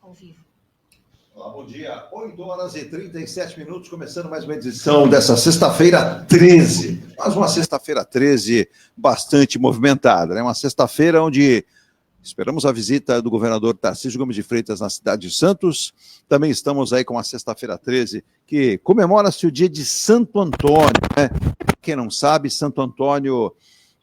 Ao vivo. Olá, bom dia. 8h37, começando mais uma edição dessa sexta-feira 13. Mais uma sexta-feira 13 bastante movimentada, né? Uma sexta-feira onde esperamos a visita do governador Tarcísio Gomes de Freitas na cidade de Santos. Também estamos aí com a sexta-feira 13, que comemora-se o dia de Santo Antônio, né? Quem não sabe, Santo Antônio,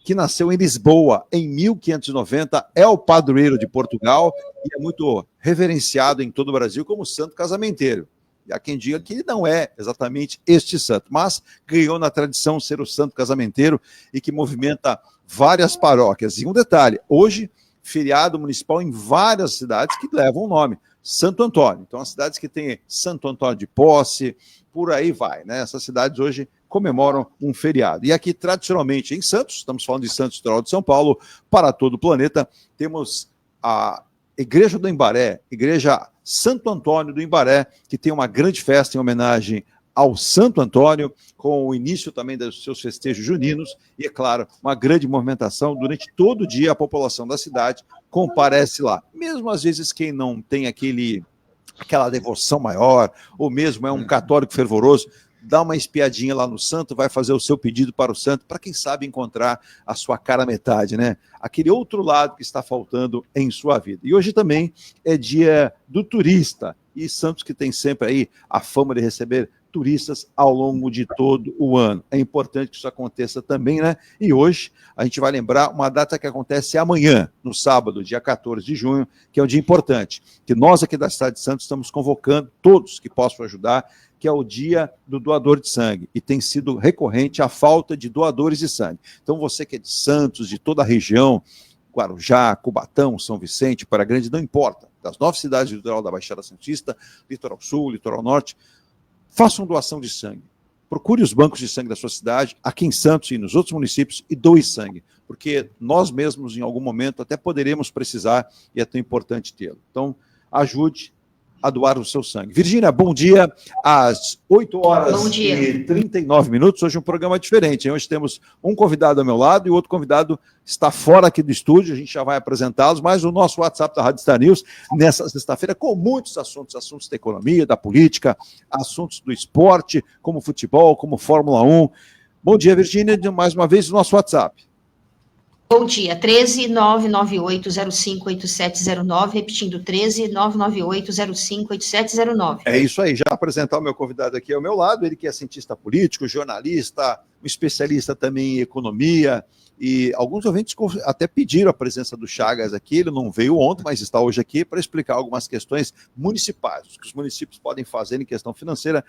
que nasceu em Lisboa em 1590, é o padroeiro de Portugal e é muito reverenciado em todo o Brasil como santo casamenteiro. E há quem diga que não é exatamente este santo, mas ganhou na tradição ser o santo casamenteiro e que movimenta várias paróquias. E um detalhe, hoje, feriado municipal em várias cidades que levam o nome, Santo Antônio. Então, as cidades que têm Santo Antônio de Posse, por aí vai, né? Essas cidades hoje comemoram um feriado. E aqui, tradicionalmente, em Santos, estamos falando de Santos, litoral de São Paulo, para todo o planeta, temos a Igreja do Embaré, Igreja Santo Antônio do Embaré, que tem uma grande festa em homenagem ao Santo Antônio, com o início também dos seus festejos juninos, e, é claro, uma grande movimentação. Durante todo o dia, a população da cidade comparece lá. Mesmo, às vezes, quem não tem aquela devoção maior, ou mesmo é um católico fervoroso, dá uma espiadinha lá no santo, vai fazer o seu pedido para o santo, para quem sabe encontrar a sua cara metade, né? Aquele outro lado que está faltando em sua vida. E hoje também é dia do turista, e Santos que tem sempre aí a fama de receber turistas ao longo de todo o ano. É importante que isso aconteça também, né? E hoje a gente vai lembrar uma data que acontece amanhã, no sábado, dia 14 de junho, que é um dia importante, que nós aqui da cidade de Santos estamos convocando todos que possam ajudar, que é o dia do doador de sangue, e tem sido recorrente a falta de doadores de sangue. Então você que é de Santos, de toda a região, Guarujá, Cubatão, São Vicente, Praia Grande, não importa, das 9 cidades do litoral da Baixada Santista, Litoral Sul, Litoral Norte, façam doação de sangue. Procure os bancos de sangue da sua cidade, aqui em Santos e nos outros municípios, e doe sangue, porque nós mesmos, em algum momento, até poderemos precisar, e é tão importante tê-lo. Então, ajude a doar o seu sangue. Virgínia, bom dia. Às 8h39, hoje um programa diferente, hein? Hoje temos um convidado ao meu lado e o outro convidado está fora aqui do estúdio, a gente já vai apresentá-los, mas o nosso WhatsApp da Rádio Star News, nessa sexta-feira, com muitos assuntos da economia, da política, assuntos do esporte, como futebol, como Fórmula 1. Bom dia, Virgínia, mais uma vez o nosso WhatsApp. Bom dia, 13 998058709, repetindo, 13 998058709. É isso aí, já apresentar o meu convidado aqui ao meu lado, ele que é cientista político, jornalista, um especialista também em economia, e alguns ouvintes até pediram a presença do Chagas aqui, ele não veio ontem, mas está hoje aqui para explicar algumas questões municipais, o que os municípios podem fazer em questão financeira.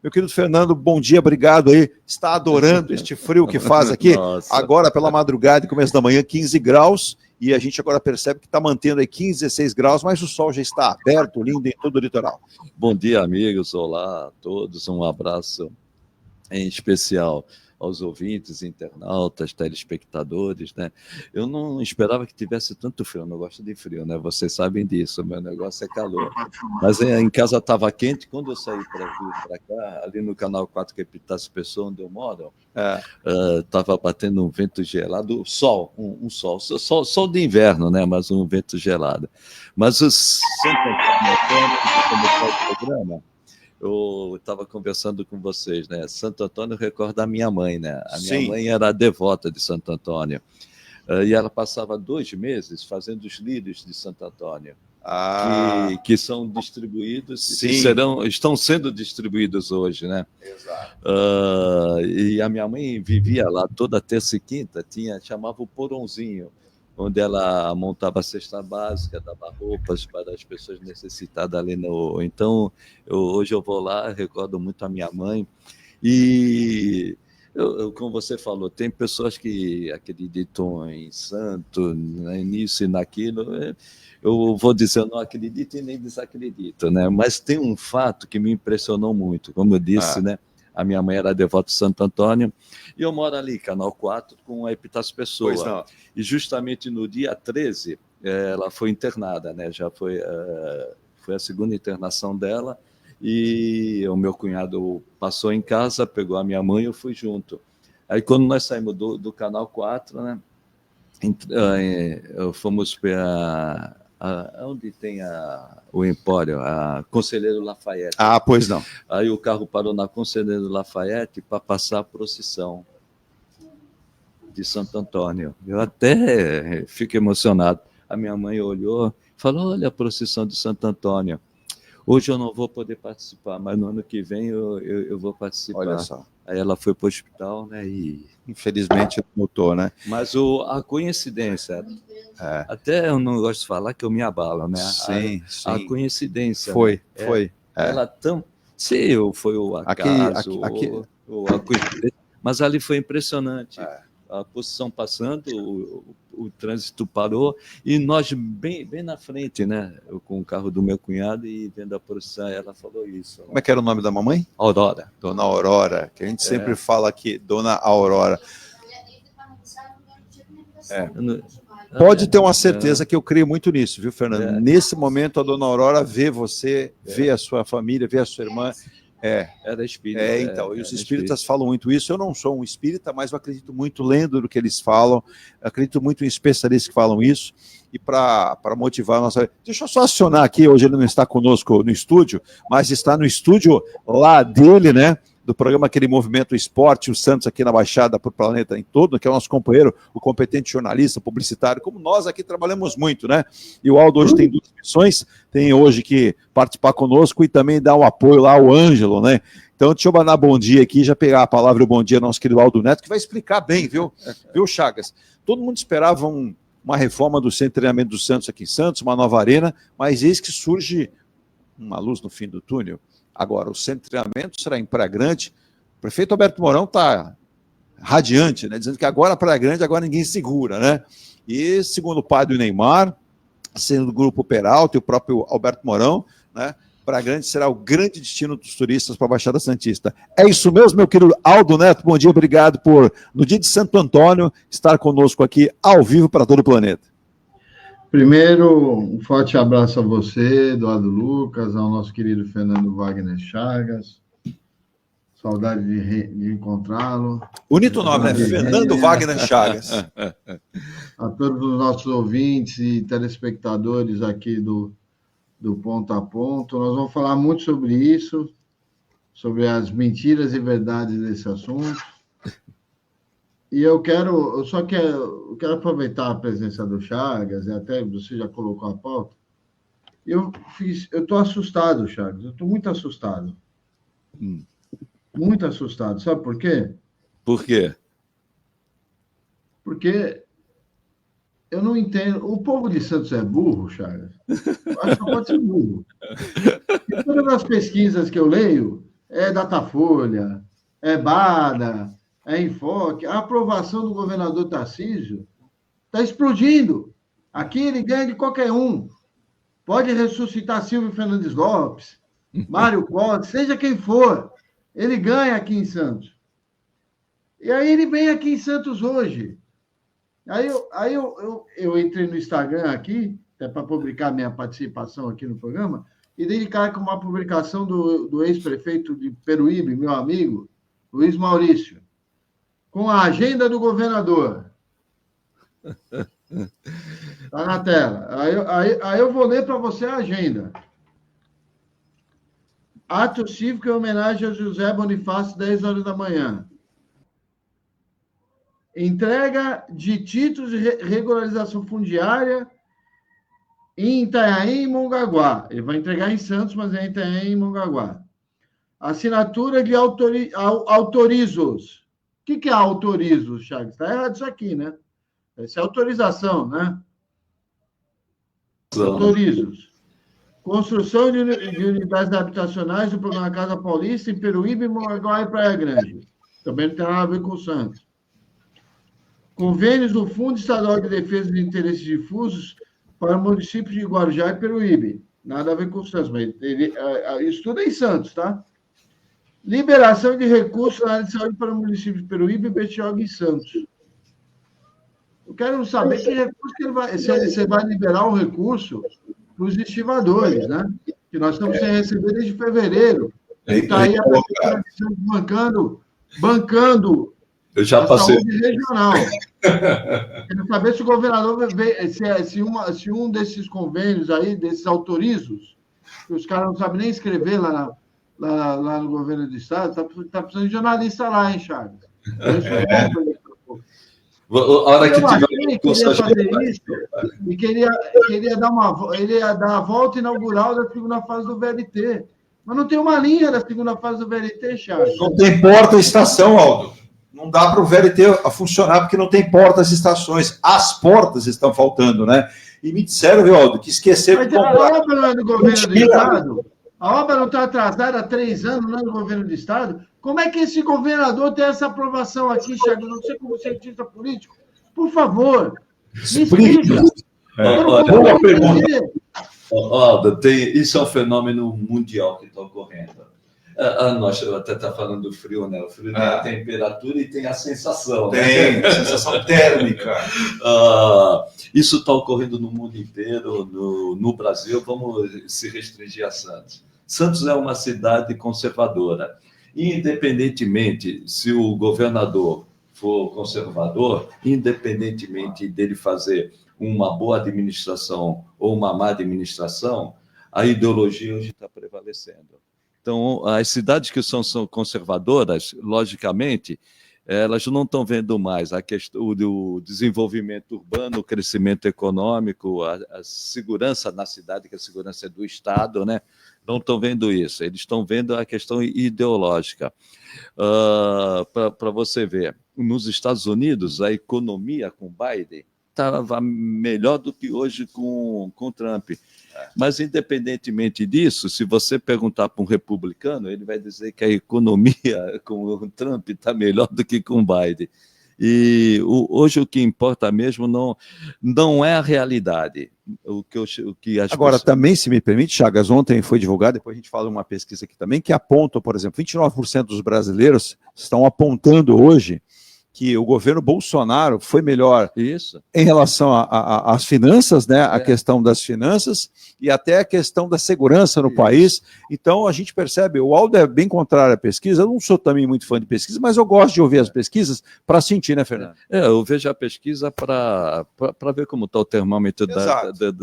Meu querido Fernando, bom dia, obrigado aí. Está adorando este frio que faz aqui? Nossa. Agora, pela madrugada e começo da manhã, 15 graus, e a gente agora percebe que está mantendo aí 15, 16 graus, mas o sol já está aberto, lindo em todo o litoral. Bom dia, amigos. Olá a todos. Um abraço em especial aos ouvintes, internautas, telespectadores, né? Eu não esperava que tivesse tanto frio, eu não gosto de frio, né? Vocês sabem disso, meu negócio é calor. Mas em casa estava quente, quando eu saí para cá, ali no Canal 4, que é Epitácio Pessoa, onde eu moro, estava batendo um vento gelado, sol de inverno, né? Mas um vento gelado. Mas os o programa, eu estava conversando com vocês, né? Santo Antônio recorda a minha mãe, né? A minha mãe era devota de Santo Antônio. E ela passava 2 meses fazendo os lírios de Santo Antônio, que são distribuídos, estão sendo distribuídos hoje, né? Exato. E a minha mãe vivia lá toda terça e quinta, chamava o porãozinho, onde ela montava a cesta básica, dava roupas para as pessoas necessitadas ali no... Então, hoje eu vou lá, recordo muito a minha mãe, e como você falou, tem pessoas que acreditam em santo, né, nisso e naquilo. Eu vou dizer, eu não acredito e nem desacredito, né? Mas tem um fato que me impressionou muito, como eu disse, né? A minha mãe era devota de Santo Antônio, e eu moro ali, Canal 4, com a Epitácio Pessoa. E justamente no dia 13, ela foi internada, né? Já foi a segunda internação dela, e o meu cunhado passou em casa, pegou a minha mãe e eu fui junto. Aí quando nós saímos do Canal 4, né? Fomos para onde tem o Empório, a Conselheiro Lafayette. Ah, pois não. Aí o carro parou na Conselheiro Lafayette para passar a procissão de Santo Antônio. Eu até fico emocionado. A minha mãe olhou, falou, olha a procissão de Santo Antônio. Hoje eu não vou poder participar, mas no ano que vem eu vou participar. Olha só. Aí ela foi para o hospital, né? E... Infelizmente não notou, né? Mas a coincidência, até eu não gosto de falar que eu me abalo, né? Sim, a sim. coincidência. Foi. Ela tão... Se foi o acaso, ou a coincidência, mas ali foi impressionante. A posição passando, o trânsito parou, e nós bem na frente, né? Eu com o carro do meu cunhado e vendo a procissão, ela falou isso. Como é que era o nome da mamãe? Aurora. Dona Aurora, que a gente sempre fala aqui, Dona Aurora. Pode ter uma certeza que eu creio muito nisso, viu, Fernando? Nesse momento, a Dona Aurora vê você, vê a sua família, vê a sua irmã. Era espírita. Então, e os espíritas falam muito isso. Eu não sou um espírita, mas eu acredito muito lendo do que eles falam, eu acredito muito em especialistas que falam isso, e para motivar a nossa... Deixa eu só acionar aqui, hoje ele não está conosco no estúdio, mas está no estúdio lá dele, né? Do programa Aquele Movimento Esporte, o Santos aqui na Baixada para o planeta em todo, que é o nosso companheiro, o competente jornalista, publicitário, como nós aqui trabalhamos muito, né? E o Aldo hoje tem 2 missões, tem hoje que participar conosco e também dar um apoio lá ao Ângelo, né? Então, deixa eu mandar bom dia aqui, já pegar a palavra e o bom dia ao nosso querido Aldo Neto, que vai explicar bem, viu, Chagas? Todo mundo esperava uma reforma do centro de treinamento do Santos aqui em Santos, uma nova arena, mas eis que surge uma luz no fim do túnel. Agora, o centro de treinamento será em Praia Grande. O prefeito Alberto Mourão está radiante, né? Dizendo que agora a Praia Grande, agora ninguém segura, né? E segundo o padre Neymar, sendo do Grupo Peralta e o próprio Alberto Mourão, né? Praia Grande será o grande destino dos turistas para a Baixada Santista. É isso mesmo, meu querido Aldo Neto. Bom dia, obrigado por, no dia de Santo Antônio, estar conosco aqui ao vivo para todo o planeta. Primeiro, um forte abraço a você, Eduardo Lucas, ao nosso querido Fernando Wagner Chagas. Saudade de encontrá-lo. Bonito nome, né? Fernando Wagner Chagas. A todos os nossos ouvintes e telespectadores aqui do Ponto a Ponto. Nós vamos falar muito sobre isso, sobre as mentiras e verdades desse assunto. E eu quero aproveitar a presença do Chagas, e até você já colocou a pauta. Eu estou assustado, Chagas, eu estou muito assustado. Muito assustado. Sabe por quê? Por quê? Porque eu não entendo. O povo de Santos é burro, Chagas? Eu acho que pode ser burro. E todas as pesquisas que eu leio é Datafolha, é Bada, é Enfoque. A aprovação do governador Tarcísio está explodindo. Aqui ele ganha de qualquer um. Pode ressuscitar Silvio Fernandes Lopes, Mário Covas, seja quem for. Ele ganha aqui em Santos. E aí ele vem aqui em Santos hoje. Aí eu entrei no Instagram aqui, até para publicar minha participação aqui no programa, e dei de cara com uma publicação do ex-prefeito de Peruíbe, meu amigo, Luiz Maurício, com a agenda do governador. Está na tela. Aí eu vou ler para você a agenda. Ato cívico em homenagem a José Bonifácio, 10 horas da manhã. Entrega de títulos de regularização fundiária em Itanhaém e Mongaguá. Ele vai entregar em Santos, mas é em Itanhaém e Mongaguá. Assinatura de autorizos. O que é autorizos, Chagas? Está errado isso aqui, né? Essa é autorização, né? Autorizos. Construção de unidades habitacionais do programa Casa Paulista em Peruíbe, Mongaguá e Praia Grande. Também não tem nada a ver com o Santos. Convênios do Fundo Estadual de Defesa de Interesses Difusos para municípios de Guarujá e Peruíbe. Nada a ver com o Santos, mas isso tudo é em Santos, tá? Liberação de recursos na área de saúde para o município de Peruíbe, Betioga e Santos. Eu quero saber que recurso que ele vai... Se você vai liberar o recurso para os estivadores, né? Que nós estamos sem receber desde fevereiro. Está aí a bancando Eu já passei. Saúde regional. Quero saber se o governador, se um desses convênios aí, desses autorizos, que os caras não sabem nem escrever lá no governo do estado, tá precisando de jornalista lá, hein, Charles? A hora que tiver queria fazer isso e queria dar a volta inaugural da segunda fase do VLT. Mas não tem uma linha da segunda fase do VLT, Charles. Não tem porta-estação, Aldo. Não dá para o VLT a funcionar porque não tem portas-estações. As portas estão faltando, né? E me disseram, viu, Aldo, que esqueceram... Mas a obra não é do governo do estado? A obra não está atrasada há 3 anos, não é do governo do estado? Como é que esse governador tem essa aprovação aqui, Charles? Não sei como cientista político. Por favor, me explica. Boa pergunta. Aldo, isso é um fenômeno mundial que está ocorrendo. Nós até está falando do frio, né? O frio tem a temperatura e tem a sensação. Tem, né? A sensação térmica. Isso está ocorrendo no mundo inteiro, no Brasil. Vamos se restringir a Santos. Santos é uma cidade conservadora. Independentemente se o governador for conservador, independentemente dele fazer uma boa administração ou uma má administração, a ideologia hoje está prevalecendo. Então, as cidades que são conservadoras, logicamente, elas não estão vendo mais a questão do desenvolvimento urbano, o crescimento econômico, a segurança na cidade, que a segurança é do Estado, né? Não estão vendo isso, eles estão vendo a questão ideológica. Para você ver, nos Estados Unidos, a economia com Biden estava melhor do que hoje com Trump. Mas, independentemente disso, se você perguntar para um republicano, ele vai dizer que a economia com o Trump está melhor do que com o Biden. E hoje o que importa mesmo não é a realidade. Agora, também, se me permite, Chagas, ontem foi divulgado, depois a gente fala uma pesquisa aqui também, que aponta, por exemplo, 29% dos brasileiros estão apontando hoje que o governo Bolsonaro foi melhor em relação às finanças, né? A questão das finanças e até a questão da segurança no país. Então, a gente percebe, o Aldo é bem contrário à pesquisa, eu não sou também muito fã de pesquisa, mas eu gosto de ouvir as pesquisas para sentir, né, Fernando? Eu vejo a pesquisa para ver como está o termômetro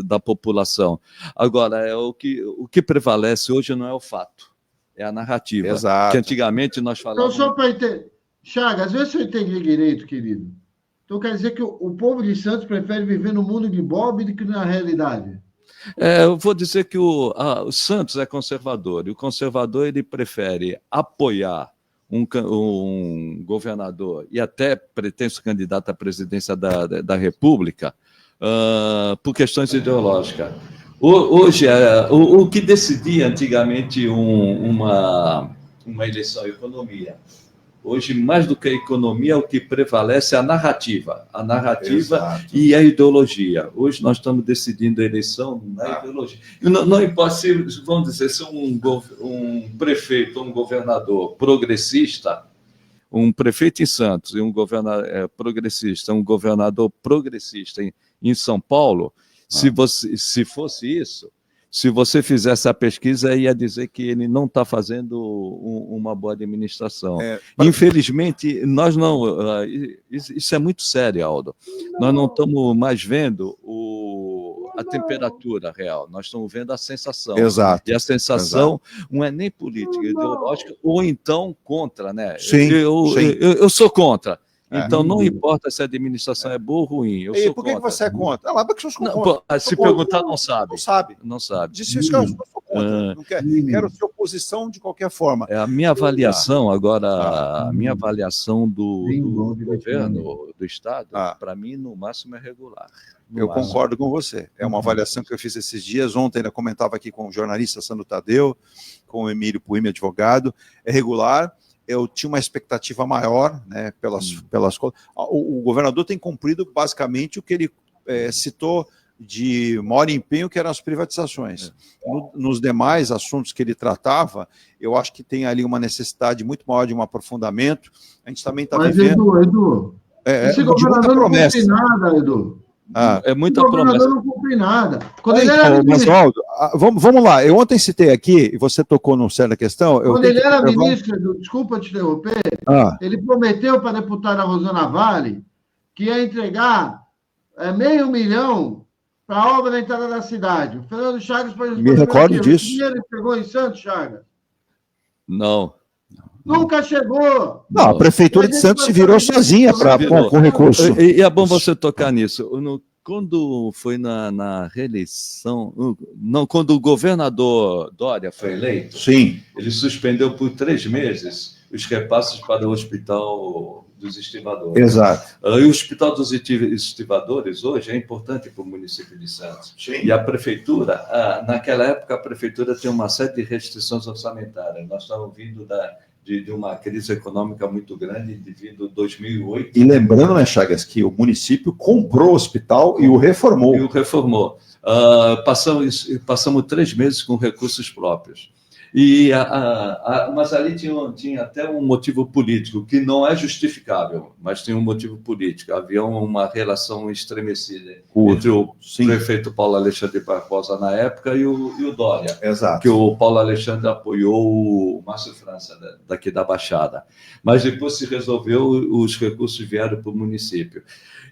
da população. Agora, o que prevalece hoje não é o fato, é a narrativa. Exato. Que antigamente nós falávamos... Então, só para entender... Chagas, vê se eu entendi direito, querido. Então quer dizer que o povo de Santos prefere viver no mundo de Bob do que na realidade? Eu vou dizer que o Santos é conservador, e o conservador ele prefere apoiar um governador e até pretenso candidato à presidência da República por questões ideológicas. Hoje, o que decidia antigamente uma eleição é a economia. Hoje, mais do que a economia, o que prevalece é a narrativa. A narrativa Exato. E a ideologia. Hoje nós estamos decidindo a eleição na ideologia. Não importa se, vamos dizer, se um prefeito ou um governador progressista, um prefeito em Santos e um governador progressista, um governador progressista em São Paulo, se fosse isso, se você fizesse a pesquisa, ia dizer que ele não está fazendo uma boa administração. Infelizmente, nós não... Isso é muito sério, Aldo. Nós não estamos mais vendo a temperatura real, nós estamos vendo a sensação. Exato. E a sensação não é nem política, ideológica, ou então contra, né? Sim, eu sou contra. Então, não importa se a administração é boa ou ruim. Eu sou por que você é contra? Porque eu sou contra. Se perguntar, não sabe. Não sabe. Disse isso que eu sou contra. Não quero ser oposição de qualquer forma. A minha avaliação, agora, a minha avaliação do governo, do Estado, para mim, no máximo, é regular. Eu concordo com você. É uma avaliação que eu fiz esses dias. Ontem ainda comentava aqui com o jornalista Sandro Tadeu, com o Emílio Puime, advogado. É regular. Eu tinha uma expectativa maior, né, pelas coisas. O governador tem cumprido basicamente o que ele citou de maior empenho, que eram as privatizações. Nos demais assuntos que ele tratava, eu acho que tem ali uma necessidade muito maior de um aprofundamento. A gente também está vivendo... Edu, esse governador não tem nada, Edu. É muita O governador promessa. não cumpre nada. Quando ele era Mas, ministro, Waldo, vamos lá. Eu ontem citei aqui, e você tocou numa certa questão. quando ele era ministro, desculpa te interromper, Ah, ele prometeu para a deputada Rosana Vale que ia entregar R$500 mil para a obra da entrada da cidade. O Fernando Chagas pode Me recordo disso. O dinheiro ele pegou em Santos, Chagas? Não. Nunca chegou. não, a Prefeitura de Santos se virou sozinha com recurso. E é bom você tocar nisso. Quando foi na reeleição, não, quando o governador Dória foi eleito, Sim. ele suspendeu por 3 meses os repasses para o Hospital dos Estivadores. Exato. E o Hospital dos Estivadores hoje é importante para o município de Santos. Sim. E a prefeitura, naquela época, a prefeitura tem uma série de restrições orçamentárias. Nós estamos vindo de uma crise econômica muito grande devido a 2008. E lembrando, né, Chagas, que o município comprou o hospital e o reformou. E o reformou. Passamos 3 meses com recursos próprios. Mas ali tinha até um motivo político, que não é justificável, mas tinha um motivo político. Havia uma relação estremecida entre o prefeito Paulo Alexandre Barbosa na época e o Dória. Exato. Que o Paulo Alexandre apoiou o Márcio França, daqui da Baixada. Mas depois se resolveu, os recursos vieram para o município.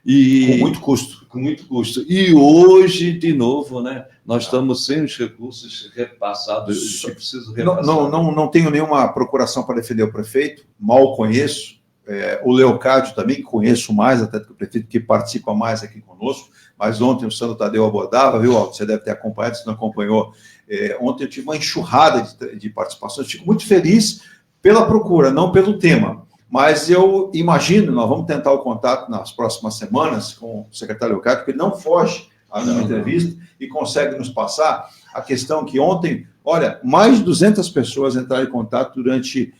Com muito custo. Com muito custo. E hoje, de novo, né, nós estamos sem os recursos repassados, que preciso repassar. Não tenho nenhuma procuração para defender o prefeito, mal conheço. O Leocádio também, que conheço mais até do que o prefeito, que participa mais aqui conosco, mas ontem o Sandro Tadeu abordava, viu, Aldo? Você deve ter acompanhado, se não acompanhou. Ontem eu tive uma enxurrada de participações, fico muito feliz pela procura, não pelo tema. Mas eu imagino, nós vamos tentar o contato nas próximas semanas com o secretário Leocádio, porque ele não foge à minha entrevista e consegue nos passar a questão que ontem, olha, mais de 200 pessoas entraram em contato durante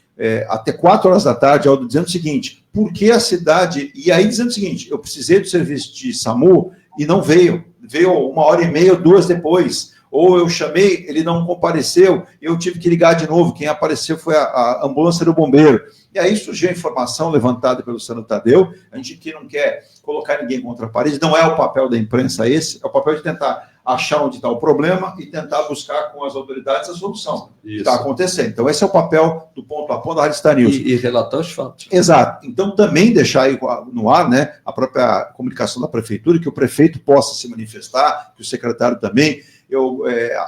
até 4 horas da tarde, dizendo o seguinte: por que a cidade... E aí dizendo o seguinte: eu precisei do serviço de SAMU e não veio 1h30, 2 depois. Ou eu chamei, ele não compareceu, eu tive que ligar de novo. Quem apareceu foi a ambulância do bombeiro. E aí surgiu a informação levantada pelo Sandro Tadeu. A gente aqui não quer colocar ninguém contra a parede, não é o papel da imprensa esse, é o papel de tentar achar onde está o problema e tentar buscar com as autoridades a solução que está acontecendo. Então, esse é o papel do ponto a ponto da Rádio Star News. E relatar os fatos. Exato. Então, também deixar aí no ar, né, a própria comunicação da prefeitura, que o prefeito possa se manifestar, que o secretário também.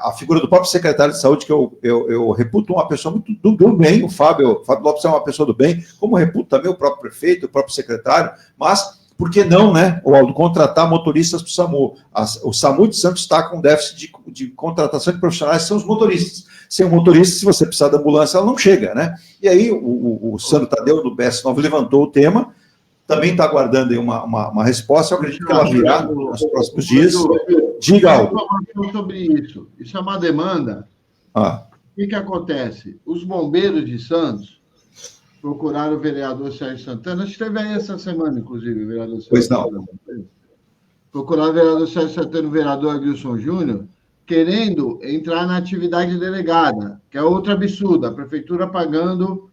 A figura do próprio secretário de saúde, que eu reputo uma pessoa muito do bem, o Fábio Lopes é uma pessoa do bem, como reputo também o próprio prefeito, o próprio secretário, mas por que não, né, Waldo, contratar motoristas para o SAMU? O SAMU de Santos está com déficit de contratação de profissionais, são os motoristas. Sem o motorista, se você precisar da ambulância, ela não chega, né? E aí o Sandro Tadeu, do BS9, levantou o tema, também está aguardando aí uma resposta, eu acredito que ela virá nos próximos dias. Diga algo. Sobre isso. Isso é uma demanda. O que acontece? Os bombeiros de Santos procuraram o vereador Sérgio Santana. Esteve aí essa semana, inclusive, o vereador Sérgio Santana. Procuraram o vereador Sérgio Santana e o vereador Agilson Júnior, querendo entrar na atividade delegada, que é outro absurdo. A prefeitura pagando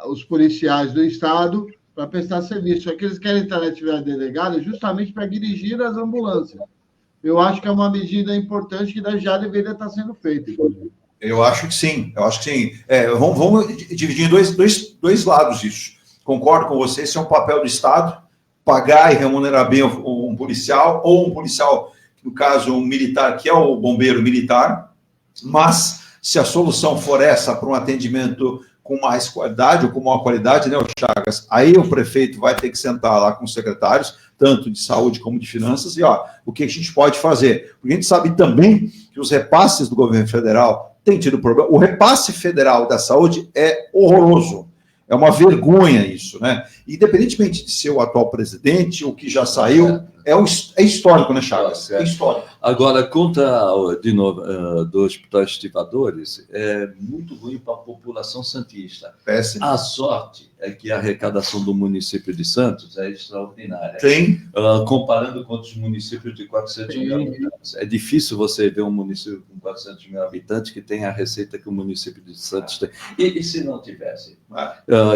os policiais do Estado para prestar serviço. Só que eles querem entrar na atividade delegada justamente para dirigir as ambulâncias. Eu acho que é uma medida importante que já deveria estar sendo feita, inclusive. Eu acho que sim. Vamos dividir em dois lados isso. Concordo com você, esse é um papel do Estado, pagar e remunerar bem um policial, ou um policial, no caso, um militar, que é o bombeiro militar, mas se a solução for essa para um atendimento com mais qualidade, ou com maior qualidade, né, Chagas? Aí o prefeito vai ter que sentar lá com os secretários, tanto de saúde como de finanças, e o que a gente pode fazer? Porque a gente sabe também que os repasses do governo federal têm tido problema. O repasse federal da saúde é horroroso. É uma vergonha isso, né? Independentemente de ser o atual presidente, o que já saiu, é histórico, né, Chagas? É histórico. Agora, conta, de novo, do Hospital Estivadores, é muito ruim para a população santista. Péssimo. A sorte é que a arrecadação do município de Santos é extraordinária. Sim. Comparando com outros municípios de 400 mil habitantes. É difícil você ver um município com 400 mil habitantes que tenha a receita que o município de Santos tem. E se não tivesse?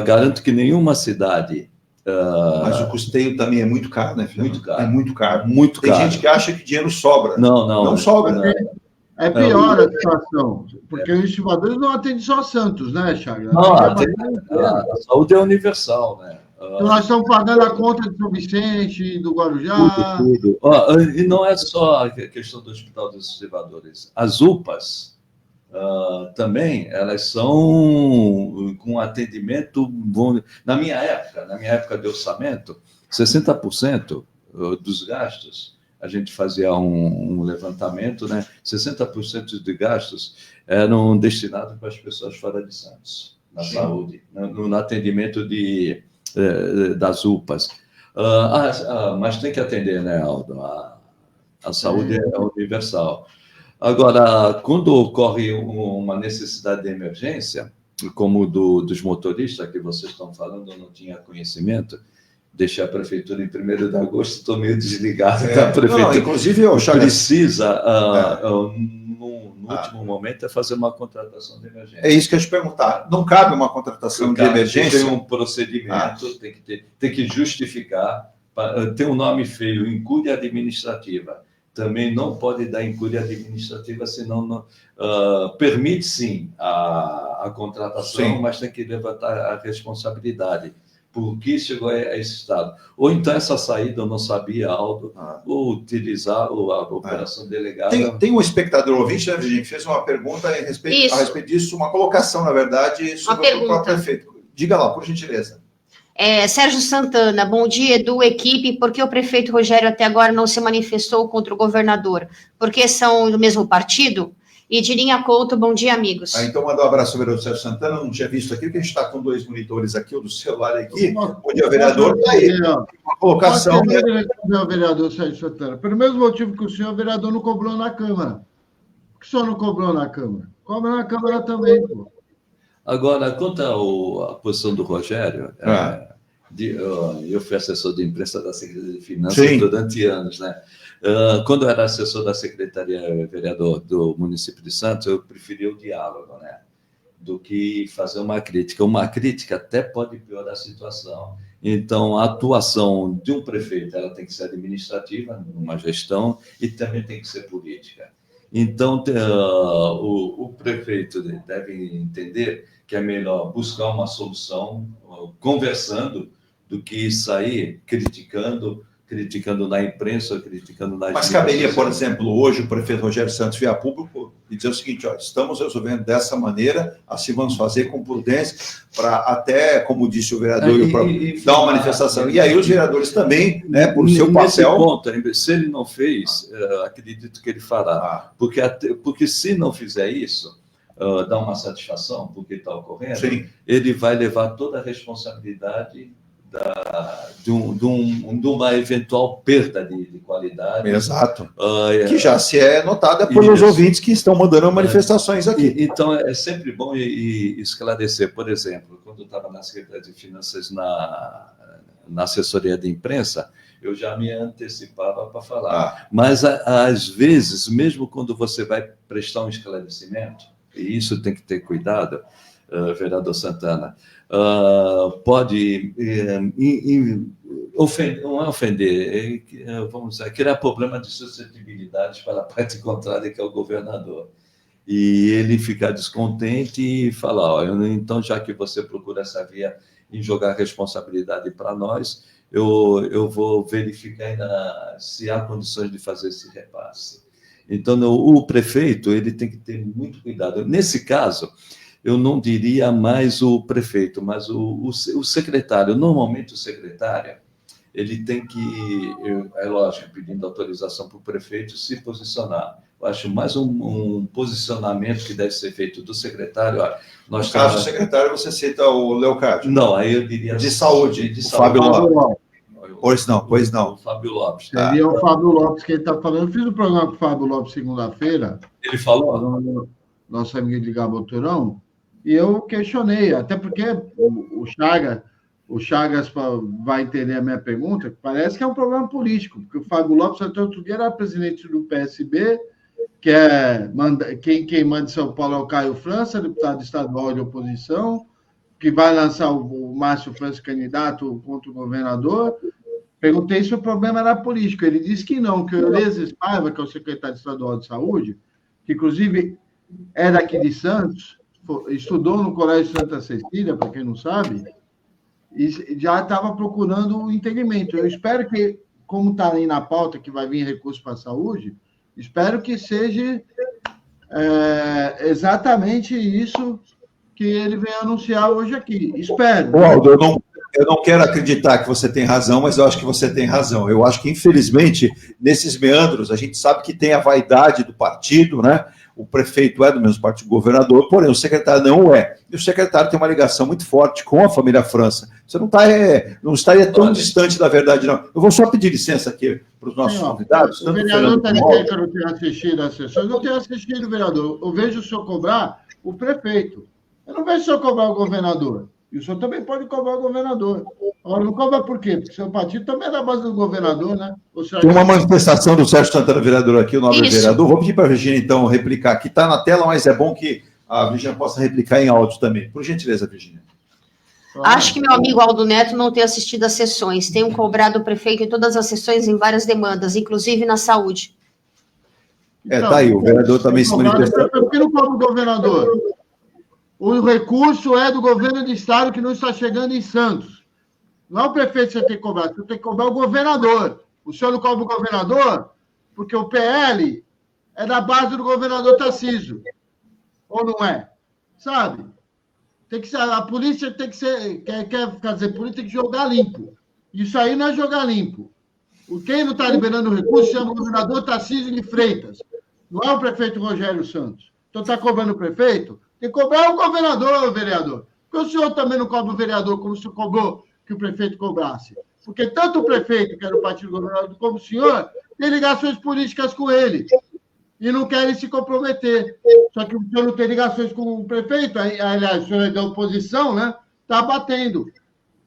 Garanto que nenhuma cidade Mas o custeio também é muito caro, né, Fernando? Muito caro. É muito caro. Muito Tem caro. gente que acha que dinheiro sobra. Não sobra. Não. É pior a situação, porque os estimadores não atendem só Santos, né, Chagas? Não, a saúde é universal, né? Então nós estamos pagando a conta de São Vicente, do Guarujá. Tudo. E não é só a questão do Hospital dos Estivadores. As UPAs também, elas são com atendimento bom. Na minha época de orçamento, 60% dos gastos, a gente fazia um levantamento, né? 60% de gastos eram destinados para as pessoas fora de Santos, na saúde, no atendimento das UPAs. Mas tem que atender, né, Aldo? A saúde é universal. Agora, quando ocorre uma necessidade de emergência, como dos motoristas que vocês estão falando, eu não tinha conhecimento, deixei a prefeitura em 1º de agosto, estou meio desligado da prefeitura. Não, inclusive, eu precisa, no último momento, é fazer uma contratação de emergência. É isso que eu ia te perguntar. Não cabe uma contratação de emergência? Tem um procedimento, tem que justificar. Tem um nome feio, incúria administrativa. Também não pode dar incúria administrativa, senão permite, sim, a contratação, sim, mas tem que levantar a responsabilidade. Por que chegou a esse estado? Ou então essa saída eu não sabia, Aldo, ou utilizar a operação delegada. Tem um espectador ouvinte, né, Virginia, que fez uma pergunta a respeito disso, uma colocação, na verdade, sobre o próprio prefeito. Diga lá, por gentileza. Sérgio Santana, bom dia, Edu, equipe. Por que o prefeito Rogério até agora não se manifestou contra o governador? Porque são do mesmo partido? E Dirinha Couto, bom dia, amigos. Então, manda um abraço ao vereador Sérgio Santana, não tinha visto aqui, porque a gente está com 2 monitores aqui, o do celular aqui, onde o vereador está aí. Uma colocação. O vereador Sérgio Santana, pelo mesmo motivo que o senhor, o vereador não cobrou na Câmara. Por que o senhor não cobrou na Câmara? Cobra na Câmara também, pô. Agora, quanto à posição do Rogério, eu fui assessor de imprensa da Secretaria de Finanças, sim, durante anos, né? Quando eu era assessor da Secretaria Vereador do município de Santos, eu preferia o diálogo, né? Do que fazer uma crítica. Uma crítica até pode piorar a situação. Então, a atuação de um prefeito ela tem que ser administrativa, numa gestão, e também tem que ser política. Então, o prefeito deve entender que é melhor buscar uma solução conversando do que sair criticando na imprensa, criticando nas... Mas caberia, por exemplo, hoje o prefeito Rogério Santos vir a público e dizer o seguinte, estamos resolvendo dessa maneira, assim vamos fazer com prudência, para até, como disse o vereador, dar uma manifestação. E aí os vereadores também, né, por seu papel... Ponto, se ele não fez, acredito que ele fará. Porque se não fizer isso, dá uma satisfação porque está ocorrendo, sim, ele vai levar toda a responsabilidade de uma eventual perda de qualidade. Exato. Que já se é notada pelos ouvintes que estão mandando manifestações aqui. Então, é sempre bom esclarecer. Por exemplo, quando eu estava na Secretaria de Finanças, na assessoria de imprensa, eu já me antecipava para falar. Mas, às vezes, mesmo quando você vai prestar um esclarecimento, e isso tem que ter cuidado, vereador Santana, pode ofender, vamos dizer, criar problema de suscetibilidade para a parte contrária, que é o governador. E ele ficar descontente e falar, então, já que você procura essa via em jogar responsabilidade para nós, eu vou verificar se há condições de fazer esse repasse. Então, o prefeito ele tem que ter muito cuidado. Nesse caso, eu não diria mais o prefeito, mas o secretário. Normalmente, o secretário ele tem que, é lógico, pedindo autorização para o prefeito se posicionar. Eu acho mais um posicionamento que deve ser feito do secretário. No caso do secretário, você cita o Leocádio? Não, aí eu diria... De saúde, Fábio Lopes. Pois não. O Fábio Lopes. Seria o Fábio Lopes que ele está falando. Eu fiz um programa com o Fábio Lopes segunda-feira. Ele falou? Nosso amigo de Gaboturão. E eu questionei, até porque o Chagas vai entender a minha pergunta, parece que é um problema político, porque o Fábio Lopes até outro dia era presidente do PSB, que quem manda em São Paulo é o Caio França, deputado estadual de oposição, que vai lançar o Márcio França candidato contra o governador. Perguntei se o problema era político. Ele disse que não, que o Euleses Paiva, que é o secretário estadual de saúde, que inclusive é daqui de Santos, estudou no Colégio Santa Cecília, para quem não sabe, e já estava procurando o entendimento. Eu espero que, como está aí na pauta, que vai vir recurso para a saúde, espero que seja exatamente isso que ele vem anunciar hoje aqui. Espero. Aldo, eu não quero acreditar que você tem razão, mas eu acho que você tem razão. Eu acho que, infelizmente, nesses meandros, a gente sabe que tem a vaidade do partido, né? O prefeito é do mesmo partido do governador, porém o secretário não é. E o secretário tem uma ligação muito forte com a família França. Você não estaria tão distante da verdade, não. Eu vou só pedir licença aqui para os nossos convidados. O vereador está dizendo que eu não tenho assistido as sessões. Eu não tenho assistido, vereador. Eu vejo o senhor cobrar o prefeito. Eu não vejo o senhor cobrar o governador. E o senhor também pode cobrar o governador. Agora, não cobra por quê? Porque o seu partido também é da base do governador, né? Tem uma manifestação do Sérgio Santana, vereador, aqui, o nobre vereador. Vou pedir para a Virgínia, então, replicar. Aqui está na tela, mas é bom que a Virgínia possa replicar em áudio também. Por gentileza, Virgínia. Acho que meu amigo Aldo Neto não tem assistido às sessões. Tenho cobrado o prefeito em todas as sessões, em várias demandas, inclusive na saúde. Então, tá aí, o vereador também se manifestou. Por que não cobra o governador? O recurso é do governo do estado que não está chegando em Santos. Não é o prefeito que você tem que cobrar, você tem que cobrar o governador. O senhor não cobra o governador porque o PL é da base do governador Tarcísio. Ou não é? Sabe? Tem que ser, a polícia tem que ser... Quer fazer polícia, tem que jogar limpo. Isso aí não é jogar limpo. Quem não está liberando o recurso chama o governador Tarcísio de Freitas. Não é o prefeito Rogério Santos. Então está cobrando o prefeito? Tem que cobrar o governador, vereador. Porque o senhor também não cobra o vereador como o senhor cobrou que o prefeito cobrasse. Porque tanto o prefeito, que era o partido do governador, como o senhor, tem ligações políticas com ele. E não querem se comprometer. Só que o senhor não tem ligações com o prefeito, aliás, o senhor é da oposição, né? Está batendo.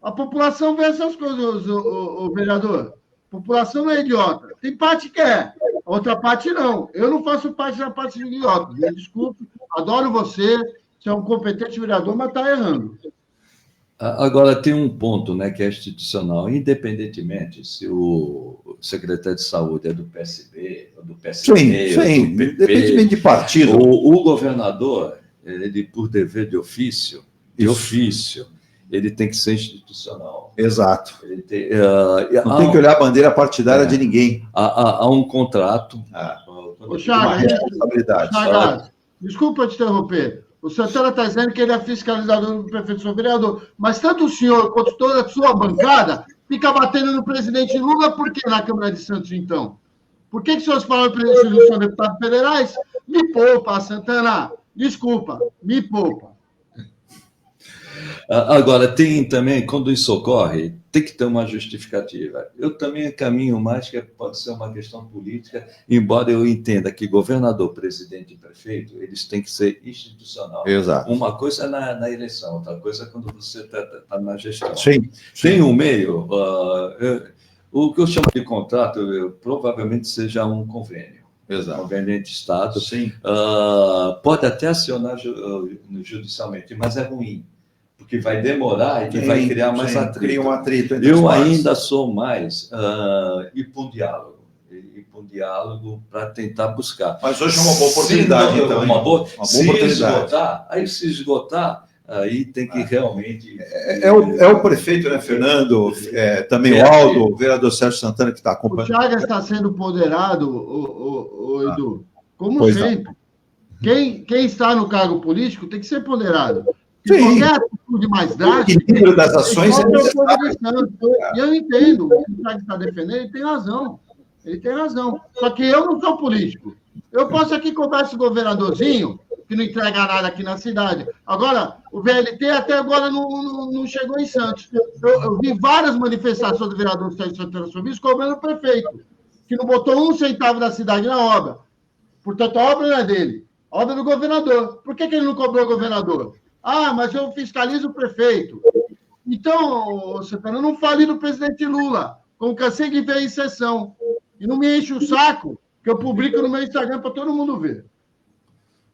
A população vê essas coisas, o vereador. A população não é idiota. Tem parte que é, outra parte não. Eu não faço parte da parte de idiota. Me desculpe, adoro você é um competente vereador, mas está errando. Agora, tem um ponto, né, que é institucional. Independentemente se o secretário de saúde é do PSB, ou do PSB, sim, ou do PP, independentemente de partido. O governador, ele, por dever de ofício, ele tem que ser institucional. Exato. Ele tem, não tem que olhar a bandeira partidária de ninguém. Há um contrato. Ô, Chagas, responsabilidade. Chagas, desculpa te interromper. O Santana está dizendo que ele é fiscalizador do prefeito, sou vereador. Mas tanto o senhor quanto toda a sua bancada fica batendo no presidente Lula, por que na Câmara de Santos, então? Por que os senhores falam para eles são deputados federais? Me poupa, Santana. Desculpa, me poupa. Agora, tem também, quando isso ocorre, tem que ter uma justificativa. Eu também caminho mais que pode ser uma questão política, embora eu entenda que governador, presidente e prefeito, eles têm que ser institucional. Exato. Uma coisa é na eleição, outra coisa é quando você está na gestão. Sim. Tem um meio, o que eu chamo de contrato, provavelmente seja um convênio. Exato. Convênio entre Estado. Sim. Pode até acionar judicialmente, mas é ruim. Porque vai demorar e vai criar mais atrito. Cria um atrito entre eu ainda sou mais ir para um diálogo para tentar buscar. Mas hoje é uma boa oportunidade, então. Uma boa oportunidade. Se esgotar, aí tem que realmente... É o prefeito, né, Fernando? Também o Aldo, o vereador Sérgio Santana, que está acompanhando. O Chagas está sendo poderado, Edu, como sempre. Quem está no cargo político tem que ser poderado. E qualquer atitude mais drástica... O equilíbrio das ações é necessário. E eu entendo, o que o Chagas está defendendo, ele tem razão. Ele tem razão. Só que eu não sou político. Eu posso aqui cobrar esse governadorzinho, que não entrega nada aqui na cidade. Agora, o VLT até agora não chegou em Santos. Eu vi várias manifestações do vereador Sérgio Santana sobre isso, cobrando o prefeito, que não botou 1 centavo da cidade na obra. Portanto, a obra não é dele. A obra é do governador. Por que ele não cobrou o governador? Ah, mas eu fiscalizo o prefeito. Então, Santana, não fale no presidente Lula, como cansei de ver em sessão. E não me enche o saco, que eu publico no meu Instagram para todo mundo ver.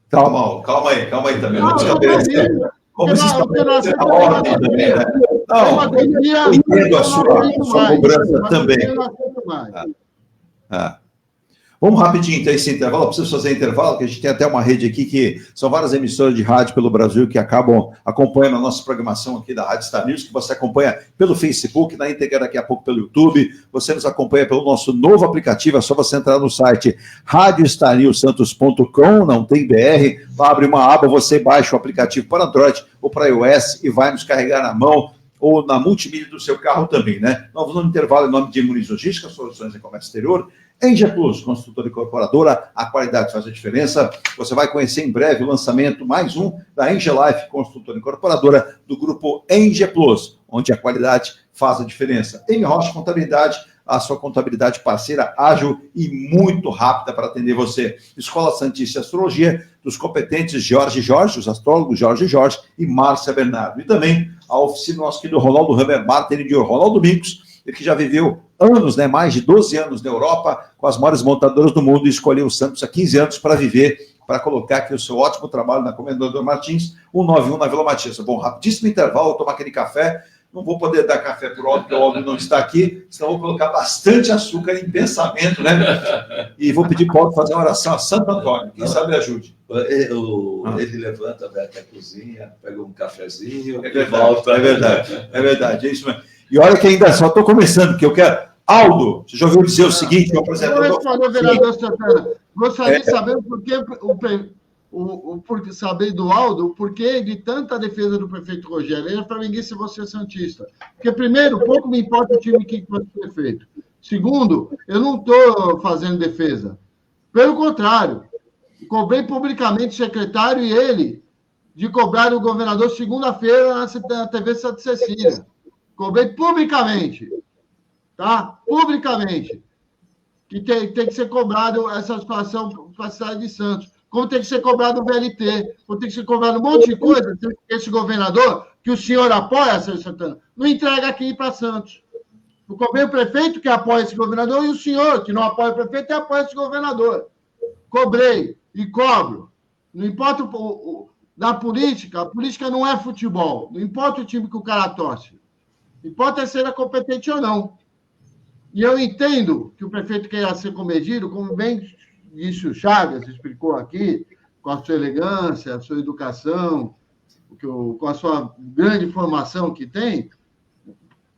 Calma aí também. como se estabelece a ordem também, né? Não, eu entendo a sua cobrança também. Vamos rapidinho, então, esse intervalo. Eu preciso fazer intervalo, que a gente tem até uma rede aqui que são várias emissoras de rádio pelo Brasil que acabam acompanhando a nossa programação aqui da Rádio Star News, que você acompanha pelo Facebook, na íntegra daqui a pouco pelo YouTube. Você nos acompanha pelo nosso novo aplicativo, é só você entrar no site radiostarnewsantos.com, não tem BR, abre uma aba, você baixa o aplicativo para Android ou para iOS e vai nos carregar na mão ou na multimídia do seu carro também, né? Nós vamos no intervalo em nome de Muniz Logística, soluções em comércio exterior, Engie Plus, construtora e incorporadora, a qualidade faz a diferença. Você vai conhecer em breve o lançamento, mais um, da Engie Life, construtora e incorporadora, do grupo Engie Plus, onde a qualidade faz a diferença. M. Rocha Contabilidade, a sua contabilidade parceira, ágil e muito rápida para atender você. Escola Santista Astrologia, dos competentes Jorge, os astrólogos Jorge e Márcia Bernardo. E também a oficina nosso querido Ronaldo Hammer Martin de Ronaldo Micos, ele que já viveu anos, né, mais de 12 anos na Europa, com as maiores montadoras do mundo, e escolheu o Santos há 15 anos para viver, para colocar aqui o seu ótimo trabalho na Comendador Martins, 191 na Vila Matias. Bom, rapidíssimo intervalo, vou tomar aquele café. Não vou poder dar café para o Aldo, porque o Aldo não está aqui, senão vou colocar bastante açúcar em pensamento, né? E vou pedir para o Aldo fazer uma oração a Santo Antônio. Quem sabe me ajude. Ele levanta, vai até a cozinha, pega um cafezinho e volta. É verdade, é isso mesmo. E olha que ainda só estou começando, porque eu quero... Aldo, você já ouviu dizer o seguinte, o apresentador... Eu respondeu, vereador Santana. Gostaria de saber por que saber do Aldo, o porquê de tanta defesa do prefeito Rogério. Ele é flamenguista e você é santista. Porque, primeiro, pouco me importa o time que vai ser feito. Segundo, eu não estou fazendo defesa. Pelo contrário, cobrei publicamente o secretário e ele de cobrar o governador segunda-feira na TV Santa Cecília. Cobrei publicamente, tá? Publicamente. Que tem que ser cobrado essa situação para a cidade de Santos. Como tem que ser cobrado o VLT, como tem que ser cobrado um monte de coisa. Esse governador, que o senhor apoia, Sérgio Santana, não entrega aqui para Santos. Eu cobrei o prefeito, que apoia esse governador, e o senhor, que não apoia o prefeito, e apoia esse governador. Cobrei e cobro. Não importa da política, a política não é futebol. Não importa o time que o cara torce. Importa é ser competente ou não. E eu entendo que o prefeito queira ser comedido, como bem disse o Chagas, explicou aqui, com a sua elegância, a sua educação, com a sua grande formação que tem,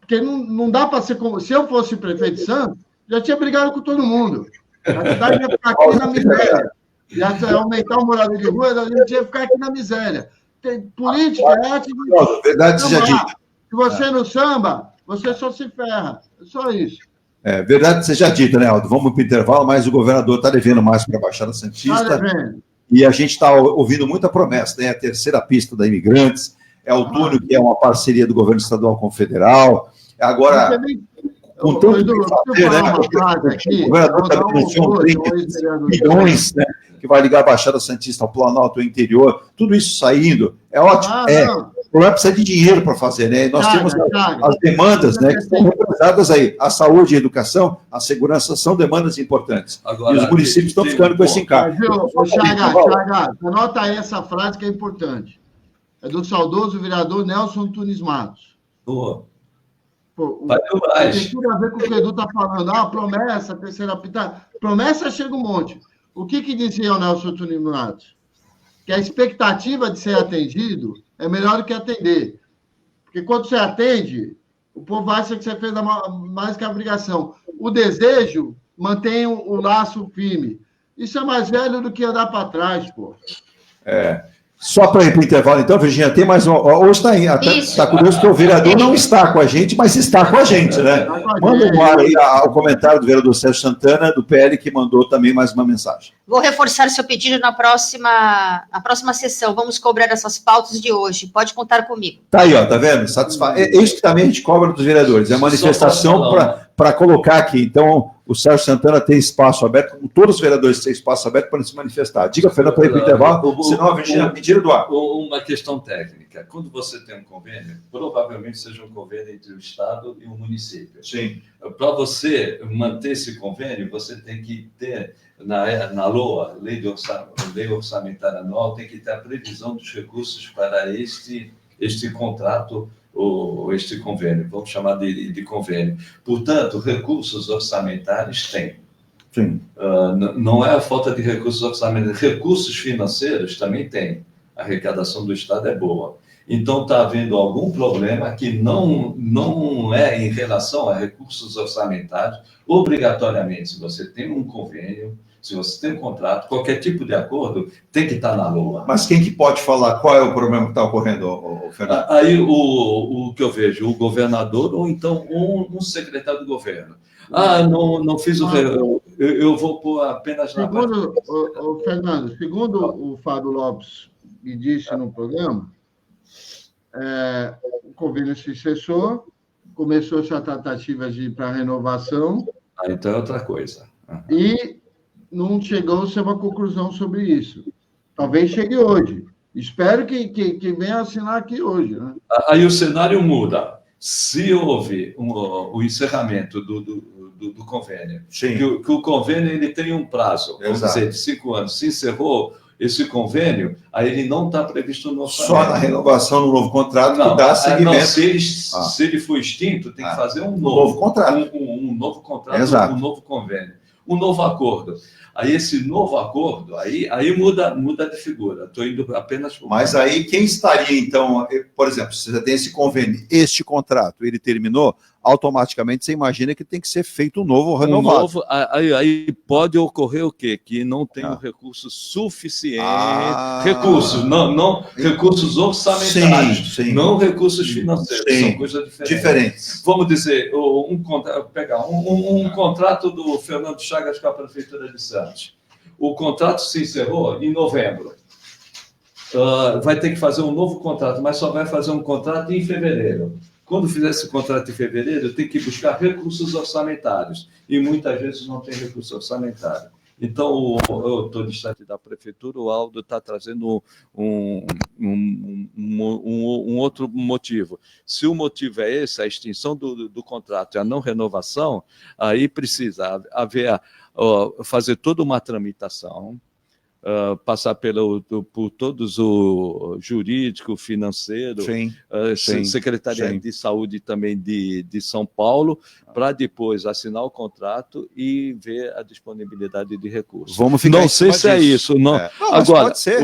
porque não dá para ser como... Se eu fosse prefeito de Santos, já tinha brigado com todo mundo. A cidade ia ficar aqui na miséria. Ia aumentar o morador de rua, a gente ia ficar aqui na miséria. Política é arte de... Verdade seja dita. Se você não samba, você só se ferra. É só isso. É verdade seja dita, né, Aldo? Vamos para o intervalo, mas o governador está devendo mais para a Baixada Santista. Tá devendo. E a gente está ouvindo muita promessa, né? A terceira pista da Imigrantes, é o túnel que é uma parceria do governo estadual com o federal. Agora, com tanto que fazer, né? O governador está anunciando 30 milhões, né? Que vai ligar a Baixada Santista ao Planalto, ao interior, tudo isso saindo, é ótimo. O problema precisa de dinheiro para fazer, né? Nós temos as demandas, né, que estão represadas aí. A saúde e a educação, a segurança são demandas importantes. Agora, e os municípios estão ficando com esse encargo. Chagas, anota aí essa frase que é importante. É do saudoso vereador Nelson Tunes Matos. Boa. Tem tudo a ver com o que o Edu está falando. Promessa, terceira pita. Promessa chega um monte. O que dizia o Nelson Tunes Matos? Que a expectativa de ser atendido é melhor do que atender. Porque quando você atende, o povo acha que você fez mais que a obrigação. O desejo mantém o laço firme. Isso é mais velho do que andar para trás, pô. Só para ir para o intervalo, então, Virginia, tem mais um. Hoje está curioso que o vereador não está com a gente, mas está com a gente, né? Manda um ar aí ao comentário do vereador Sérgio Santana, do PL, que mandou também mais uma mensagem. Vou reforçar seu pedido na próxima sessão. Vamos cobrar essas pautas de hoje. Pode contar comigo. Tá aí, ó, tá vendo? É isso que também a gente cobra dos vereadores. É a manifestação para colocar aqui. Então, o Sérgio Santana tem espaço aberto, como todos os vereadores têm espaço aberto para se manifestar. Diga, Fernando, para ir para o intervalo, senão me tira do ar. Uma questão técnica. Quando você tem um convênio, provavelmente seja um convênio entre o Estado e o município. Sim. Para você manter esse convênio, você tem que ter, na LOA, Lei Orçamentária Anual, tem que ter a previsão dos recursos para este contrato, ou este convênio, vamos chamar de convênio. Portanto, recursos orçamentários tem. Sim. Não é a falta de recursos orçamentários, recursos financeiros também tem. A arrecadação do Estado é boa. Então, está havendo algum problema que não é em relação a recursos orçamentários. Obrigatoriamente, se você tem um convênio, se você tem um contrato, qualquer tipo de acordo tem que estar na LOA. Mas quem que pode falar qual é o problema que está ocorrendo, Fernando? Aí o que eu vejo, o governador ou então um secretário do governo. Não fiz o... Eu vou pôr apenas na... Fernando, segundo o Fábio Lopes me disse no programa, o convênio se cessou, começou-se a tratativa para renovação. Então é outra coisa. E não chegou-se a uma conclusão sobre isso. Talvez chegue hoje. Espero que venha assinar aqui hoje. Né? Aí o cenário muda. Se houve o encerramento do convênio, que o convênio ele tem um prazo, vamos dizer, de 5 anos, se encerrou esse convênio, aí ele não está previsto no orçamento. Só na renovação do novo contrato que dá seguimento. Se ele for extinto, tem que fazer um novo contrato. Um novo contrato, Exato. Um novo convênio, um novo acordo. Aí esse novo acordo, aí muda de figura. Estou indo apenas... Mas aí quem estaria, então, por exemplo, se você tem esse convênio, este contrato, ele terminou, automaticamente você imagina que tem que ser feito um novo renovado. Aí pode ocorrer o quê? Que não tem um recurso suficiente. Recursos, não recursos orçamentários, não recursos financeiros, são coisas diferentes. Vamos dizer, pegar um contrato do Fernando Chagas com a Prefeitura de Santos. O contrato se encerrou em novembro. Vai ter que fazer um novo contrato, mas só vai fazer um contrato em fevereiro. Quando fizer esse contrato em fevereiro, tem que buscar recursos orçamentários. E muitas vezes não tem recurso orçamentário. Então, eu estou distante da prefeitura, o Aldo está trazendo um outro motivo. Se o motivo é esse, a extinção do contrato e a não renovação, aí precisa fazer toda uma tramitação, passar por todos o jurídico, financeiro, Secretaria de Saúde também de São Paulo, para depois assinar o contrato e ver a disponibilidade de recursos. Vamos ficar não sei se disso. É isso. Não. Agora, pode ser,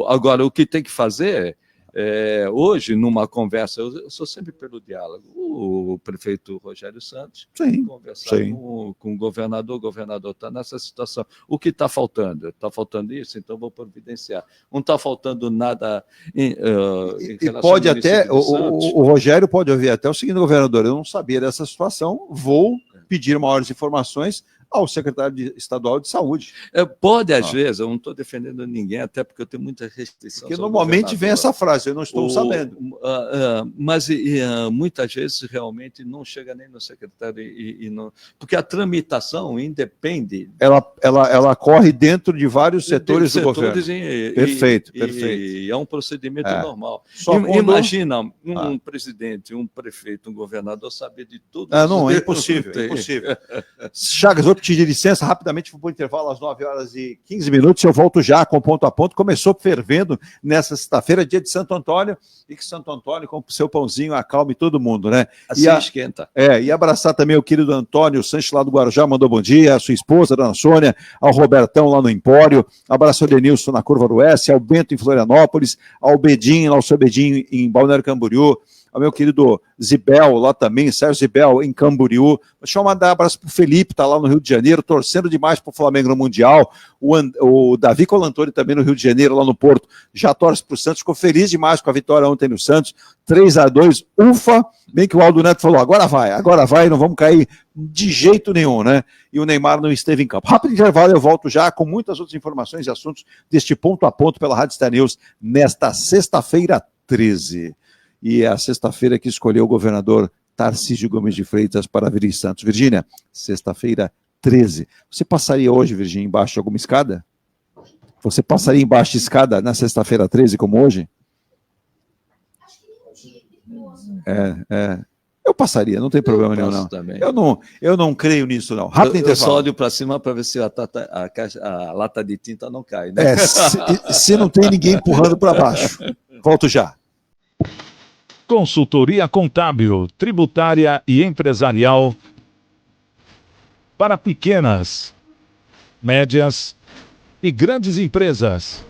agora, o que tem que fazer hoje, numa conversa, eu sou sempre pelo diálogo, o prefeito Rogério Santos conversar com o governador está nessa situação. O que está faltando? Está faltando isso? Então vou providenciar. Não está faltando nada em relação pode até, o Rogério pode ouvir até o seguinte, governador, eu não sabia dessa situação, vou pedir maiores informações ao secretário estadual de saúde. Pode, às vezes, eu não estou defendendo ninguém, até porque eu tenho muita restrição. Porque normalmente vem essa frase, eu não estou sabendo. Mas muitas vezes realmente não chega nem no secretário e não, porque a tramitação independe. Ela corre dentro de vários setores do governo. Perfeito. E é um procedimento normal. Imagina um presidente, um prefeito, um governador saber de tudo. Não, é impossível. Chagas, vou pedir licença rapidamente, vou para o intervalo às 9h15. Eu volto já com Ponto a Ponto. Começou fervendo nessa sexta-feira, dia de Santo Antônio, e que Santo Antônio, com o seu pãozinho, acalme todo mundo, né? Assim esquenta. E abraçar também o querido Antônio Sanches, lá do Guarujá, mandou bom dia, a sua esposa, a dona Sônia, ao Robertão, lá no Empório, abraço ao Denilson na Curva do Oeste, ao Bento em Florianópolis, ao Bedinho, lá o seu Bedinho em Balneário Camboriú, ao meu querido Zibel, lá também, Sérgio Zibel, em Camboriú. Deixa eu mandar um abraço para o Felipe, está lá no Rio de Janeiro, torcendo demais para o Flamengo no Mundial. O Davi Colantoni também no Rio de Janeiro, lá no Porto, já torce para o Santos, ficou feliz demais com a vitória ontem no Santos, 3-2, ufa, bem que o Aldo Neto falou, agora vai, não vamos cair de jeito nenhum, né? E o Neymar não esteve em campo. Rápido intervalo, eu volto já com muitas outras informações e assuntos deste Ponto a Ponto pela Rádio Star News, nesta sexta-feira 13. E é a sexta-feira que escolheu o governador Tarcísio Gomes de Freitas para Viri Santos. Virgínia, sexta-feira 13. Você passaria hoje, Virgínia, embaixo de alguma escada? Você passaria embaixo de escada na sexta-feira 13, como hoje? Eu passaria, não tem problema nenhum, não. Também. Eu não creio nisso, não. Rápido eu só olho para cima para ver se a lata de tinta não cai, né? Se não tem ninguém empurrando para baixo. Volto já. Consultoria contábil, tributária e empresarial para pequenas, médias e grandes empresas.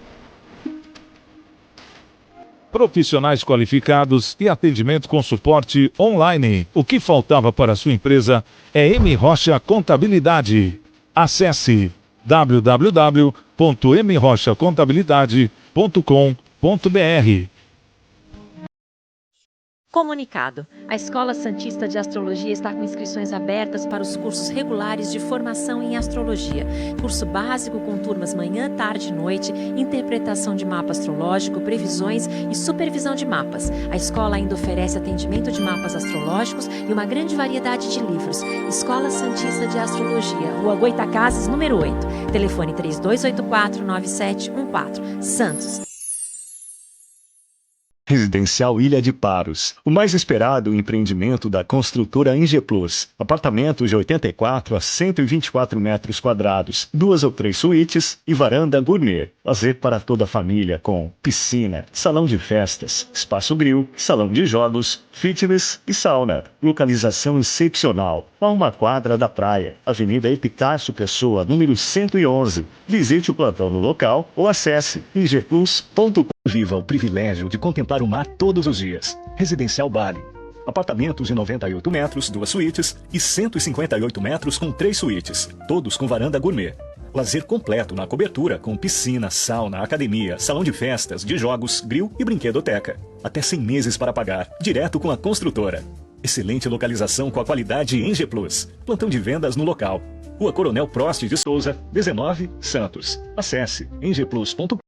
Profissionais qualificados e atendimento com suporte online. O que faltava para a sua empresa é M. Rocha Contabilidade. Acesse www.mrochacontabilidade.com.br. Comunicado. A Escola Santista de Astrologia está com inscrições abertas para os cursos regulares de formação em astrologia. Curso básico com turmas manhã, tarde e noite, interpretação de mapa astrológico, previsões e supervisão de mapas. A escola ainda oferece atendimento de mapas astrológicos e uma grande variedade de livros. Escola Santista de Astrologia, Rua Goitacazes, número 8. Telefone 3284-9714. Santos. Residencial Ilha de Paros, o mais esperado empreendimento da construtora Ingeplus. Apartamentos de 84 a 124 metros quadrados, 2 ou 3 suítes e varanda gourmet. Lazer para toda a família com piscina, salão de festas, espaço grill, salão de jogos, fitness e sauna. Localização excepcional, a uma quadra da praia. Avenida Epitácio Pessoa, número 111. Visite o plantão no local ou acesse ingeplus.com. Viva o privilégio de contemplar o mar todos os dias. Residencial Bali. Apartamentos de 98 metros, 2 suítes e 158 metros com 3 suítes, todos com varanda gourmet. Lazer completo na cobertura com piscina, sauna, academia, salão de festas, de jogos, grill e brinquedoteca. Até 100 meses para pagar, direto com a construtora. Excelente localização com a qualidade Enge Plus. Plantão de vendas no local. Rua Coronel Prost de Souza, 19, Santos. Acesse engeplus.com.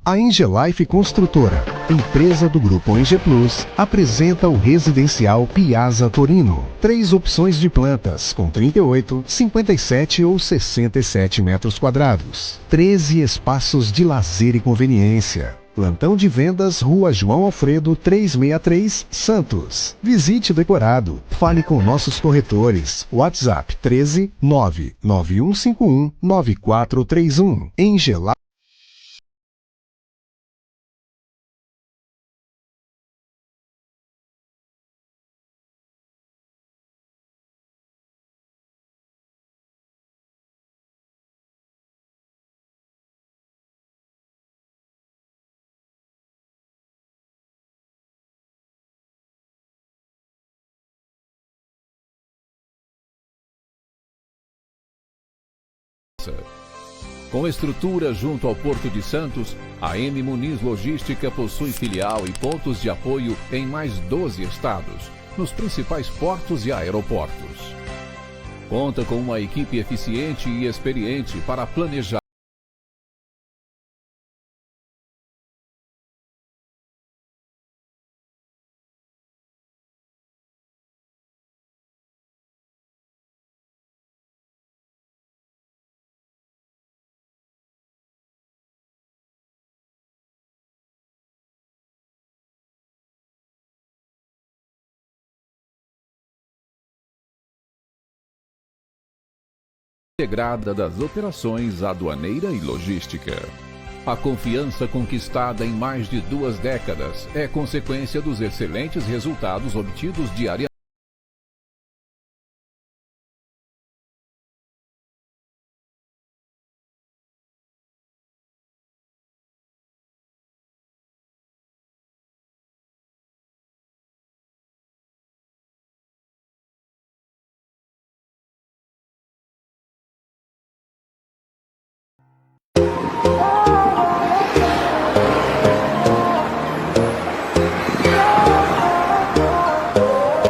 A Engelife Construtora, empresa do Grupo Engeplus, apresenta o residencial Piazza Torino. 3 opções de plantas, com 38, 57 ou 67 metros quadrados. 13 espaços de lazer e conveniência. Plantão de vendas, Rua João Alfredo 363, Santos. Visite o decorado. Fale com nossos corretores. WhatsApp 13 99151 9431. Engelife. Com estrutura junto ao Porto de Santos, a M Muniz Logística possui filial e pontos de apoio em mais 12 estados, nos principais portos e aeroportos. Conta com uma equipe eficiente e experiente para planejar integrada das operações aduaneira e logística. A confiança conquistada em mais de 2 décadas é consequência dos excelentes resultados obtidos diariamente.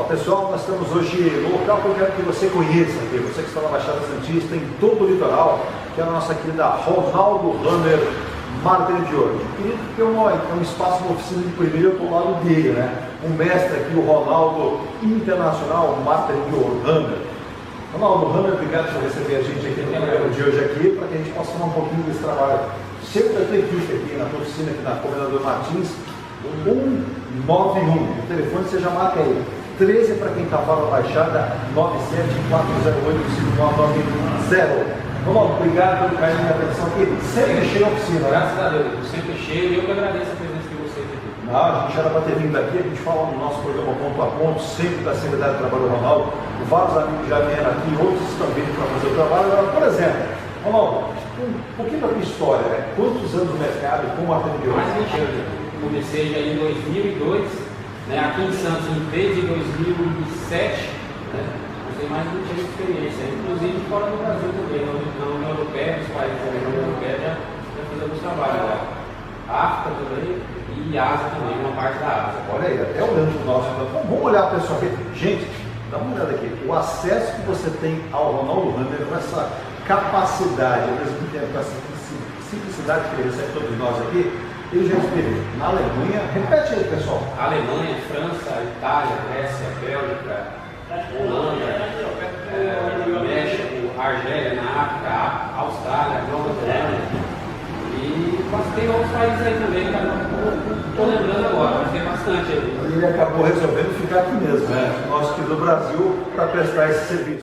Pessoal, nós estamos hoje no local que eu quero que você conheça, você que está na Baixada Santista, em todo o litoral, que é a nossa querida Ronaldo Runner Martelo de Ouro. Querido, porque é um espaço, uma oficina de corrida, eu estou ao lado dele, né? Um mestre aqui, o Ronaldo Internacional Martelo de Ouro, Hammer. Ronaldo, Hammer, obrigado por receber a gente aqui no programa de hoje aqui, para que a gente possa falar um pouquinho desse trabalho. Sempre da tua equipe aqui na tua oficina, aqui na Comendador Martins, 191, o telefone você já marca aí. 13 para quem está fora da Baixada, 97408-5990. Ronaldo, obrigado pelo carinho e atenção aqui. Sempre cheio a oficina, né? Graças a Deus, sempre cheio, e eu que agradeço a presença de vocês aqui. Não, a gente era para ter vindo aqui, a gente fala no nosso programa ponto a ponto, sempre da seriedade do trabalho do Ronaldo. Vários amigos já vieram aqui, outros estão vindo para fazer o trabalho. Agora, por exemplo, Ronaldo, um pouquinho da tua história, né? Quantos anos no mercado, como atendeu? Mais de 20 anos. Comecei já em 2002, né? Aqui em Santos, desde 2007, né? Tem mais de 20 anos de experiência, inclusive fora do Brasil também, na União Europeia, os países da União Europeia já fiz alguns trabalhos lá. África também e Ásia também, uma parte da Ásia. Olha aí, até olhando para o nosso. Vamos olhar para o pessoal aqui. Gente, dá uma olhada aqui. O acesso que você tem ao Ronaldo Hammer, com essa capacidade, ao mesmo tempo, com essa simplicidade que ele recebe todos nós aqui, ele já esteve na Alemanha. Repete aí, pessoal. Alemanha, França, Itália, Grécia, Bélgica, Holanda, México, Argélia, na África, Austrália, Nova Zelândia e tem outros países aí também, que não estou lembrando agora, mas tem bastante aí. Ele acabou resolvendo ficar aqui mesmo, né? Nós aqui do Brasil, para prestar esse serviço.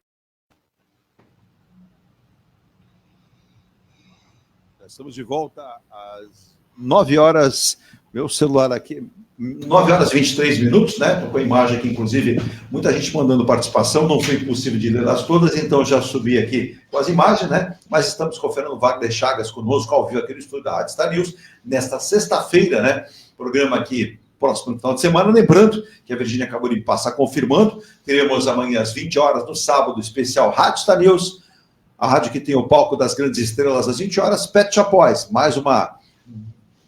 Estamos de volta às 9 horas, meu celular aqui, 9 horas e 23 minutos, né? Estou com a imagem aqui, inclusive, muita gente mandando participação, não foi possível de lê-las todas, então já subi aqui com as imagens, né? Mas estamos conferindo o Wagner Chagas conosco, ao vivo aqui no estúdio da Rádio Star News, nesta sexta-feira, né? Programa aqui, próximo final de semana, lembrando que a Virgínia acabou de passar confirmando, teremos amanhã às 20 horas, no sábado, especial Rádio Star News, a rádio que tem o palco das grandes estrelas às 20 horas, Pet Shop Boys, mais uma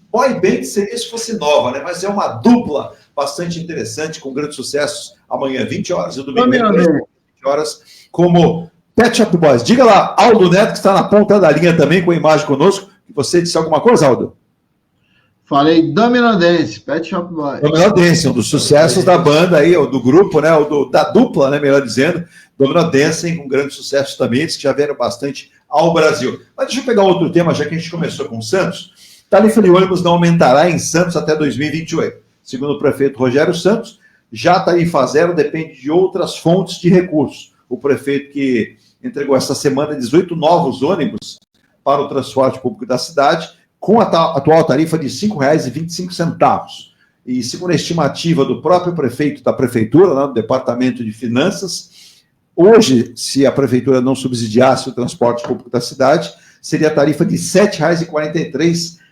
boy band, seria se fosse nova, né? Mas é uma dupla bastante interessante, com grandes sucessos, amanhã 20 horas, e o domingo 20 horas, como Pet Shop Boys. Diga lá, Aldo Neto, que está na ponta da linha também, com a imagem conosco, que você disse alguma coisa, Aldo? Falei Domino Dance, Pet Shop Boys. Domino Dance, um dos sucessos da banda aí, ou do grupo, né? Ou da dupla, né? Melhor dizendo. Domino Dance, com grande sucesso também, eles que já vieram bastante ao Brasil. Mas deixa eu pegar outro tema, já que a gente começou com o Santos. Tarifa de ônibus não aumentará em Santos até 2028. Segundo o prefeito Rogério Santos, já a tarifa zero depende de outras fontes de recursos. O prefeito que entregou essa semana 18 novos ônibus para o transporte público da cidade, com a atual tarifa de R$ 5,25. E segundo a estimativa do próprio prefeito da prefeitura, lá do Departamento de Finanças, hoje, se a prefeitura não subsidiasse o transporte público da cidade, seria a tarifa de R$ 7,43.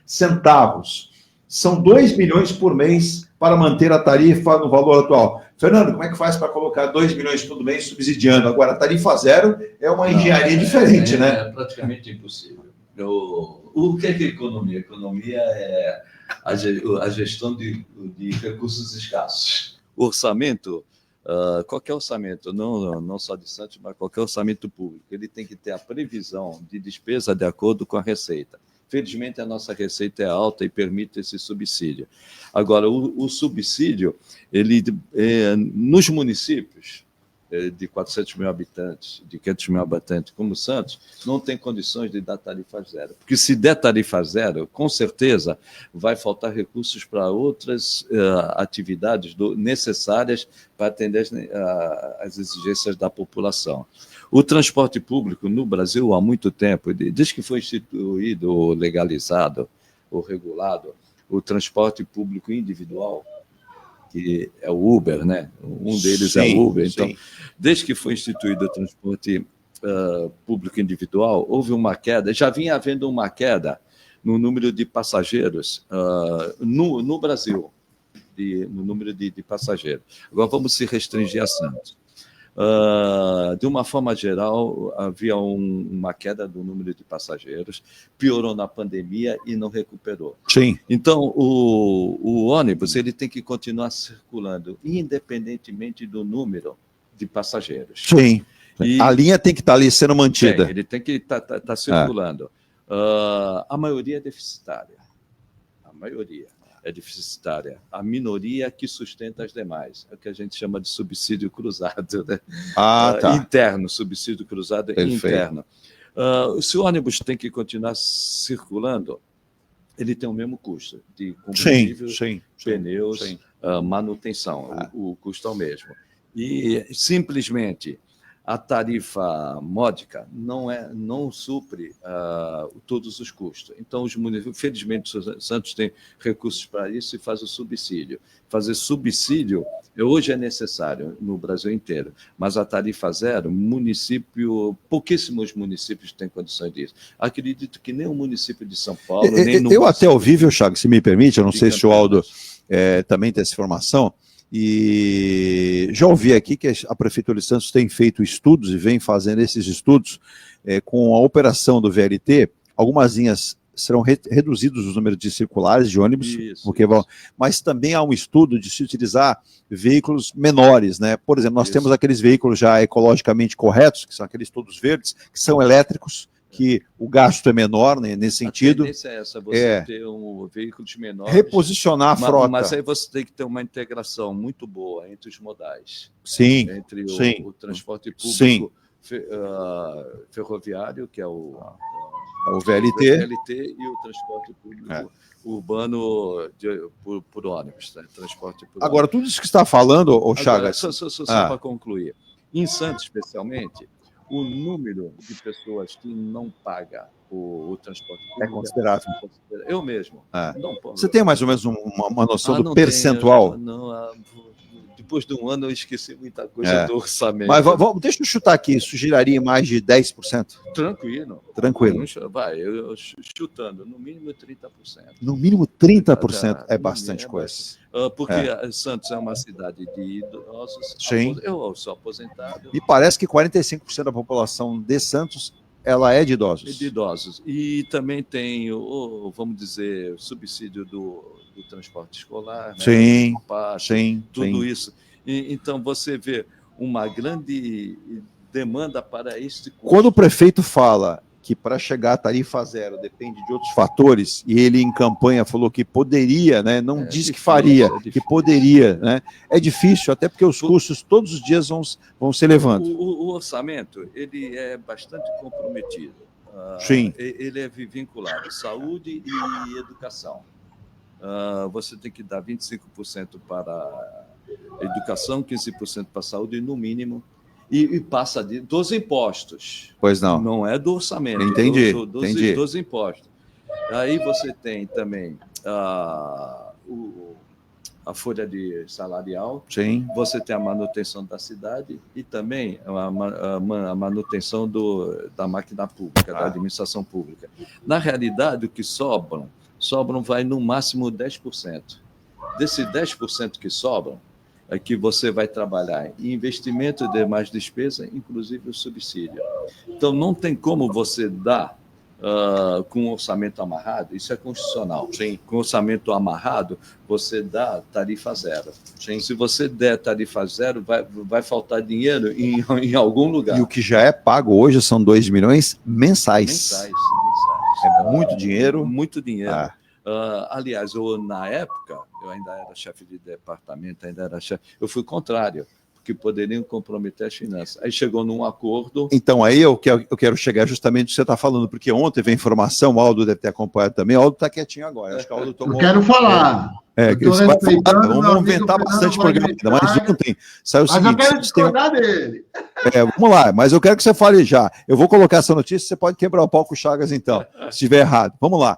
São 2 milhões por mês para manter a tarifa no valor atual. Fernando, como é que faz para colocar 2 milhões todo mês subsidiando? Agora, a tarifa zero é uma engenharia diferente, né? É praticamente impossível. O que é economia? Economia é a gestão de recursos escassos. O orçamento, qualquer orçamento, não só de Santos, mas qualquer orçamento público, ele tem que ter a previsão de despesa de acordo com a receita. Felizmente, a nossa receita é alta e permite esse subsídio. Agora, o subsídio, ele nos municípios de 400 mil habitantes, de 500 mil habitantes, como Santos, não tem condições de dar tarifa zero. Porque se der tarifa zero, com certeza vai faltar recursos para outras atividades necessárias para atender as exigências da população. O transporte público no Brasil, há muito tempo, desde que foi instituído, legalizado, ou regulado, o transporte público individual, que é o Uber, né? Um deles sim, é o Uber. Então, sim. Desde que foi instituído o transporte público individual, houve uma queda, já vinha havendo uma queda no número de passageiros no Brasil, no número de passageiros. Agora vamos se restringir a Santos. De uma forma geral, havia uma queda do número de passageiros, piorou na pandemia e não recuperou. Sim. Então, o ônibus ele tem que continuar circulando, independentemente do número de passageiros. Sim. A linha tem que estar ali sendo mantida. Ele tem que estar circulando. A maioria é deficitária. maioria é deficitária. A minoria que sustenta as demais. É o que a gente chama de subsídio cruzado, né? Interno, subsídio cruzado interno. Se o ônibus tem que continuar circulando, ele tem o mesmo custo de combustível, pneus, manutenção. O custo é o mesmo. E simplesmente a tarifa módica não supre todos os custos. Então, os municípios, felizmente, o Santos tem recursos para isso e faz o subsídio. Fazer subsídio hoje é necessário no Brasil inteiro, mas a tarifa zero, pouquíssimos municípios têm condições disso. Acredito que nem o município de São Paulo, nem no... Eu até ouvi, viu, Chagas, se me permite, eu não sei se o Aldo também tem essa informação, e já ouvi aqui que a Prefeitura de Santos tem feito estudos e vem fazendo esses estudos com a operação do VLT. Algumas linhas serão reduzidos os números de circulares de ônibus, mas também há um estudo de se utilizar veículos menores, né? Por exemplo, nós temos aqueles veículos já ecologicamente corretos, que são aqueles todos verdes, que são elétricos, que o gasto é menor, né, nesse sentido. A tendência é essa, você ter veículos menores. Reposicionar a frota. Mas aí você tem que ter uma integração muito boa entre os modais. Sim. Entre o transporte público ferroviário, que é o VLT, e o transporte público urbano por ônibus. Né? Transporte por Agora, tudo isso que você está falando, Chagas... Só para concluir. Em Santos, especialmente, o número de pessoas que não paga o transporte público é considerável. Eu mesmo. Você tem mais ou menos uma noção do percentual? Depois de um ano eu esqueci muita coisa do orçamento. Mas deixa eu chutar aqui, isso giraria mais de 10%? Tranquilo. Vai, eu chutando, no mínimo 30%. No mínimo 30% é bastante coisa. Porque Santos é uma cidade de idosos. Eu sou aposentado. E parece que 45% da população de Santos ela é de idosos. De idosos. E também tem, vamos dizer, o subsídio do transporte escolar. Né? Tudo isso. Então, você vê uma grande demanda para este custo. Quando o prefeito fala que para chegar à tarifa zero depende de outros fatores, e ele em campanha falou que poderia, né? Não disse que faria, que poderia, né? É difícil, até porque os custos todos os dias vão se elevando. O orçamento, ele é bastante comprometido. Ele é vinculado à saúde e educação. Você tem que dar 25% para a educação, 15% para a saúde, no mínimo, e passa dos impostos. Pois não. Não é do orçamento. Entendi. Dos impostos. Aí você tem também a folha de salarial. Você tem a manutenção da cidade e também a manutenção da máquina pública, da administração pública. Na realidade, o que sobram vai no máximo 10%. Desses 10% que sobram, é que você vai trabalhar em investimento e demais despesa, inclusive o subsídio. Então, não tem como você dar com um orçamento amarrado, isso é constitucional. Com orçamento amarrado, você dá tarifa zero. Se você der tarifa zero, vai faltar dinheiro em algum lugar. E o que já é pago hoje são 2 milhões mensais. É muito dinheiro. Muito dinheiro. Aliás, na época, eu ainda era chefe de departamento, eu fui contrário, porque poderiam comprometer as finanças. Aí chegou num acordo... Então, aí eu quero chegar justamente no que você está falando, porque ontem veio informação, o Aldo deve ter acompanhado também, o Aldo está quietinho agora. Acho que o Aldo tomou... Eu quero falar. Vamos inventar bastante programa ainda, mas ontem saiu o seguinte... Mas eu quero discordar dele. Vamos lá, mas eu quero que você fale já. Eu vou colocar essa notícia, você pode quebrar o pau com o Chagas então, se estiver errado. Vamos lá.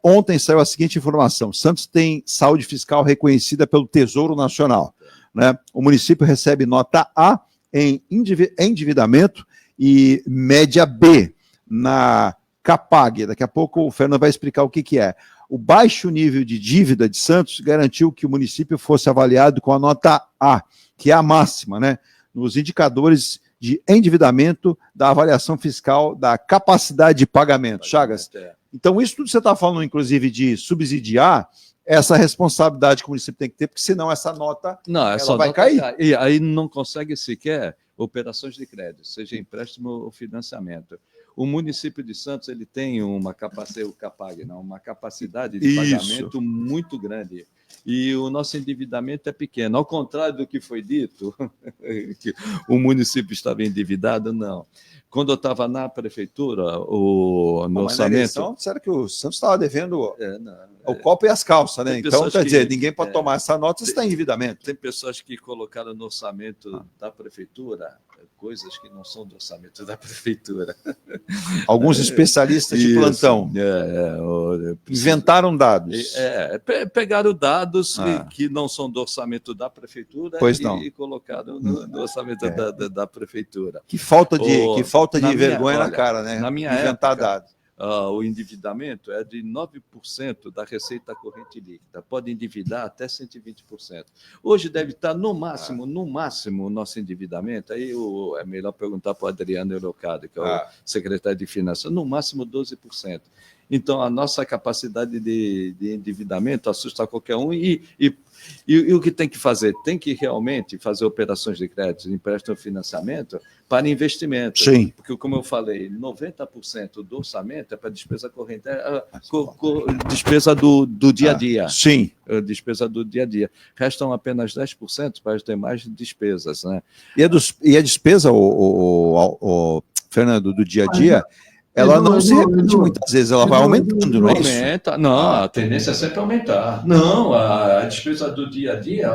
Ontem saiu a seguinte informação: Santos tem saúde fiscal reconhecida pelo Tesouro Nacional. Né? O município recebe nota A em endividamento e média B na Capag. Daqui a pouco o Fernando vai explicar o que é. O baixo nível de dívida de Santos garantiu que o município fosse avaliado com a nota A, que é a máxima, né? Nos indicadores de endividamento da avaliação fiscal da capacidade de pagamento. Chagas, então isso tudo que você está falando, inclusive, de subsidiar, essa responsabilidade que o município tem que ter, porque senão essa nota ela vai cair. E aí não consegue sequer operações de crédito, seja empréstimo ou financiamento. O município de Santos ele tem uma capacidade, o CAPAG, não, uma capacidade de pagamento muito grande. E o nosso endividamento é pequeno. Ao contrário do que foi dito, que o município estava endividado, não. Quando eu estava na prefeitura, no orçamento... Eleição, disseram que o Santos estava devendo o copo e as calças, né? Então, quer dizer, ninguém pode tomar essa nota se está em endividamento. Tem pessoas que colocaram no orçamento da prefeitura coisas que não são do orçamento da prefeitura. Alguns especialistas de plantão inventaram dados. Pegaram dados que não são do orçamento da prefeitura e colocaram no orçamento da prefeitura. Que falta de vergonha na cara, né? Na minha inventar época, dados. O endividamento é de 9% da receita corrente líquida. Pode endividar até 120%. Hoje deve estar no máximo o nosso endividamento. Aí é melhor perguntar para o Adriano Eurocado, que é o secretário de Finanças, no máximo 12%. Então, a nossa capacidade de endividamento assusta qualquer um e o que tem que fazer? Tem que realmente fazer operações de crédito, empréstimo e financiamento para investimento. Sim. Porque, como eu falei, 90% do orçamento é para despesa corrente, despesa do dia a dia. Sim. Despesa do dia a dia. Restam apenas 10% para as demais despesas. Né? E a despesa, Fernando, do dia a dia... Ela não se repete muitas vezes, ela vai aumentando, não é isso? Aumenta, não, a tendência é sempre aumentar. Não, a despesa do dia a dia,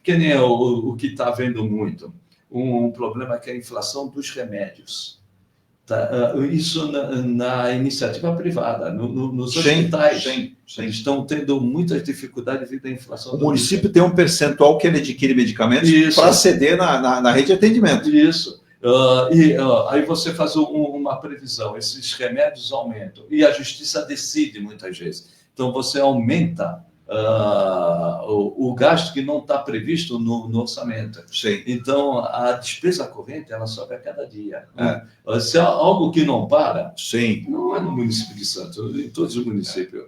que nem o que está havendo muito, um problema que é a inflação dos remédios. Tá? Isso na iniciativa privada, nos hospitais. Eles estão tendo muitas dificuldades devido à inflação. O município tem um percentual que ele adquire medicamentos para ceder na rede de atendimento. Isso. Aí você faz uma previsão, esses remédios aumentam, e a justiça decide muitas vezes. Então, você aumenta o gasto que não está previsto no orçamento. Sim. Então, a despesa corrente, ela sobe a cada dia. Se é algo que não para, não é no município de Santos, em todos os municípios.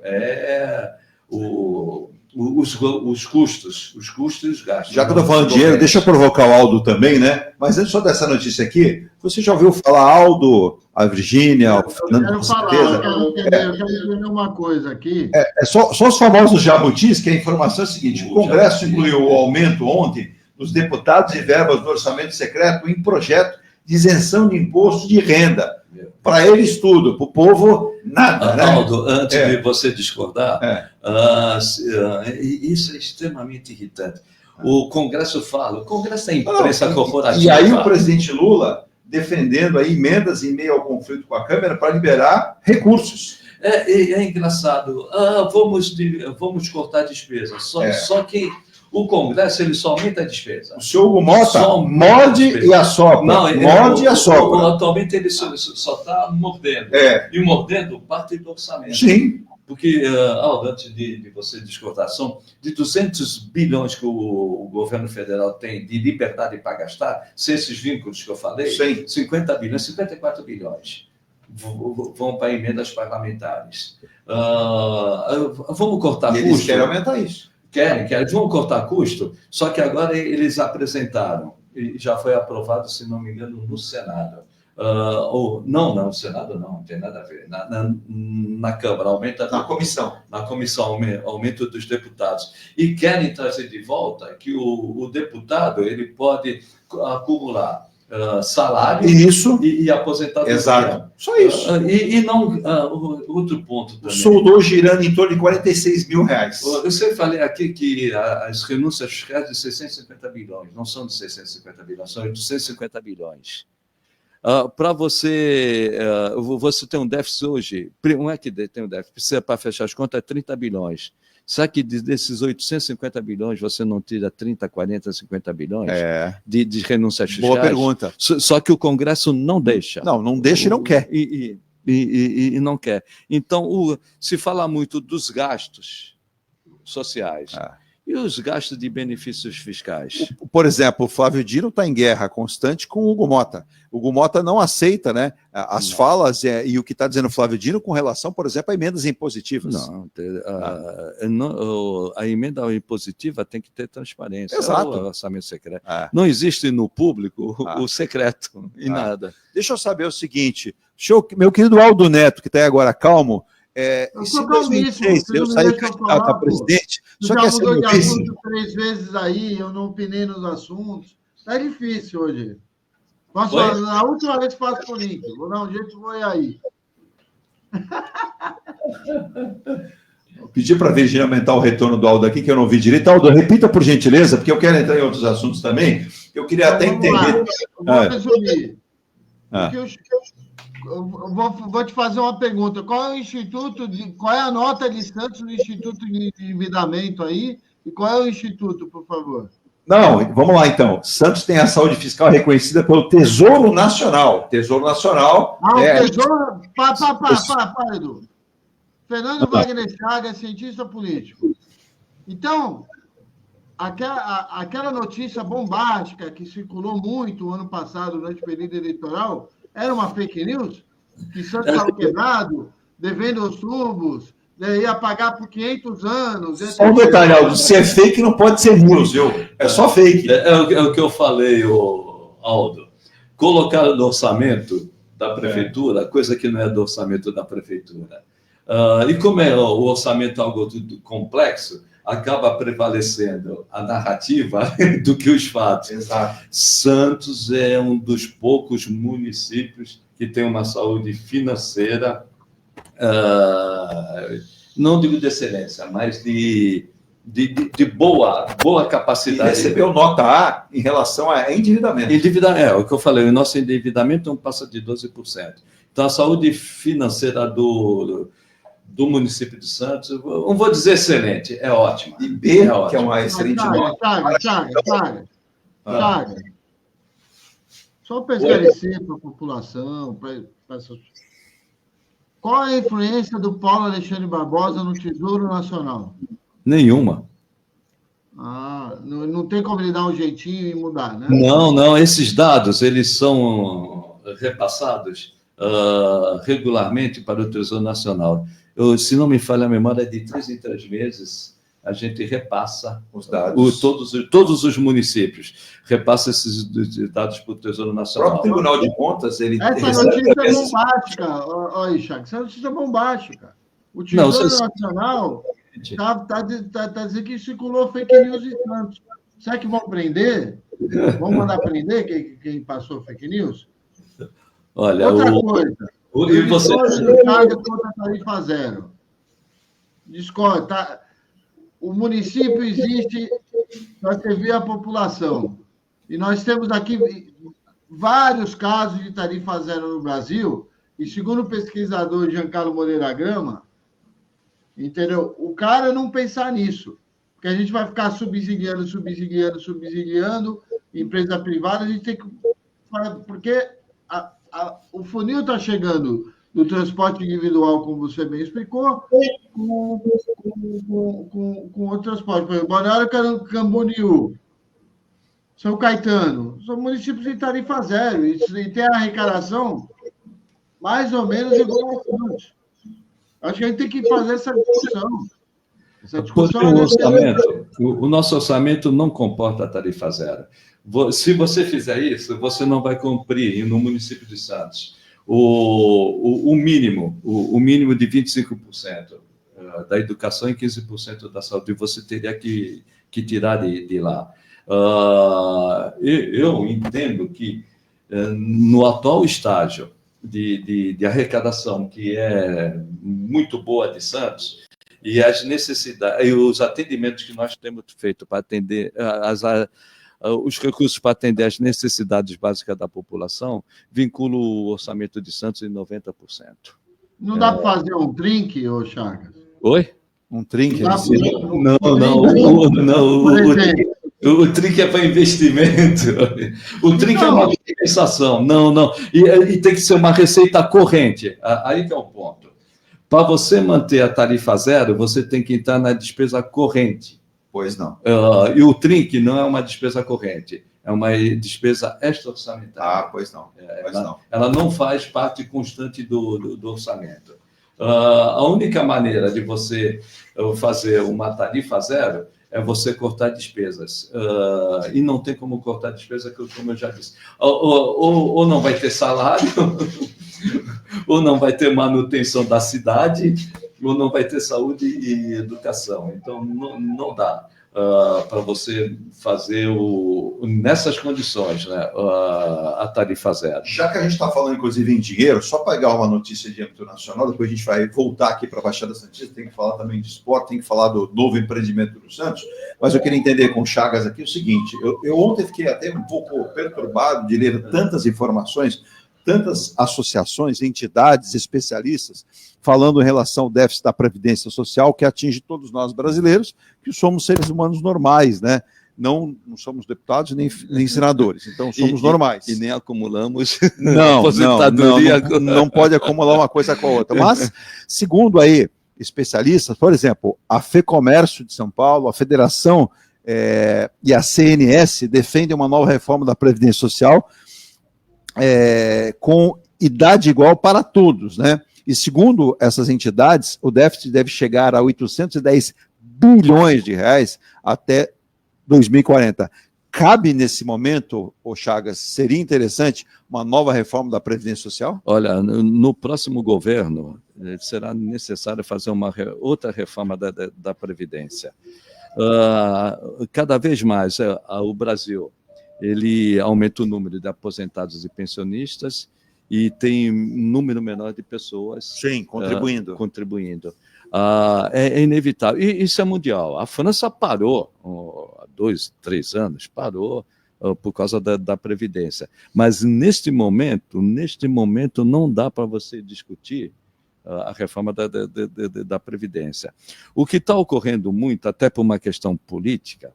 Os custos e os gastos. Já que eu estou falando de dinheiro, deixa eu provocar o Aldo também, né? Mas antes só dessa notícia aqui, você já ouviu falar, Aldo, a Virgínia, o Fernando? Eu quero entender uma coisa aqui. Só os famosos jabutis, que a informação é a seguinte: o Congresso incluiu o aumento ontem dos deputados e verbas do orçamento secreto em projeto de isenção de imposto de renda. Para eles tudo, para o povo nada. Né? Aldo, antes de você discordar, isso é extremamente irritante. O Congresso fala, o Congresso é imprensa corporativa. E aí o presidente Lula defendendo aí emendas em meio ao conflito com a Câmara para liberar recursos. É engraçado. Vamos cortar despesas. Só que o Congresso ele só aumenta a despesa. O senhor Hugo Mota morde e assopra. Morde e assopra. Atualmente ele só está mordendo. E mordendo parte do orçamento. Sim. Porque, Aldo, antes de você discordar, são de 200 bilhões que o governo federal tem de liberdade para gastar, sem esses vínculos que eu falei, 50 bilhões, 54 bilhões vão para emendas parlamentares. Vamos cortar custo. Eles querem aumentar isso. Querem, vão cortar custo, só que agora eles apresentaram, e já foi aprovado, se não me engano, no Senado. No Senado não tem nada a ver. Na Câmara, aumenta... Na comissão. Na comissão, aumento dos deputados. E querem trazer de volta que o deputado ele pode acumular salário e aposentadoria. Exato. Só isso. E não... outro ponto também. Soldou girando em torno de R$46 mil. Eu sempre falei aqui que as renúncias fiscais de 650 bilhões, não são de 650 bilhões, são de 250 bilhões. Para você ter um déficit hoje, não é que tem um déficit, precisa para fechar as contas é 30 bilhões. Será que desses 850 bilhões você não tira 30, 40, 50 bilhões de renúncias fiscais? Boa pergunta. Só que o Congresso não deixa. Não deixa e não quer. E não quer. Então, se fala muito dos gastos sociais. E os gastos de benefícios fiscais? Por exemplo, o Flávio Dino está em guerra constante com o Hugo Mota. O Hugo Mota não aceita, né, as falas e o que está dizendo o Flávio Dino com relação, por exemplo, a emendas impositivas. A emenda impositiva tem que ter transparência. Exato. É o orçamento secreto. Não existe no público o secreto e nada. Deixa eu saber o seguinte, meu querido Aldo Neto, que está aí agora calmo, se em 2006 eu saí candidato a presidente, só que essa mudou de assunto 3 vezes aí, eu não opinei nos assuntos. Tá difícil hoje. Na última vez que faço por link, vou dar um jeito e vou aí. Vou pedir para a Virgínia aumentar o retorno do Aldo aqui, que eu não vi direito. Aldo, repita por gentileza, porque eu quero entrar em outros assuntos também. Eu queria até entender. Vou resumir. Eu vou te fazer uma pergunta. Qual é a nota de Santos no Instituto de Endividamento aí? E qual é o instituto, por favor? Não, vamos lá então. Santos tem a saúde fiscal reconhecida pelo Tesouro Nacional. Tesouro Nacional. O Tesouro. Para, Edu. Fernando Wagner Chagas, cientista político. Então, aquela notícia bombástica que circulou muito ano passado, durante o período eleitoral, era uma fake news? Que Santos estava quebrado, devendo os tubos, ia pagar por 500 anos. Só um detalhe, Aldo, se é fake não pode ser news, viu? É só fake. É o que eu falei, Aldo. Colocar no orçamento da prefeitura, coisa que não é do orçamento da prefeitura. E como é o orçamento algo complexo, acaba prevalecendo a narrativa do que os fatos. Exato. Santos é um dos poucos municípios que tem uma saúde financeira, não digo de excelência, mas de boa capacidade. E recebeu nota A em relação a endividamento. É o que eu falei, o nosso endividamento não passa de 12%. Então, a saúde financeira do município de Santos, não vou dizer excelente, é ótima. E B, que é uma excelente nota. Chagas. Só para esclarecer para a população, qual é a influência do Paulo Alexandre Barbosa no Tesouro Nacional? Nenhuma. Não tem como ele dar um jeitinho e mudar, né? Não, esses dados, eles são repassados regularmente para o Tesouro Nacional. Se não me falha a memória, de 3 em 3 meses, a gente repassa os dados. Todos os municípios repassam esses dados para o Tesouro Nacional. O próprio Tribunal de Contas, ele... Essa notícia é bombástica, olha, Chaco, essa notícia é bombástica. O Tesouro Nacional está dizendo que circulou fake news em Santos. Será que vão prender? Vão mandar prender quem passou fake news? Olha, outra coisa. E você? Contra a tarifa zero. Discorda, tá? O município existe para servir a população. E nós temos aqui vários casos de tarifa zero no Brasil, e segundo o pesquisador Giancarlo Moreira Grama, entendeu? O cara não pensar nisso, porque a gente vai ficar subsidiando empresa privada, a gente tem que... Porque o funil está chegando do transporte individual, como você bem explicou, com o transporte. Por exemplo, Balneário Camboriú, São Caetano, são municípios em tarifa zero, e tem a arrecadação mais ou menos igual a Santos. Acho que a gente tem que fazer essa discussão. O nosso orçamento não comporta a tarifa zero. Se você fizer isso, você não vai cumprir no município de Santos o mínimo de 25% da educação e 15% da saúde. Você teria que tirar de lá. Eu entendo que no atual estágio de arrecadação, que é muito boa de Santos, e as necessidades, e os atendimentos que nós temos feito para atender os recursos para atender às necessidades básicas da população, vinculo o orçamento de Santos em 90%. Não dá para fazer um trinque, ô Chagas? Oi? Um trinque? Não. O trinque é para investimento. O trinque é uma compensação. Não. E tem que ser uma receita corrente. Aí que é o ponto. Para você manter a tarifa zero, você tem que entrar na despesa corrente. Pois não. E o trinque não é uma despesa corrente, é uma despesa extra-orçamentária. Pois não. Ela não faz parte constante do orçamento. A única maneira de você fazer uma tarifa zero é você cortar despesas. E não tem como cortar despesa, como eu já disse. Ou não vai ter salário, ou não vai ter manutenção da cidade, ou não vai ter saúde e educação. Então, não dá para você fazer nessas condições, né, a tarifa zero. Já que a gente está falando, inclusive, em dinheiro, só pegar uma notícia de âmbito nacional, depois a gente vai voltar aqui para a Baixada Santista, tem que falar também de esporte, tem que falar do novo empreendimento do Santos, mas eu queria entender com o Chagas aqui o seguinte, eu ontem fiquei até um pouco perturbado de ler tantas informações, tantas associações, entidades, especialistas, falando em relação ao déficit da Previdência Social, que atinge todos nós brasileiros, que somos seres humanos normais, né? Não somos deputados nem senadores, então somos normais. E nem acumulamos aposentadoria. Não pode acumular uma coisa com a outra. Mas, segundo aí especialistas, por exemplo, a FEComércio de São Paulo, a Federação e a CNS defendem uma nova reforma da Previdência Social com idade igual para todos, né? E segundo essas entidades, o déficit deve chegar a 810 bilhões de reais até 2040. Cabe nesse momento, Chagas, seria interessante uma nova reforma da Previdência Social? Olha, no próximo governo será necessário fazer outra reforma da Previdência. Cada vez mais o Brasil ele aumenta o número de aposentados e pensionistas e tem um número menor de pessoas contribuindo. É inevitável. E isso é mundial. A França parou há 2, 3 anos, parou por causa da Previdência. Mas neste momento não dá para você discutir a reforma da Previdência. O que está ocorrendo muito, até por uma questão política,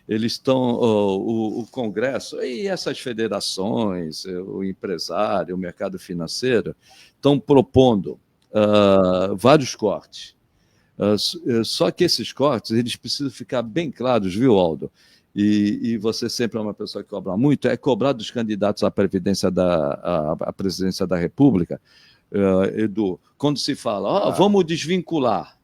eles estão, o Congresso e essas federações, o empresário, o mercado financeiro, estão propondo vários cortes. Só que esses cortes, eles precisam ficar bem claros, viu, Aldo? E você sempre é uma pessoa que cobra muito, é cobrar dos candidatos à presidência da República, Edu, quando se fala, vamos desvincular.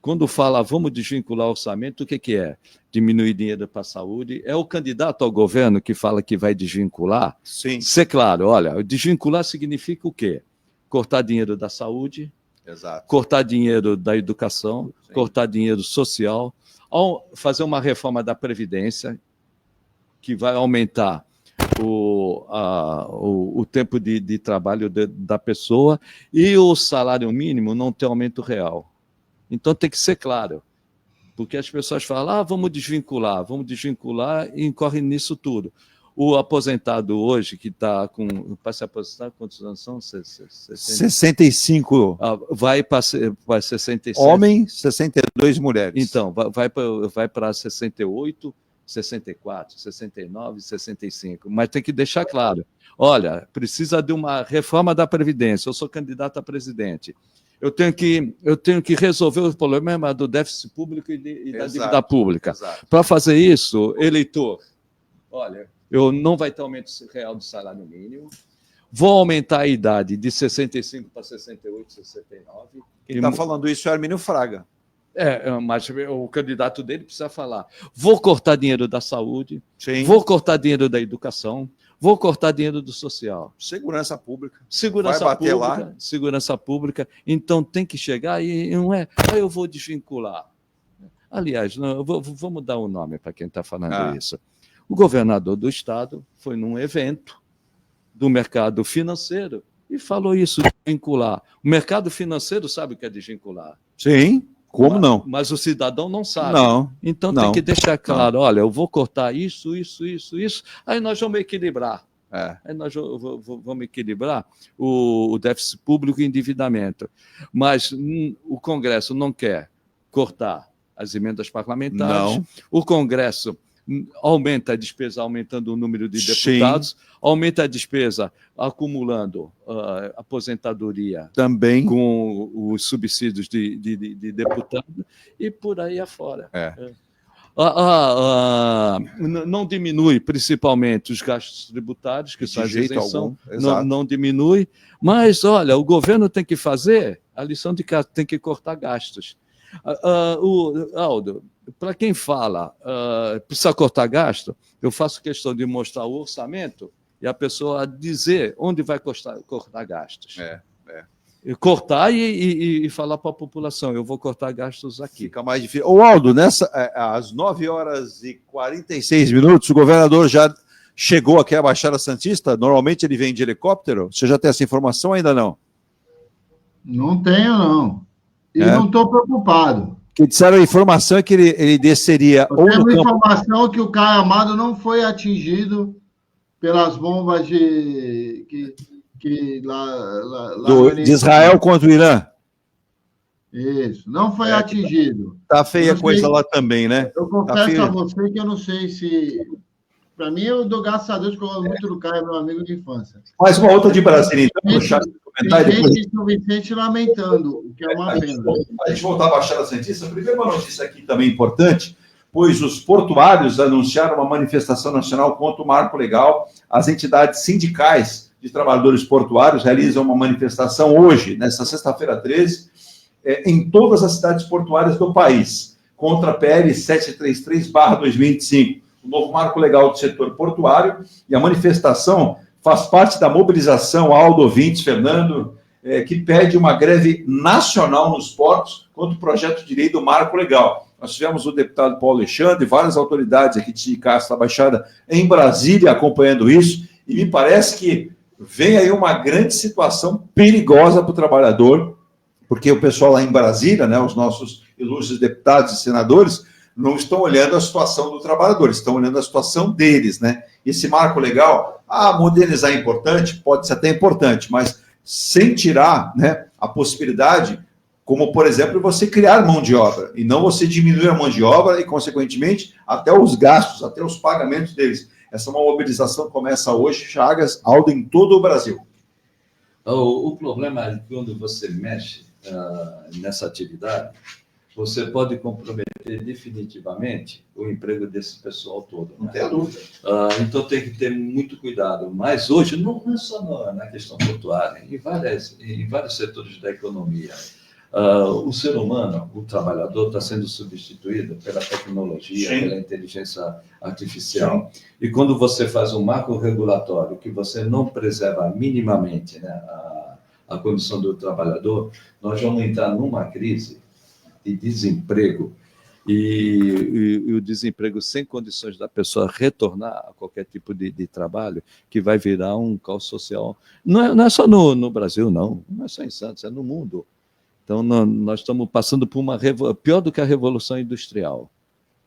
Quando fala vamos desvincular o orçamento, o que é? Diminuir dinheiro para a saúde. É o candidato ao governo que fala que vai desvincular? Sim. Ser claro, olha, desvincular significa o quê? Cortar dinheiro da saúde, exato, cortar dinheiro da educação, sim, cortar dinheiro social, fazer uma reforma da Previdência que vai aumentar o tempo de trabalho da pessoa e o salário mínimo não ter aumento real. Então tem que ser claro, porque as pessoas falam, vamos desvincular e incorre nisso tudo. O aposentado hoje, que está para se aposentar, quantos anos são? 65. Vai para 67. Homem, 62 mulheres. Então, vai para 68, 64, 69, 65. Mas tem que deixar claro, olha, precisa de uma reforma da Previdência, eu sou candidato a presidente. Eu tenho que resolver o problema do déficit público e da dívida pública. Para fazer isso, eleitor, olha, eu não vai ter aumento real do salário mínimo, vou aumentar a idade de 65 para 68, 69. Quem está falando isso é Armínio Fraga. Mas o candidato dele precisa falar, vou cortar dinheiro da saúde, sim, vou cortar dinheiro da educação, vou cortar dinheiro do social. Segurança pública. Segurança pública. Então tem que chegar e não é, eu vou desvincular. Aliás, vamos dar um nome para quem está falando isso. O governador do estado foi num evento do mercado financeiro e falou isso, desvincular. O mercado financeiro sabe o que é desvincular. Sim. Como não? Mas o cidadão não sabe. Não. Então tem que deixar claro, olha, eu vou cortar isso, aí nós vamos equilibrar. Aí nós vamos equilibrar o déficit público e endividamento. Mas o Congresso não quer cortar as emendas parlamentares. Não. O Congresso aumenta a despesa aumentando o número de deputados, sim, aumenta a despesa acumulando aposentadoria também com os subsídios de deputado e por aí afora. Não diminui, principalmente, os gastos tributários, que são a isenção, não diminui. Mas, olha, o governo tem que fazer a lição de casa, tem que cortar gastos. Aldo, para quem fala precisa cortar gasto, eu faço questão de mostrar o orçamento e a pessoa dizer onde vai cortar gastos. Cortar e falar para a população, eu vou cortar gastos aqui. Fica mais difícil. Ô, Aldo, às 9h46, o governador já chegou aqui à Baixada Santista? Normalmente ele vem de helicóptero? Você já tem essa informação ou ainda não? Não tenho, não. E não estou preocupado. Que disseram a informação é que ele desceria... Eu tenho uma informação que o Caio Amado não foi atingido pelas bombas de Israel contra o Irã. Isso, não foi atingido. Tá feia a coisa lá também, né? Eu confesso a você que eu não sei se... Para mim, eu dou graças a Deus que eu gosto muito do Caio, meu amigo de infância. Mais uma outra de Brasília, então, no chat. Tem gente em São Vicente lamentando, o que é uma pena. A gente voltar à Baixada Santista, primeiro uma notícia aqui também importante, pois os portuários anunciaram uma manifestação nacional contra o marco legal. As entidades sindicais de trabalhadores portuários realizam uma manifestação hoje, nesta sexta-feira 13, em todas as cidades portuárias do país, contra a PL 733/2025, o novo marco legal do setor portuário, e a manifestação faz parte da mobilização, Aldo, ouvintes, Fernando, que pede uma greve nacional nos portos contra o projeto de lei do marco legal. Nós tivemos o deputado Paulo Alexandre, várias autoridades aqui de sindicatos da Baixada em Brasília acompanhando isso, e me parece que vem aí uma grande situação perigosa para o trabalhador, porque o pessoal lá em Brasília, né, os nossos ilustres deputados e senadores, não estão olhando a situação do trabalhador, estão olhando a situação deles, né? Esse marco legal, modernizar é importante, pode ser até importante, mas sem tirar, né, a possibilidade, como, por exemplo, você criar mão de obra, e não você diminuir a mão de obra e, consequentemente, até os gastos, até os pagamentos deles. Essa é uma mobilização que começa hoje, Chagas, Aldo, em todo o Brasil. O problema é que quando você mexe nessa atividade, você pode comprometer definitivamente o emprego desse pessoal todo. Não tem dúvida. Então tem que ter muito cuidado. Mas hoje, não é só na questão portuária, em vários setores da economia. O ser humano, o trabalhador, está sendo substituído pela tecnologia, Sim. pela inteligência artificial. Sim. E quando você faz um marco regulatório que você não preserva minimamente, né, a condição do trabalhador, nós vamos entrar numa crise de desemprego e o desemprego sem condições da pessoa retornar a qualquer tipo de trabalho, que vai virar um caos social. Não é só no Brasil, não é só em Santos, é no mundo. Então, nós estamos passando por pior do que a Revolução Industrial,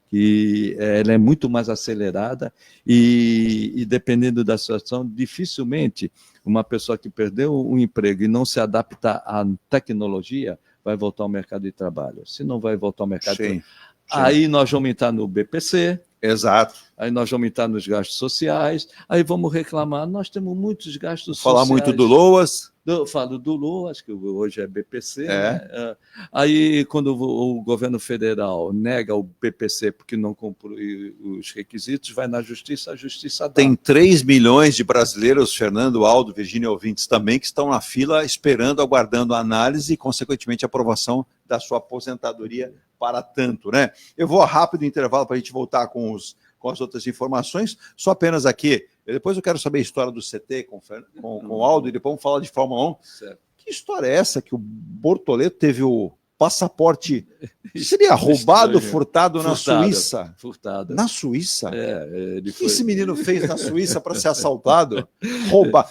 que ela é muito mais acelerada e dependendo da situação, dificilmente uma pessoa que perdeu um emprego e não se adapta à tecnologia vai voltar ao mercado de trabalho. Se não vai voltar ao mercado de trabalho, aí nós vamos entrar no BPC, Exato. Aí nós vamos entrar nos gastos sociais, aí vamos reclamar, nós temos muitos gastos sociais. Falar muito do LOAS. Eu falo do LOAS, que hoje é BPC. Né? Aí, quando o governo federal nega o BPC porque não cumpriu os requisitos, vai na justiça, a justiça dá. Tem 3 milhões de brasileiros, Fernando, Aldo, Virgínia, ouvintes também, que estão na fila esperando, aguardando a análise e, consequentemente, a aprovação da sua aposentadoria para tanto, né? Eu vou a rápido intervalo para a gente voltar com as outras informações, só apenas aqui. Depois eu quero saber a história do CT com o Aldo e depois vamos falar de Fórmula 1. Certo. Que história é essa que o Bortoleto teve o passaporte, seria roubado, furtado na Suíça? Furtado. Na Suíça? O que esse menino fez na Suíça para ser assaltado?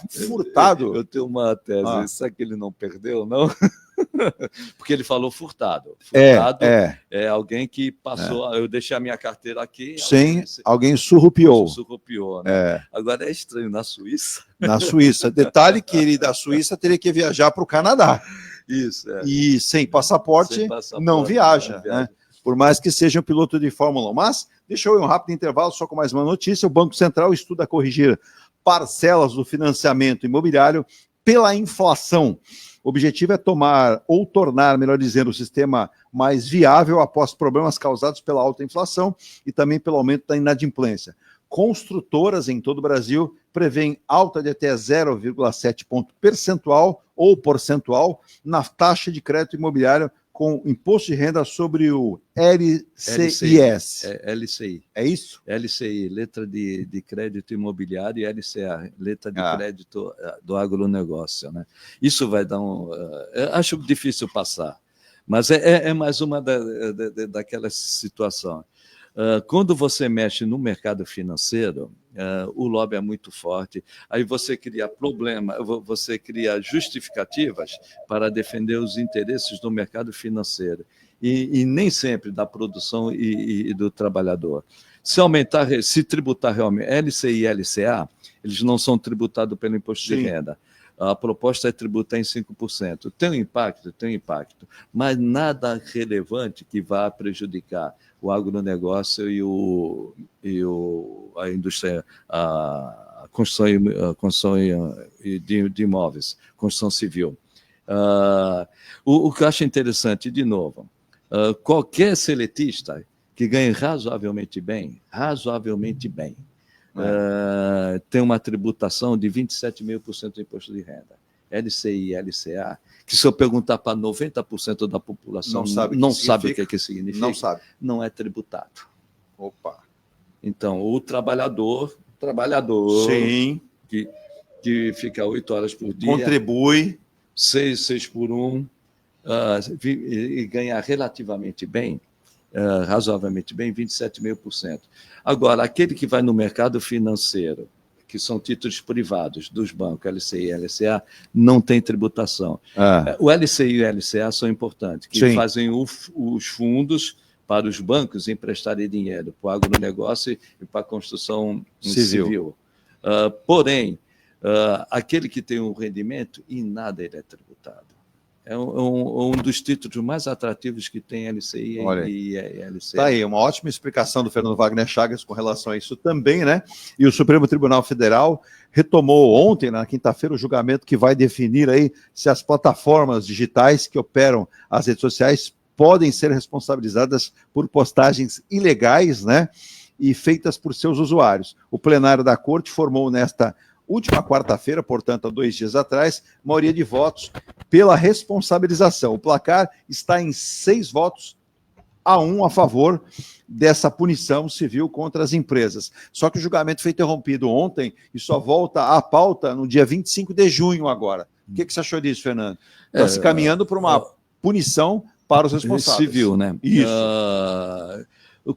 Furtado? Eu tenho uma tese, sabe que ele não perdeu, não? Porque ele falou furtado. Furtado é alguém que passou. Eu deixei a minha carteira aqui. Sim, alguém surrupiou. Né? Agora é estranho, na Suíça. Na Suíça. Detalhe que ele da Suíça teria que viajar para o Canadá. Isso. E sem passaporte não viaja. Né? Por mais que seja um piloto de Fórmula 1. Mas deixa eu ir um rápido intervalo só com mais uma notícia. O Banco Central estuda corrigir parcelas do financiamento imobiliário pela inflação. O objetivo é tornar, melhor dizendo, o sistema mais viável após problemas causados pela alta inflação e também pelo aumento da inadimplência. Construtoras em todo o Brasil prevêem alta de até 0,7 ponto percentual ou porcentual na taxa de crédito imobiliário com imposto de renda sobre o LCIS. LCI. É isso? LCI, letra de crédito imobiliário, e LCA, letra de crédito do agronegócio. Né? Isso vai dar acho difícil passar, mas é mais uma daquela situação. Quando você mexe no mercado financeiro, o lobby é muito forte, aí você cria você cria justificativas para defender os interesses do mercado financeiro, e nem sempre da produção e do trabalhador. Se tributar realmente LCI e LCA, eles não são tributados pelo imposto de renda. A proposta é tributar em 5%. Tem um impacto, mas nada relevante que vá prejudicar o agronegócio e a indústria, a construção de imóveis, construção civil. O que eu acho interessante, de novo, qualquer seletista que ganhe razoavelmente bem, tem uma tributação de 27,5% do imposto de renda. LCI e LCA, que se eu perguntar para 90% da população não sabe o que significa, não é tributado. Opa! Então, o trabalhador Sim. Que fica 8 horas por dia, contribui 6 por 1, e ganha relativamente bem, razoavelmente bem, 27,5%. Agora, aquele que vai no mercado financeiro, que são títulos privados dos bancos, LCI e LCA, não tem tributação. O LCI e o LCA são importantes, que fazem os fundos para os bancos emprestarem dinheiro para o agronegócio e para a construção civil. Porém, aquele que tem um rendimento, em nada ele é tributado. É um dos títulos mais atrativos que tem LCI e LCA. Está aí, uma ótima explicação do Fernando Wagner Chagas com relação a isso também, né? E o Supremo Tribunal Federal retomou ontem, na quinta-feira, o julgamento que vai definir aí se as plataformas digitais que operam as redes sociais podem ser responsabilizadas por postagens ilegais, né? E feitas por seus usuários. O plenário da Corte formou nesta última quarta-feira, portanto, há 2 dias atrás, maioria de votos pela responsabilização. O placar está em 6-1 a favor dessa punição civil contra as empresas. Só que o julgamento foi interrompido ontem e só volta à pauta no dia 25 de junho agora. O que você achou disso, Fernando? Está se caminhando para uma punição para os responsáveis. Civil, né? Isso.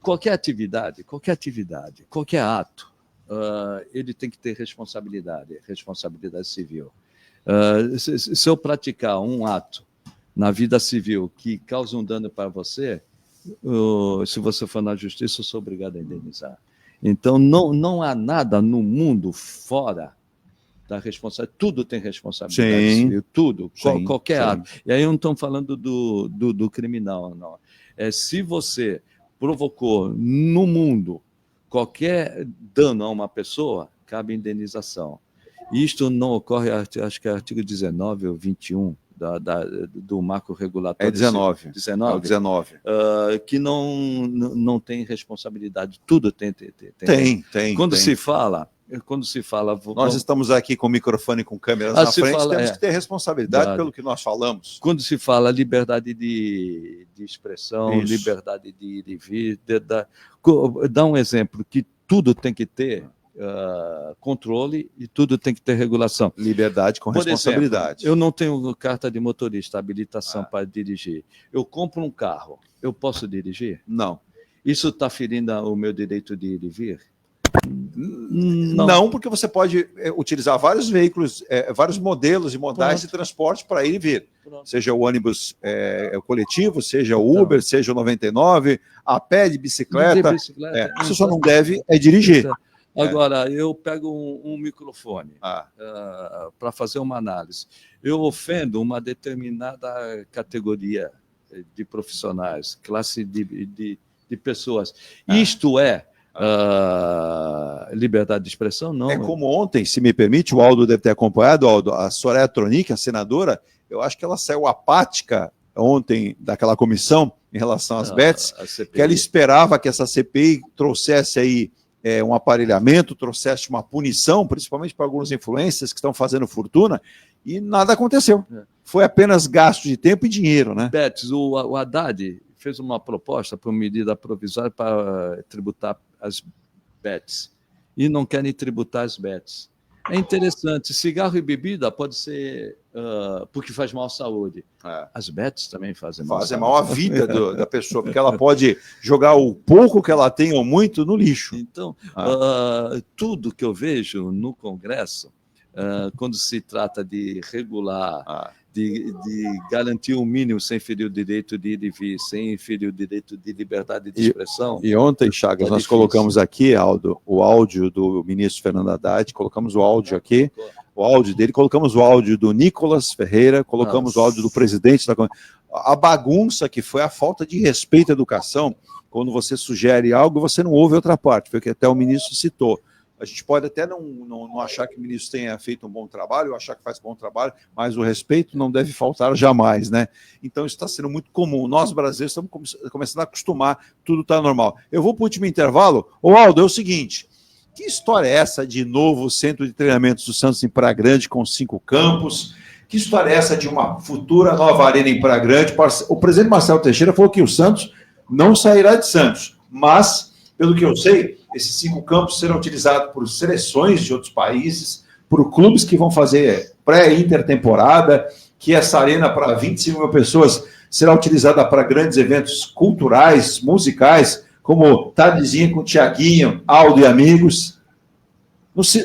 Qualquer atividade, qualquer ato, ele tem que ter responsabilidade civil. Se eu praticar um ato na vida civil que causa um dano para você, se você for na justiça, eu sou obrigado a indenizar. Então, não há nada no mundo fora da responsabilidade. Tudo tem responsabilidade civil, tudo, qualquer ato. E aí não estamos falando do criminal, não. Se você provocou no mundo qualquer dano a uma pessoa, cabe indenização. Isto não ocorre, acho que é artigo 19 ou 21 do marco regulatório. É 19. 19? É o 19. Que não tem responsabilidade. Tudo tem. Quando se fala... Nós estamos aqui com o microfone e com câmeras na frente, temos que ter responsabilidade pelo que nós falamos. Quando se fala liberdade de expressão, liberdade de ir e vir, dá um exemplo que tudo tem que ter controle e tudo tem que ter regulação. Liberdade com responsabilidade. Exemplo, eu não tenho carta de motorista, habilitação para dirigir. Eu compro um carro, eu posso dirigir? Não. Isso está ferindo o meu direito de ir e vir? Não, porque você pode utilizar vários veículos, vários modelos e modais de transporte para ir e vir. Seja o ônibus coletivo, seja o Uber, seja o 99, a pé, de bicicleta. Você só não deve dirigir. Agora, eu pego um microfone para fazer uma análise. Eu ofendo uma determinada categoria de profissionais, classe de pessoas. Isto é Liberdade de expressão, não. É como ontem, se me permite, o Aldo deve ter acompanhado, Aldo, a Soraya Tronic, a senadora, eu acho que ela saiu apática ontem daquela comissão em relação às bets, que ela esperava que essa CPI trouxesse aí um aparelhamento, trouxesse uma punição, principalmente para alguns influencers que estão fazendo fortuna, e nada aconteceu. Foi apenas gasto de tempo e dinheiro, né? Bets, o Haddad fez uma proposta por medida provisória para tributar as bets, e não querem tributar as bets. É interessante, cigarro e bebida pode ser porque faz mal à saúde. As bets também fazem mal. Fazem mal à vida da pessoa, porque ela pode jogar o pouco que ela tem ou muito no lixo. Então, tudo que eu vejo no Congresso, quando se trata de regular, de garantir o mínimo sem ferir o direito de ir e vir, sem ferir o direito de liberdade de expressão. E ontem, Chagas, nós colocamos aqui, Aldo, o áudio do ministro Fernando Haddad, colocamos o áudio aqui, o áudio dele, colocamos o áudio do Nicolas Ferreira, colocamos o áudio do presidente da Câmara. A bagunça que foi a falta de respeito à educação, quando você sugere algo, você não ouve outra parte, foi o que até o ministro citou. A gente pode até não achar que o ministro tenha feito um bom trabalho, ou achar que faz bom trabalho, mas o respeito não deve faltar jamais, né? Então, isso está sendo muito comum. Nós, brasileiros, estamos começando a acostumar, tudo está normal. Eu vou para o último intervalo. Ô, Aldo, é o seguinte, que história é essa de novo centro de treinamentos do Santos em Praia Grande, com 5 campos? Que história é essa de uma futura nova arena em Praia Grande? O presidente Marcelo Teixeira falou que o Santos não sairá de Santos, mas, pelo que eu sei, esses 5 campos serão utilizados por seleções de outros países, por clubes que vão fazer pré-intertemporada, que essa arena para 25 mil pessoas será utilizada para grandes eventos culturais, musicais, como Tardezinha com Tiaguinho, Aldo e amigos.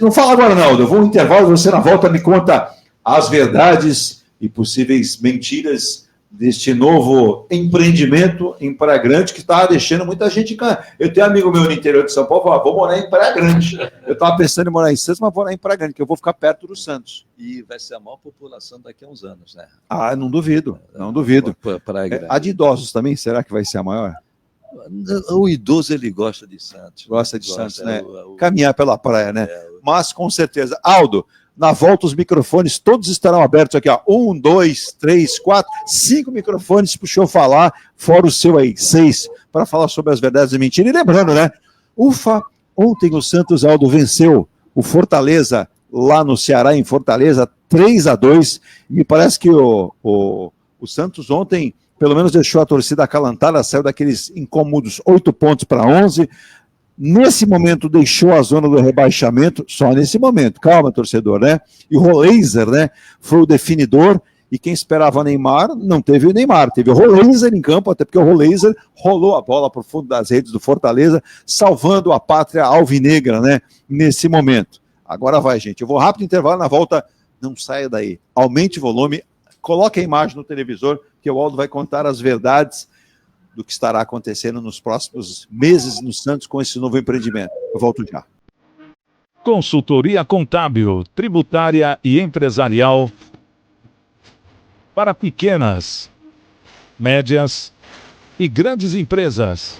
Não fala agora não, Aldo, eu vou no intervalo, você na volta me conta as verdades e possíveis mentiras deste novo empreendimento em Praia Grande, que está deixando muita gente... Eu tenho um amigo meu no interior de São Paulo, falou, vou morar em Praia Grande. Eu estava pensando em morar em Santos, mas vou morar em Praia Grande, que eu vou ficar perto do Santos. E vai ser a maior população daqui a uns anos, né? Não duvido, não duvido. A de idosos também, será que vai ser a maior? O idoso, ele gosta de Santos. Gosta de Santos, né? Caminhar pela praia, né? Mas, com certeza. Aldo, na volta, os microfones todos estarão abertos aqui, ó. 1, 2, 3, 4, 5 microfones para o senhor falar, fora o seu aí, 6, para falar sobre as verdades e mentiras. E lembrando, né? Ufa, ontem o Santos, Aldo, venceu o Fortaleza lá no Ceará, em Fortaleza, 3-2. E me parece que o Santos ontem, pelo menos, deixou a torcida acalantada, saiu daqueles incômodos 8 pontos para 11. Nesse momento, deixou a zona do rebaixamento, só nesse momento, calma, torcedor, né? E o Roleiser, né, foi o definidor, e quem esperava Neymar, não teve o Neymar, teve o Roleiser em campo, até porque o Roleiser rolou a bola para o fundo das redes do Fortaleza, salvando a pátria alvinegra, né, nesse momento. Agora vai, gente, eu vou rápido intervalo, na volta, não saia daí, aumente o volume, coloque a imagem no televisor, que o Aldo vai contar as verdades do que estará acontecendo nos próximos meses no Santos com esse novo empreendimento. Eu volto já. Consultoria contábil, tributária e empresarial para pequenas, médias e grandes empresas.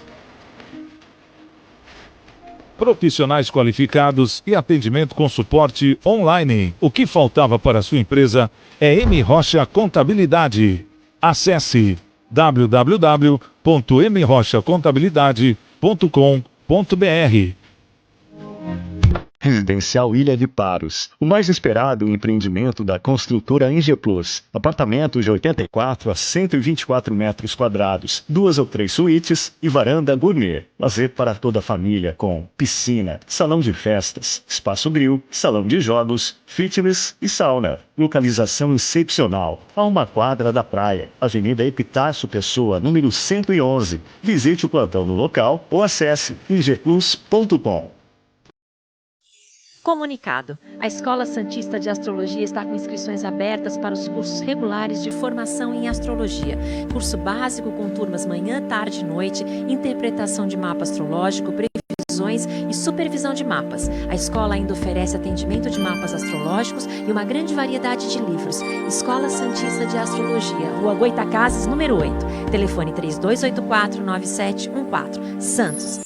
Profissionais qualificados e atendimento com suporte online. O que faltava para a sua empresa é M. Rocha Contabilidade. Acesse www.mrochacontabilidade.com.br. Residencial Ilha de Paros, o mais esperado empreendimento da construtora Ingeplus. Apartamentos de 84 a 124 metros quadrados, 2 ou 3 suítes e varanda gourmet. Lazer para toda a família com piscina, salão de festas, espaço grill, salão de jogos, fitness e sauna. Localização excepcional, a 1 quadra da praia. Avenida Epitácio Pessoa, número 111. Visite o plantão no local ou acesse ingeplus.com. Comunicado. A Escola Santista de Astrologia está com inscrições abertas para os cursos regulares de formação em astrologia. Curso básico com turmas manhã, tarde e noite, interpretação de mapa astrológico, previsões e supervisão de mapas. A escola ainda oferece atendimento de mapas astrológicos e uma grande variedade de livros. Escola Santista de Astrologia, Rua Goitacazes, número 8. Telefone 3284-9714. Santos.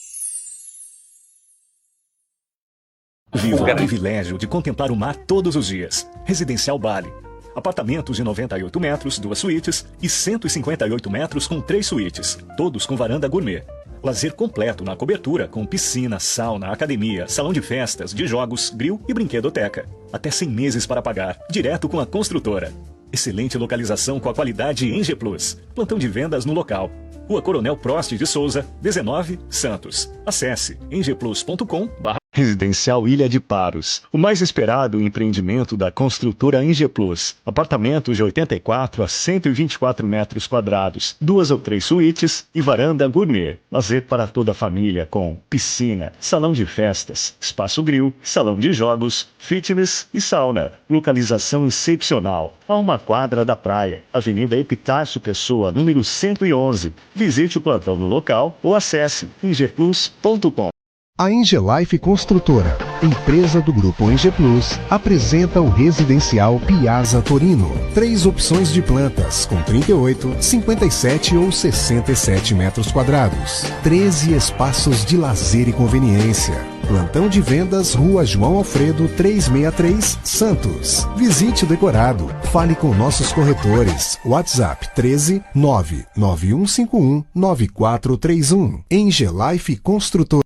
Viva o privilégio de contemplar o mar todos os dias. Residencial Bali. Apartamentos de 98 metros, 2 suítes e 158 metros com 3 suítes, todos com varanda gourmet. Lazer completo na cobertura com piscina, sauna, academia, salão de festas, de jogos, grill e brinquedoteca. Até 100 meses para pagar, direto com a construtora. Excelente localização com a qualidade Eng Plus. Plantão de vendas no local. Rua Coronel Prost de Souza, 19, Santos. Acesse engplus.com. Residencial Ilha de Paros, o mais esperado empreendimento da construtora Eng Plus. Apartamentos de 84 a 124 metros quadrados, 2 ou 3 suítes e varanda gourmet. Lazer para toda a família com piscina, salão de festas, espaço grill, salão de jogos, fitness e sauna. Localização excepcional, a 1 quadra da praia. Avenida Epitácio Pessoa, número 111. Visite o plantão no local ou acesse engplus.com. A Engelife Construtora, empresa do Grupo Eng Plus, apresenta o residencial Piazza Torino. 3 opções de plantas, com 38, 57 ou 67 metros quadrados. 13 espaços de lazer e conveniência. Plantão de vendas, Rua João Alfredo, 363, Santos. Visite o decorado. Fale com nossos corretores. WhatsApp 13 99151 9431. Engelife Construtora.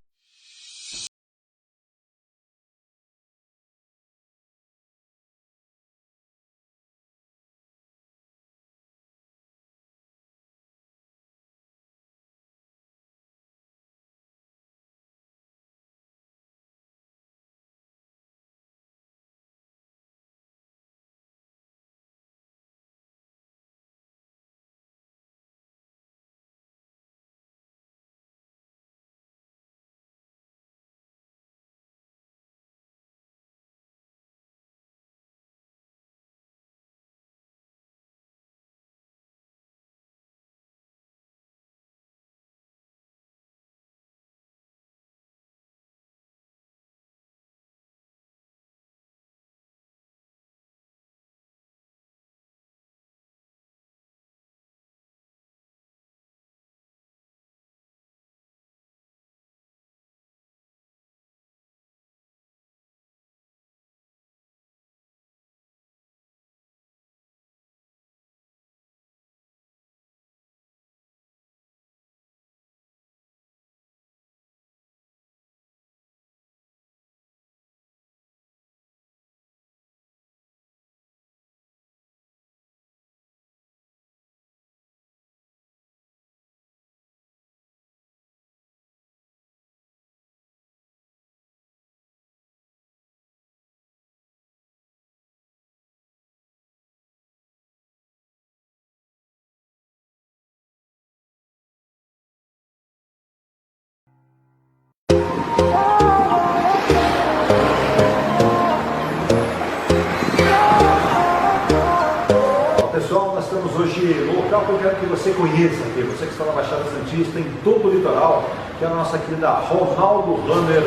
Pessoal, nós estamos hoje no local que eu quero que você conheça aqui, você que está na Baixada Santista, em todo o litoral, que é a nossa querida Ronaldo Hammer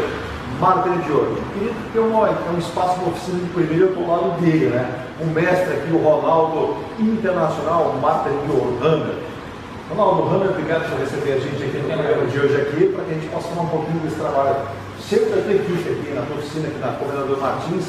Martelo de Ouro. Querido, que é um espaço, uma oficina de primeiro, eu estou ao lado dele, né? O mestre aqui, o Ronaldo Internacional Martelo de Ouro, Hammer. Ronaldo Hammer, obrigado por receber a gente aqui no programa de hoje aqui, para que a gente possa falar um pouquinho desse trabalho. Sempre da tua equipe aqui na tua oficina, aqui na Governador Martins,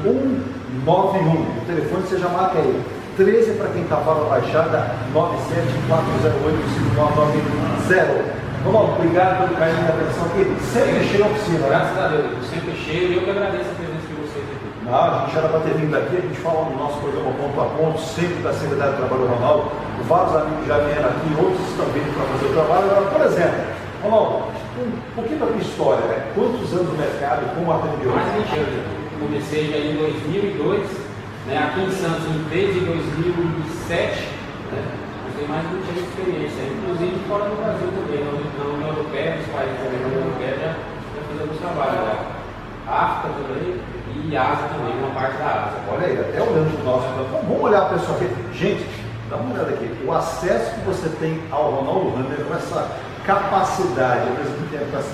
191, o telefone você já marca aí. 13 para quem está fora da Baixada, 974085990. Vamos, obrigado pelo carinho da atenção aqui. Sempre cheio a oficina, graças a Deus, sempre cheio, e eu que agradeço a presença de vocês aqui. Não, a gente era para ter vindo aqui, a gente fala no nosso programa Ponto a Ponto, sempre da Secretaria do Trabalho Ronaldo. Vários amigos já vieram aqui, outros estão vindo para fazer o trabalho. Agora, por exemplo, Ronaldo, um pouquinho da tua história, né? Quantos anos no mercado, como atendeu? Mais de 20 anos. Comecei já em 2002. Né, aqui em Santos, desde 2007, né, eu tenho mais de 20 anos de experiência, inclusive fora do Brasil também, na União Europeia, nos países da União Europeia já fazemos trabalho lá. África também e Ásia também, uma parte da Ásia. Olha aí, até olhando o nosso. Vamos olhar para pessoal aqui. Gente, dá uma olhada aqui. O acesso que você tem ao Ronaldo Hammer, com essa capacidade, ao mesmo tempo, com essa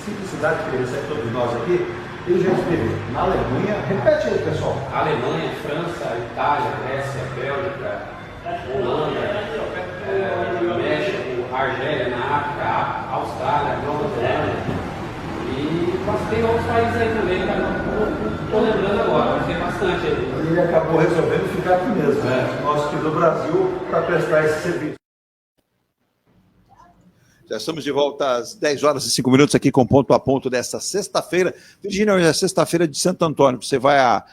simplicidade que ele recebe todos nós aqui. Ele já esteve na Alemanha, repete aí, pessoal. Alemanha, França, Itália, Grécia, Bélgica, Holanda, México, Argélia, na África, Austrália, Nova Zelândia. E Mas tem outros países aí também, cara, não estou lembrando agora, mas tem bastante aí. Ele acabou resolvendo ficar aqui mesmo, né? Nós aqui do Brasil, para prestar esse serviço. Já estamos de volta às 10 horas e 5 minutos aqui com Ponto a Ponto desta sexta-feira. Virgínia, hoje é sexta-feira de Santo Antônio. Você vai à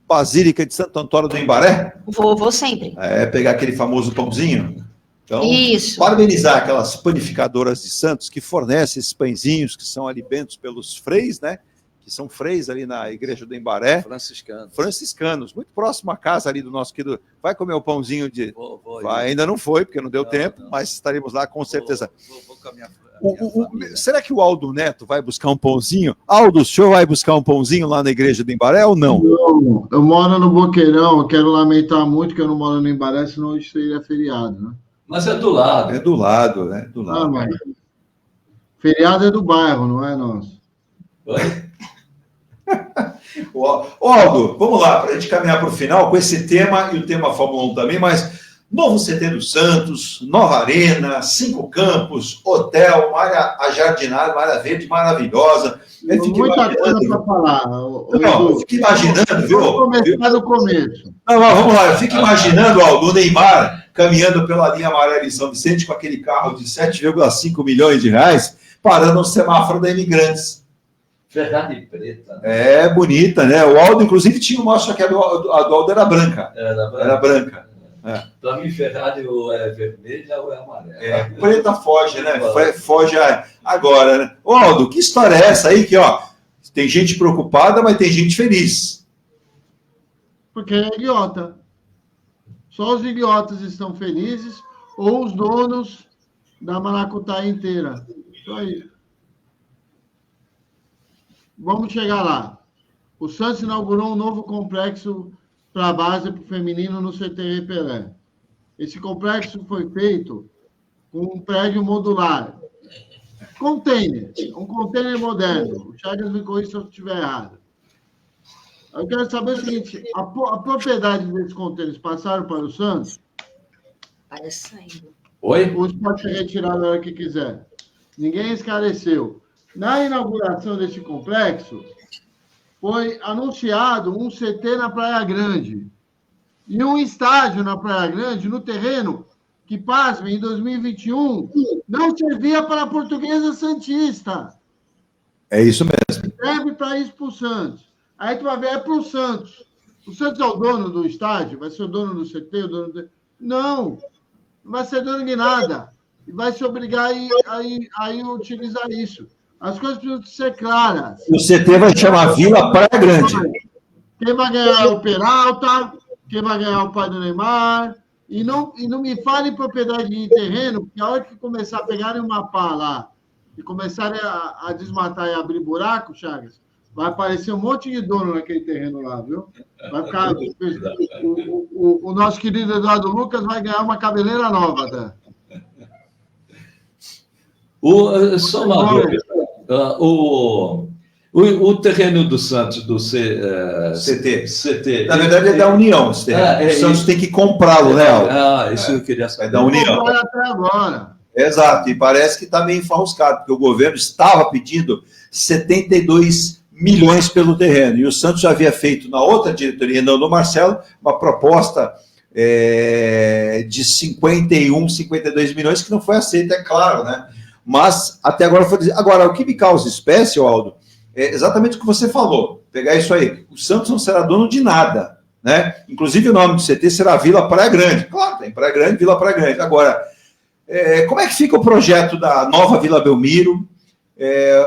Basílica de Santo Antônio do Embaré? Vou sempre. Pegar aquele famoso pãozinho. Então, isso. Parabenizar aquelas panificadoras de Santos que fornecem esses pãezinhos que são alimentos pelos freis, né? Que são freis ali na igreja do Embaré. Franciscanos, muito próximo à casa ali do nosso querido. Vai comer o pãozinho de... Ainda não foi, porque não deu tempo, mas estaremos lá com certeza. Vou caminhar. Será que o Aldo Neto vai buscar um pãozinho? Aldo, o senhor vai buscar um pãozinho lá na igreja do Embaré ou não? Não, eu moro no Boqueirão, eu quero lamentar muito que eu não moro no Embaré, senão hoje seria feriado, né? Mas é do lado. É do lado, né? Do lado. Mas feriado é do bairro, não é nosso. Oi? Aldo, vamos lá, para a gente caminhar para o final com esse tema e o tema Fórmula 1 também, mas novo CT do Santos, nova arena, 5 campos, hotel, uma área ajardinada, uma área verde maravilhosa. Muita coisa para falar. Eu fico imaginando, viu? Vamos começar do começo. Não, vamos lá, eu fico imaginando, Aldo, o Neymar caminhando pela linha amarela em São Vicente com aquele carro de 7,5 milhões de reais, parando no semáforo da Imigrantes. Ferrari preta. É bonita, né? O Aldo, inclusive, tinha uma, só que a do Aldo era branca. Era branca. Para mim, Ferrari ou é vermelha ou é amarela. Preta foge, né? Foge agora, né? Aldo, que história é essa aí que, ó, tem gente preocupada, mas tem gente feliz? Porque é idiota. Só os idiotas estão felizes ou os donos da maracutaia inteira. Só isso. Vamos chegar lá. O Santos inaugurou um novo complexo para a base para o feminino no CT Pelé. Esse complexo foi feito com um prédio modular. Container. Um container moderno. O Chagas me corrija se eu estiver errado. Eu quero saber o seguinte, a propriedade desses contêineres passaram para o Santos? Parece saindo. Oi? Ou pode ser retirado na hora que quiser. Ninguém esclareceu. Na inauguração desse complexo, foi anunciado um CT na Praia Grande e um estádio na Praia Grande, no terreno que, pasme, em 2021, não servia para a Portuguesa Santista. É isso mesmo. Serve para isso para o Santos. Aí tu vai ver, é para o Santos. O Santos é o dono do estádio? Vai ser o dono do CT? O dono do... Não vai ser dono de nada. E vai se obrigar a utilizar isso. As coisas precisam ser claras. O CT vai chamar Vila Praia Grande. Quem vai ganhar é o Peralta, quem vai ganhar é o pai do Neymar. E não me fale em propriedade de terreno, porque a hora que começar a pegarem uma pá lá e começarem a desmatar e abrir buraco, Chagas, vai aparecer um monte de dono naquele terreno lá, viu? Vai ficar... O nosso querido Eduardo Lucas vai ganhar uma cabeleira nova, tá? Só uma dúvida. O terreno do Santos, do CT. Na verdade, é da União. O Santos tem que comprá-lo, né? Isso eu queria saber. É da União. Até agora. Exato, e parece que está meio enfarruscado, porque o governo estava pedindo 72 milhões pelo terreno, e o Santos já havia feito na outra diretoria, não do Marcelo, uma proposta de 51, 52 milhões, que não foi aceita, é claro, né? Mas até agora foi dizer. Agora, o que me causa espécie, Aldo, é exatamente o que você falou. Pegar isso aí. O Santos não será dono de nada, né? Inclusive o nome do CT será Vila Praia Grande. Claro, tem Praia Grande, Vila Praia Grande. Agora, como é que fica o projeto da nova Vila Belmiro?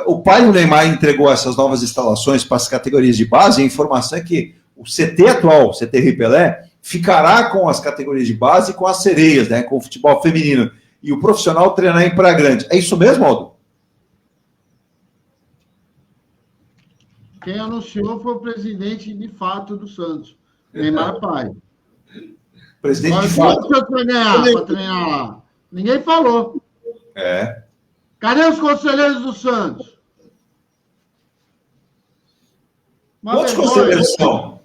O pai do Neymar entregou essas novas instalações para as categorias de base. A informação é que o CT atual, o CT Rio Pelé, ficará com as categorias de base e com as sereias, né? Com o futebol feminino. E o profissional treinar em Praia Grande. É isso mesmo, Aldo? Quem anunciou foi o presidente de fato do Santos, Neymar Pai. Presidente de fato. Quanto vai ganhar para treinar lá? Ninguém falou. Cadê os conselheiros do Santos? Quantos conselheiros são?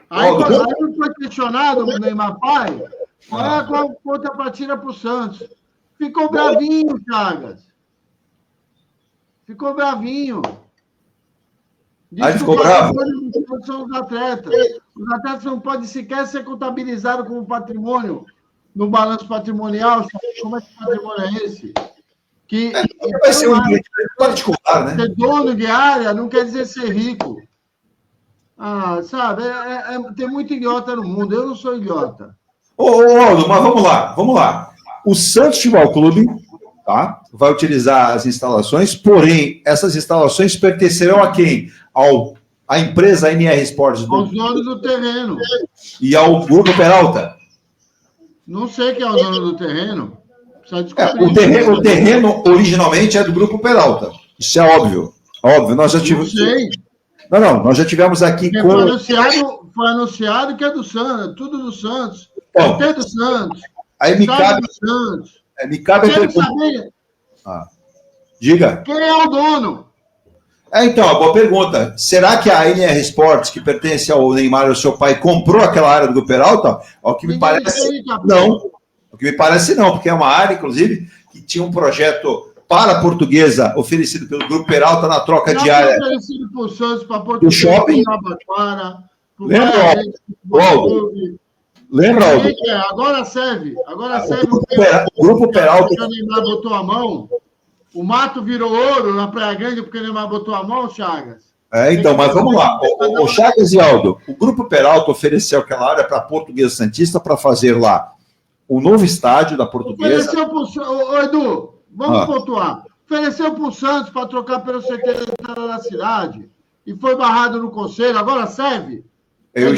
Aí quando foi questionado o Neymar Pai, qual é a contrapartida para o Santos? Ficou bravinho, Chagas. Ficou bravinho. Aí ficou bravo? São os atletas. Os atletas não podem sequer ser contabilizados como patrimônio no balanço patrimonial. Como é que patrimônio é esse? Que vai ser um direito particular, né? Ser dono de área não quer dizer ser rico. Sabe? Tem muito idiota no mundo. Eu não sou idiota. Ô, Aldo, mas vamos lá. O Santos Futebol Clube, tá, vai utilizar as instalações, porém, essas instalações pertencerão a quem? À empresa MR Sports. Aos donos do terreno. E ao Grupo Peralta? Não sei quem é o dono do terreno. O terreno originalmente é do Grupo Peralta. Isso é óbvio. Óbvio, nós já tivemos. Não sei. Não, nós já tivemos aqui com. Foi anunciado que é do Santos, tudo do Santos. Bom, é do Santos. Aí me cabe. Do Santos. Me cabe Quero saber. Diga. Quem é o dono? Então, a boa pergunta. Será que a NR Sports, que pertence ao Neymar e ao seu pai, comprou aquela área do Grupo Peralta? Ao que me parece. Não. O que me parece não, porque é uma área, inclusive, que tinha um projeto para a Portuguesa oferecido pelo Grupo Peralta na troca de área. Oferecido para o Santos, para a Portuguesa, shopping. Lembra, Aldo? Agora serve. O Grupo Peralta. O Neymar botou a mão. O mato virou ouro na Praia Grande porque o Neymar botou a mão, Chagas. Então, mas vamos lá. O Chagas e Aldo, o Grupo Peralta ofereceu aquela área para a Portuguesa Santista para fazer lá o novo estádio da Portuguesa. Edu, vamos pontuar. Ofereceu para o Santos para trocar pelo CT da cidade e foi barrado no conselho. Agora serve? É do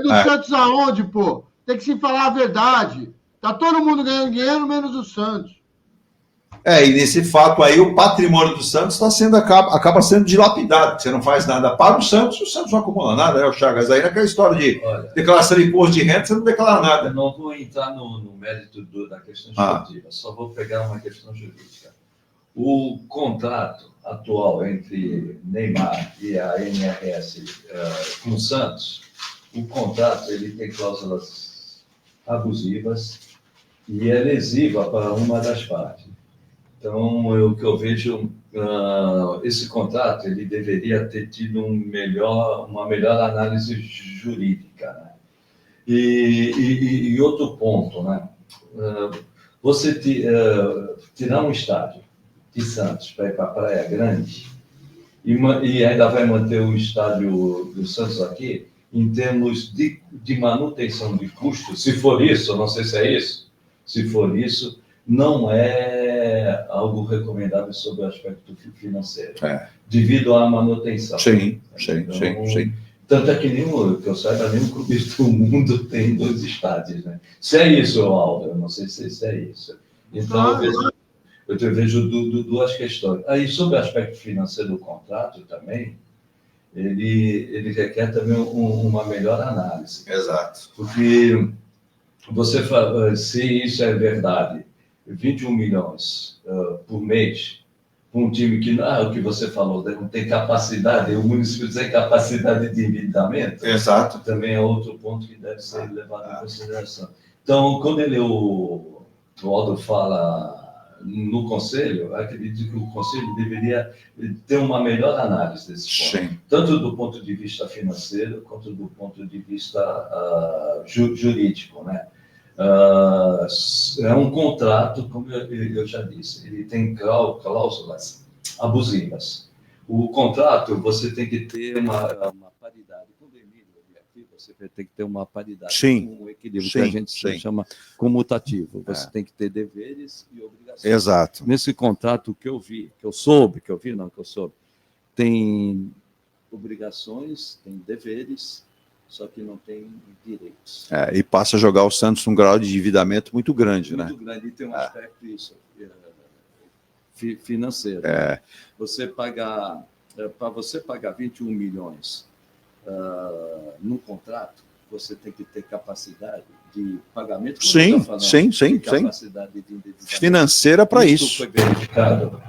Santos aonde, pô? Tem que se falar a verdade. Tá todo mundo ganhando dinheiro, menos o Santos. E nesse fato aí, o patrimônio do Santos acaba sendo dilapidado. Você não faz nada para o Santos não acumula nada, né, o Chagas? Aí naquela história de declaração de imposto de renda, você não declara nada. Eu não vou entrar no mérito da questão esportiva, só vou pegar uma questão jurídica. O contrato atual entre Neymar e a NRS com o Santos, o contrato ele tem cláusulas abusivas e é lesiva para uma das partes. Então, o que eu vejo, esse contrato, ele deveria ter tido uma melhor análise jurídica. Né? E outro ponto, né? Você tirar um estádio de Santos para ir para a Praia Grande e ainda vai manter o estádio do Santos aqui, em termos de manutenção de custos, se for isso, não sei se é isso, se for isso, não é algo recomendável sobre o aspecto financeiro, devido à manutenção. Sim. Tanto é que que eu saiba, nenhum clube do mundo tem 2 estádios, né? Se é isso, Aldo, eu não sei se é isso. Então, eu vejo duas questões. Aí, sobre o aspecto financeiro do contrato também, ele requer também uma melhor análise. Exato. Porque se isso é verdade, 21 milhões por mês, um time que, o que você falou, não tem capacidade, o município tem capacidade de endividamento. Exato. Também é outro ponto que deve ser levado em consideração. Então, quando o Aldo fala no Conselho, eu acredito que o Conselho deveria ter uma melhor análise desse ponto. Sim. Tanto do ponto de vista financeiro, quanto do ponto de vista jurídico, né? É um contrato, como eu já disse, ele tem cláusulas abusivas. O contrato, você tem que ter uma paridade. Com o Emílio aqui, você tem que ter uma paridade, um equilíbrio que a gente chama comutativo. Você tem que ter deveres e obrigações. Exato. Nesse contrato que eu soube, tem obrigações, tem deveres, só que não tem direitos. E passa a jogar o Santos num grau de endividamento muito grande, né? Muito grande, e tem um aspecto financeiro. Para você pagar 21 milhões num contrato, você tem que ter capacidade de pagamento. Sim. Capacidade de endividamento financeira para isso. Foi verificado.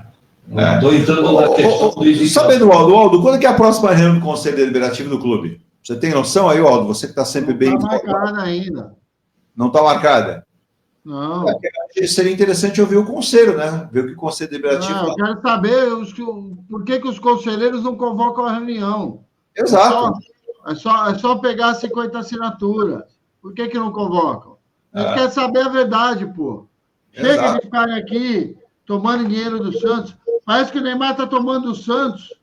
Estou entrando na questão do... Sabendo, Aldo, quando é a próxima reunião do Conselho Deliberativo do clube? Você tem noção aí, Aldo? Você que está sempre bem... Não está marcada ainda. Não está marcada? Não. Seria interessante ouvir o conselho, né? Ver o que o conselho deliberativo... Não, eu quero saber por que os conselheiros não convocam a reunião. Exato. É só pegar 50 assinaturas. Por que não convocam? A gente quer saber a verdade, pô. Chega de ficar aqui tomando dinheiro do Santos. Parece que o Neymar está tomando o Santos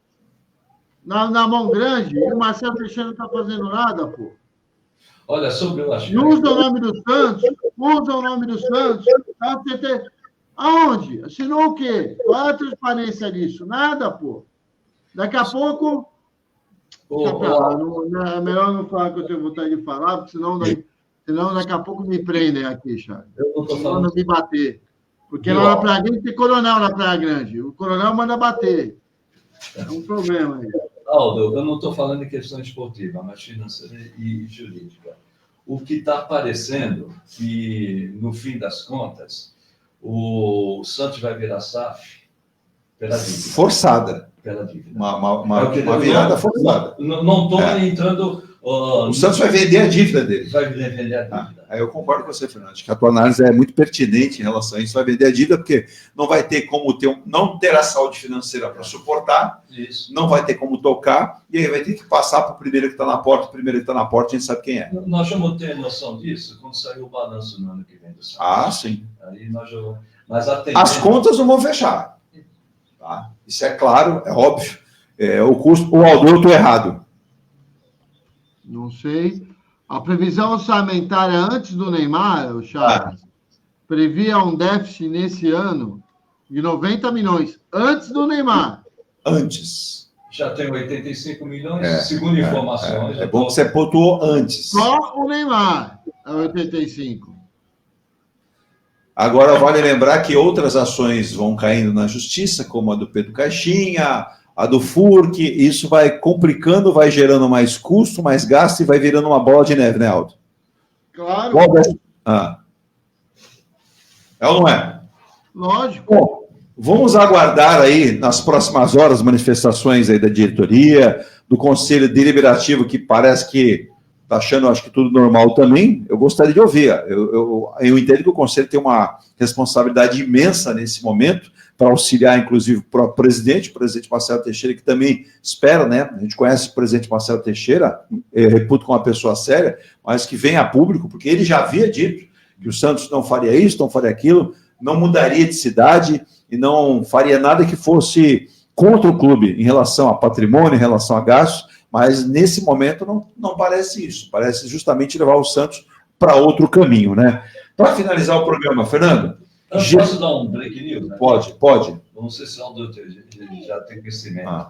na mão grande e o Marcelo Teixeira não está fazendo nada, pô. Olha, sobre o aspecto... E usa o nome do Santos. Aonde? Assinou o quê? Qual é a transparência disso? Nada, pô. Daqui a pouco... É melhor não falar que eu tenho vontade de falar, porque senão daqui a pouco me prendem aqui, Charles. Eu não estou falando... Não me bater. Porque lá na Praia Grande tem coronel na Praia Grande. O coronel manda bater. É um problema aí. Aldo, eu não estou falando em questão esportiva, mas financeira e jurídica. O que está aparecendo que, no fim das contas, o Santos vai virar SAF pela dívida. Forçada. Pela dívida. Uma virada forçada. Não estou entrando... o Santos vai vender a dívida dele. Vai vender a dívida. Aí eu concordo com você, Fernando. Acho que a tua análise é muito pertinente em relação a isso. Vai vender a dívida porque não vai ter como não terá saúde financeira para suportar, isso. Não vai ter como tocar, e aí vai ter que passar para o primeiro que está na porta. O primeiro que está na porta, a gente sabe quem é. Nós vamos ter noção disso quando sair o balanço no ano que vem do Santos. Sim. Aí nós vamos... Mas as contas não vão fechar. Tá? Isso é claro, é óbvio. O custo, o Aldo, eu estou errado. Não sei. A previsão orçamentária antes do Neymar, o Charles, previa um déficit nesse ano de 90 milhões. Antes do Neymar. Antes. Já tem 85 milhões, segundo informações. É bom que você pontuou antes. Só o Neymar é 85. Agora, vale lembrar que outras ações vão caindo na justiça, como a do Pedro Caixinha, a do FURC, isso vai complicando, vai gerando mais custo, mais gasto e vai virando uma bola de neve, né, Aldo? Claro. É ou não é? Lógico. Bom, vamos aguardar aí, nas próximas horas, manifestações aí da diretoria, do Conselho Deliberativo, que parece que está achando, acho que tudo normal também. Eu gostaria de ouvir. Eu entendo que o Conselho tem uma responsabilidade imensa nesse momento, para auxiliar, inclusive, o próprio presidente, o presidente Marcelo Teixeira, que também espera, né? A gente conhece o presidente Marcelo Teixeira, eu reputo como uma pessoa séria, mas que vem a público, porque ele já havia dito que o Santos não faria isso, não faria aquilo, não mudaria de cidade e não faria nada que fosse contra o clube em relação a patrimônio, em relação a gastos, mas nesse momento não parece isso, parece justamente levar o Santos para outro caminho, né? Para finalizar o programa, Fernando... Posso dar um break news? Né? Pode. Não sei se o doutor já tem conhecimento.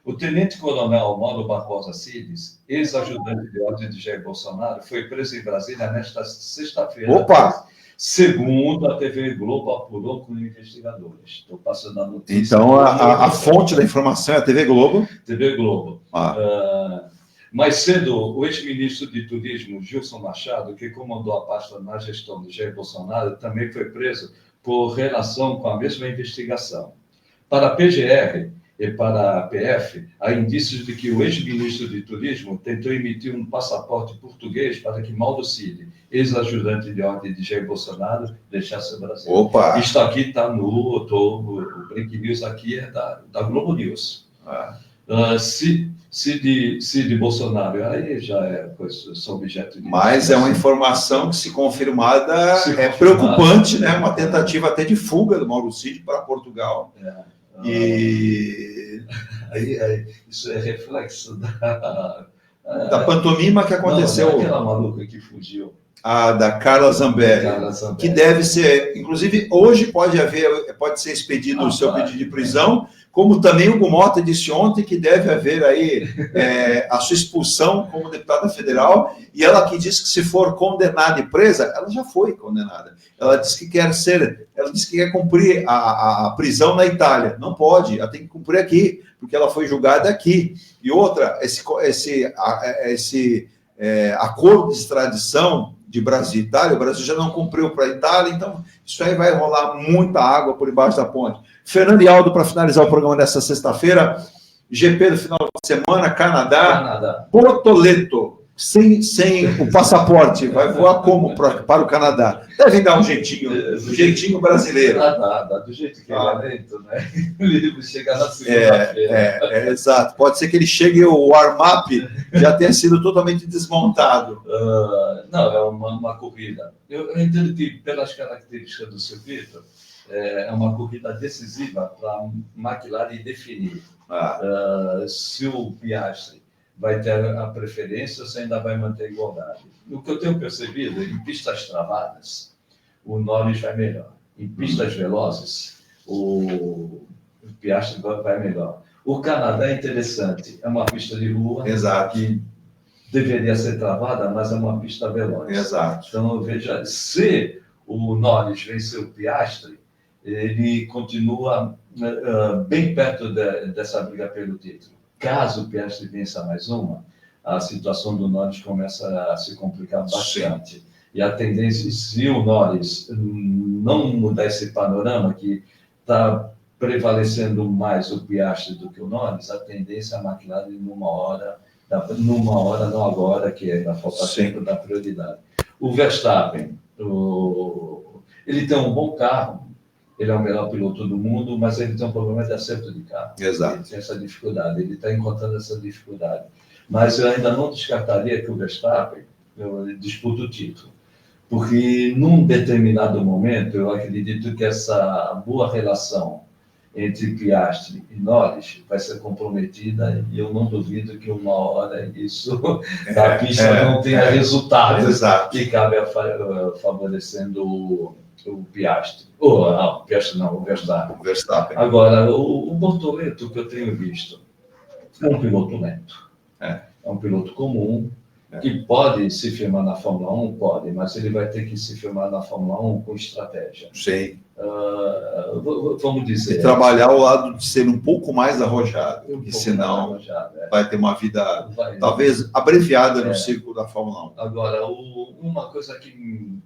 O tenente-coronel Mauro Barbosa Cides, ex-ajudante de ordem de Jair Bolsonaro, foi preso em Brasília nesta sexta-feira. Opa! Segundo a TV Globo apurou com investigadores. Estou passando a notícia. Então, a fonte da informação é a TV Globo? TV Globo. Mais cedo, o ex-ministro de Turismo, Gilson Machado, que comandou a pasta na gestão de Jair Bolsonaro, também foi preso por relação com a mesma investigação. Para a PGR e para a PF, há indícios de que o ex-ministro de Turismo tentou emitir um passaporte português para que Mauro Cid, ex-ajudante de ordem de Jair Bolsonaro, deixasse o Brasil. Opa! Isto aqui está o Break News aqui é da Globo News. Se de Bolsonaro, aí já é objeto de... Mas é uma informação que, se confirmada, é preocupante, né? Uma tentativa até de fuga do Mauro Cid para Portugal. Isso é reflexo da pantomima que aconteceu. Não, aquela maluca que fugiu. Da Carla Zambelli, que deve ser, inclusive, hoje pode ser expedido o seu pedido de prisão, como também o Gumota disse ontem que deve haver aí a sua expulsão como deputada federal, e ela que disse que se for condenada e presa, ela já foi condenada. Ela disse que quer cumprir a prisão na Itália. Não pode, ela tem que cumprir aqui, porque ela foi julgada aqui. E outra, esse acordo de extradição de Brasil e Itália, o Brasil já não cumpriu para a Itália, então isso aí vai rolar muita água por embaixo da ponte. Fernando e Aldo, para finalizar o programa dessa sexta-feira, GP do final de semana, Canadá. Portoleto. sem o passaporte, vai voar como para o Canadá? Devem dar um jeitinho brasileiro. Dá do jeito que ele é lento, né? Ele chegar na segunda-feira. Exato. Pode ser que ele chegue, o warm-up já tenha sido totalmente desmontado. Não, é uma corrida. Eu entendo que, pelas características do circuito, é uma corrida decisiva para a McLaren definir se o Piastri vai ter a preferência ou se ainda vai manter a igualdade. O que eu tenho percebido, em pistas travadas, o Norris vai melhor. Em pistas velozes, o Piastri vai melhor. O Canadá é interessante. É uma pista de rua que deveria ser travada, mas é uma pista veloz. Exato. Então, veja, se o Norris vencer o Piastri, ele continua bem perto dessa briga pelo título. Caso o Piastri vença mais uma, a situação do Norris começa a se complicar bastante. Sim. E a tendência, se o Norris não mudar esse panorama, que está prevalecendo mais o Piastri do que o Norris, a tendência é a McLaren numa hora, não agora, que é da falta tempo da prioridade. O Verstappen, ele tem um bom carro, ele é o melhor piloto do mundo, mas ele tem um problema de acerto de carro. Exato. Ele tem essa dificuldade, ele está encontrando essa dificuldade. Mas eu ainda não descartaria que o Verstappen disputa o título. Porque, num determinado momento, eu acredito que essa boa relação entre Piastri e Norris vai ser comprometida, e eu não duvido que uma hora isso da pista não tenha resultado que cabe favorecendo o Piastri. O Verstappen. Agora, o Bortoleto que eu tenho visto é um piloto lento. É um piloto comum, que pode se firmar na Fórmula 1, pode, mas ele vai ter que se firmar na Fórmula 1 com estratégia. Sim. Vamos dizer... E trabalhar ao lado de ser um pouco mais arrojado, porque senão vai ter uma vida talvez abreviada no ciclo da Fórmula 1. Agora, uma coisa que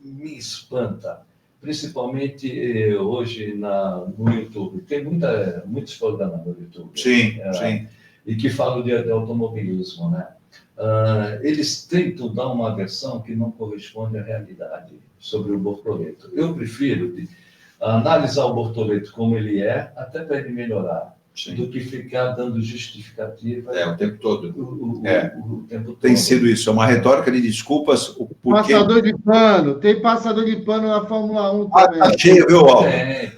me espanta, principalmente hoje no YouTube, tem muitos programas no YouTube. Sim, sim. E que falam de automobilismo, né? Eles tentam dar uma versão que não corresponde à realidade sobre o Bortoleto. Eu prefiro analisar o Bortoleto como ele é, até para ele melhorar, do que ficar dando justificativa o tempo todo. O tempo todo. Tem sido isso, é uma retórica de desculpas. Passador de pano, tem passador de pano na Fórmula 1 também. Tá cheio, viu, Aldo?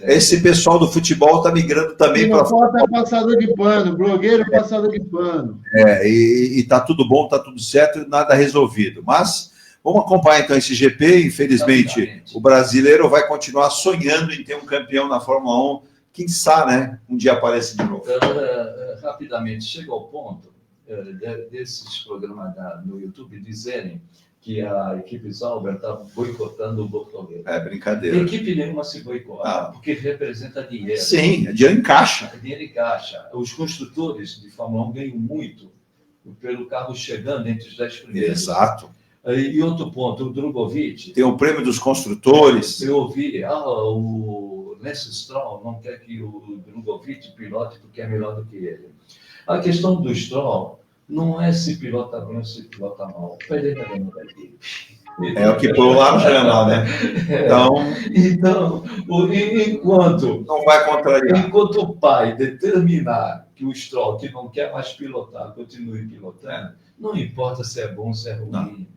Esse pessoal do futebol está migrando também para... Não passador de pano, blogueiro passador de pano. E tá tudo bom, tá tudo certo, nada resolvido. Mas vamos acompanhar então esse GP. Infelizmente, o brasileiro vai continuar sonhando em ter um campeão na Fórmula 1. Quem sabe, né? Um dia aparece de novo. Rapidamente, chega ao ponto desses programas no YouTube dizerem que a equipe Sauber está boicotando o Bortoleto. É brincadeira. A equipe nenhuma se boicota, porque representa dinheiro. Sim, dinheiro em caixa. Dinheiro em caixa. Os construtores de Fórmula 1 ganham muito pelo carro chegando entre os 10 primeiros. Exato. E outro ponto, o Drogovic... Tem o prêmio dos construtores. Eu ouvi, o Lance Stroll não quer que o Drogovic pilote porque é melhor do que ele. A questão do Stroll não é se pilota bem ou se pilota mal. Ele é da equipe. É o que põe o Larjana, né? Então, enquanto... Não vai contrariar. Enquanto o pai determinar que o Stroll, que não quer mais pilotar, continue pilotando, não importa se é bom ou se é ruim.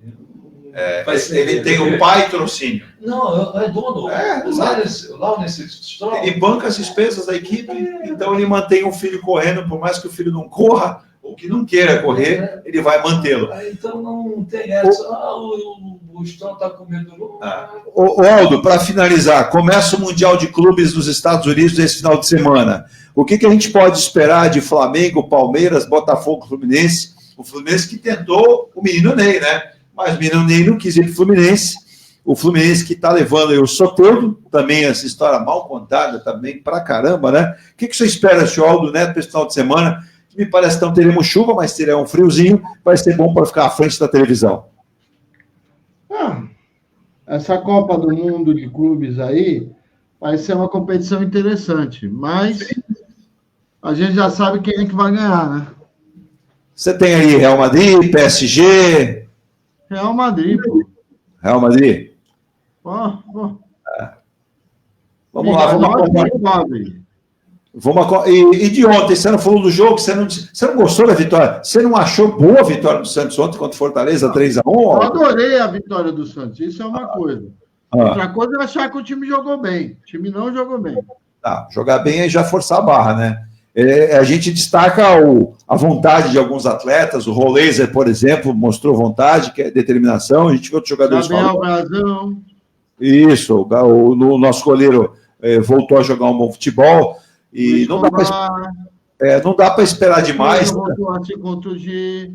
Ele tem o patrocínio. Não, é dono. Lá nesse Stroll. Ele banca as despesas da equipe, então ele mantém o filho correndo, por mais que o filho não corra, ou que não queira correr, ele vai mantê-lo. Então não tem essa. O Stroll está com medo. Aldo, para finalizar, começa o Mundial de Clubes nos Estados Unidos esse final de semana. O que a gente pode esperar de Flamengo, Palmeiras, Botafogo, Fluminense? O Fluminense que tentou o menino Ney, né? Mas o menino Ney não quis ir para o Fluminense. O Fluminense que está levando aí o Soteldo, também essa história mal contada, também pra caramba, né? O que você espera, senhor Aldo Neto, para esse final de semana? Me parece que não teremos chuva, mas terá um friozinho, vai ser bom para ficar à frente da televisão. Essa Copa do Mundo de clubes aí vai ser uma competição interessante, mas a gente já sabe quem é que vai ganhar, né? Você tem aí Real Madrid, PSG... Real Madrid, pô. Real Madrid? Pô. Vamos lá, e de ontem, você não falou do jogo, você não gostou da vitória? Você não achou boa a vitória do Santos ontem contra o Fortaleza, 3-1? Eu adorei a vitória do Santos, isso é uma coisa. Outra coisa é achar que o time jogou bem. O time não jogou bem. Jogar bem é já forçar a barra, né? A gente destaca a vontade de alguns atletas, o Roleiser, por exemplo, mostrou vontade, determinação, a gente viu outros jogadores falando. Isso, o nosso goleiro voltou a jogar um bom futebol, e não dá para esperar demais. Voltou a se contundir.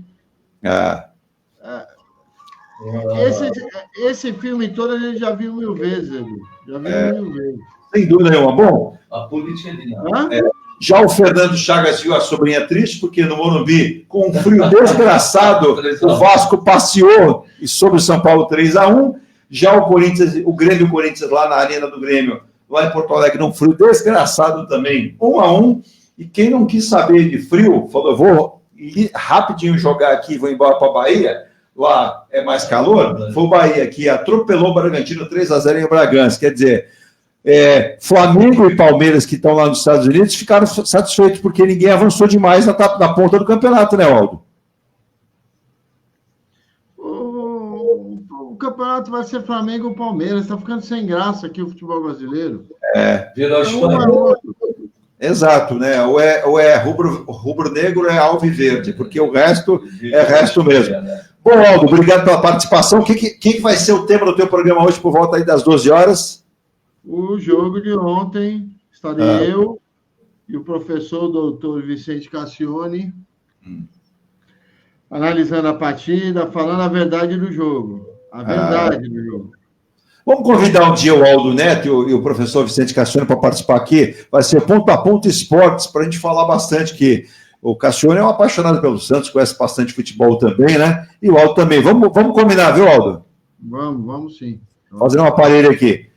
Esse filme todo a gente já viu 1000 vezes, Edu. Já viu 1000 vezes. Sem dúvida nenhuma. Bom, a política é dinâmica. Já o Fernando Chagas viu a sobrinha triste, porque no Morumbi, com um frio desgraçado, o Vasco passeou e sobre o São Paulo 3-1. Já o Corinthians, o Grêmio e o Corinthians lá na Arena do Grêmio, lá em Porto Alegre, num frio desgraçado também, 1-1. E quem não quis saber de frio, falou, eu vou ir rapidinho jogar aqui, vou embora para a Bahia, lá é mais calor, foi o Bahia que atropelou o Bragantino 3-0 em Bragança. Quer dizer, Flamengo e Palmeiras, que estão lá nos Estados Unidos, ficaram satisfeitos porque ninguém avançou demais na ponta do campeonato, né, Aldo? O campeonato vai ser Flamengo e Palmeiras. Está ficando sem graça aqui o futebol brasileiro. Virou Espanha. Exato, né? Ou é rubro-negro, é alviverde, porque o resto é resto mesmo. Bom, Aldo, obrigado pela participação. O que vai ser o tema do teu programa hoje por volta aí das 12 horas? O jogo de ontem, estarei eu e o professor doutor Vicente Cassione analisando a partida, falando a verdade do jogo. A verdade do jogo. Vamos convidar um dia o Aldo Neto e o professor Vicente Cassione para participar aqui. Vai ser Ponto a Ponto Esportes, para a gente falar bastante, que o Cassione é um apaixonado pelo Santos, conhece bastante futebol também, né? E o Aldo também. Vamos combinar, viu, Aldo? Vamos sim. Fazer um aparelho aqui.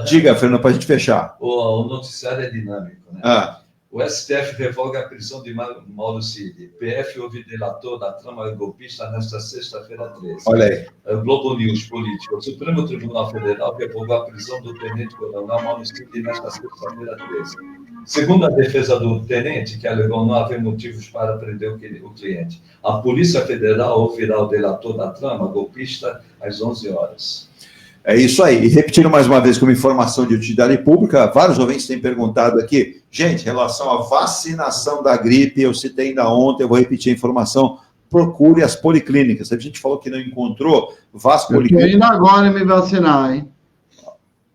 Diga, Fernando, para a gente fechar. O noticiário é dinâmico, né? O STF revoga a prisão de Mauro Cid. PF houve delator da trama golpista nesta sexta-feira 13. Olha aí. Globo News, político. O Supremo Tribunal Federal revogou a prisão do tenente-coronel Mauro Cid nesta sexta-feira 13. Segundo a defesa do tenente, que alegou não haver motivos para prender o cliente, a Polícia Federal ouvirá o delator da trama golpista às 11 horas. É isso aí. E repetindo mais uma vez como informação de utilidade pública, vários ouvintes têm perguntado aqui, gente, em relação à vacinação da gripe, eu citei ainda ontem, eu vou repetir a informação, procure as policlínicas. A gente falou que não encontrou, vá às policlínicas. Eu tô indo agora me vacinar, hein?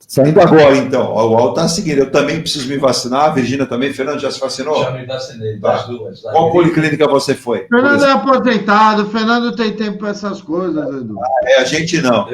Saindo agora, então. O Aldo está seguindo. Eu também preciso me vacinar. A Virgínia também. Fernando, já se vacinou? Já me vacinei, das duas. Qual policlínica você foi? Fernando é aposentado. Fernando tem tempo para essas coisas, Edu. A gente não.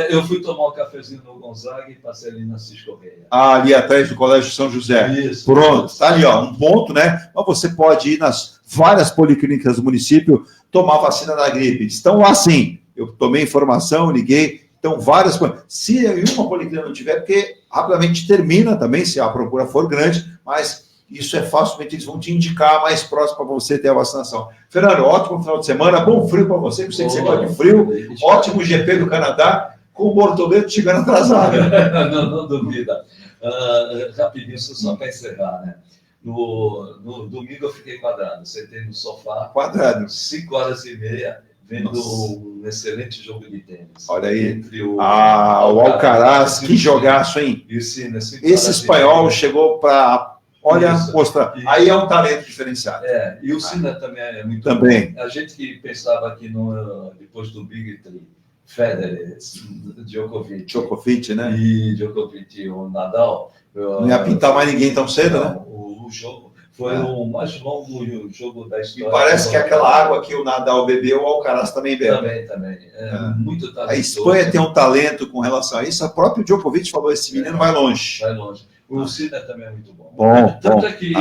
Eu fui tomar um cafezinho no Gonzaga e passei ali na Cis Correia. Ali atrás do Colégio São José. Isso. Pronto. Está ali, ó, um ponto, né? Mas você pode ir nas várias policlínicas do município tomar vacina da gripe. Estão lá sim. Eu tomei informação, liguei. Então, várias coisas. Se uma policlínica não tiver, porque rapidamente termina também, se a procura for grande, mas isso é facilmente, eles vão te indicar mais próximo para você ter a vacinação. Fernando, ótimo final de semana, bom frio para você, que você gosta de frio, ótimo GP do Canadá, com o Bortoleto chegando atrasado. Não duvida. Rapidinho, só para encerrar, né? No domingo eu fiquei quadrado, sentei no sofá, 5 horas e meia, vendo um excelente jogo de tênis. Olha aí. Entre o Alcaraz, que jogaço, hein? Esse espanhol chegou para, mostrar. Aí é um talento diferediferenciado. E o Sinner também é muito bom. A gente que pensava que depois do Big Three, Federer, Djokovic, né? E Djokovic e o Nadal. Não ia pintar mais ninguém tão cedo, né? O jogo foi o mais longo jogo da história. E parece que aquela água que o Nadal bebeu, o Alcaraz também bebe. Também. Muito talentoso. A Espanha tem um talento com relação a isso. O próprio Djokovic falou, esse menino vai longe. Vai longe. O Sinner também é muito bom. Tanto é que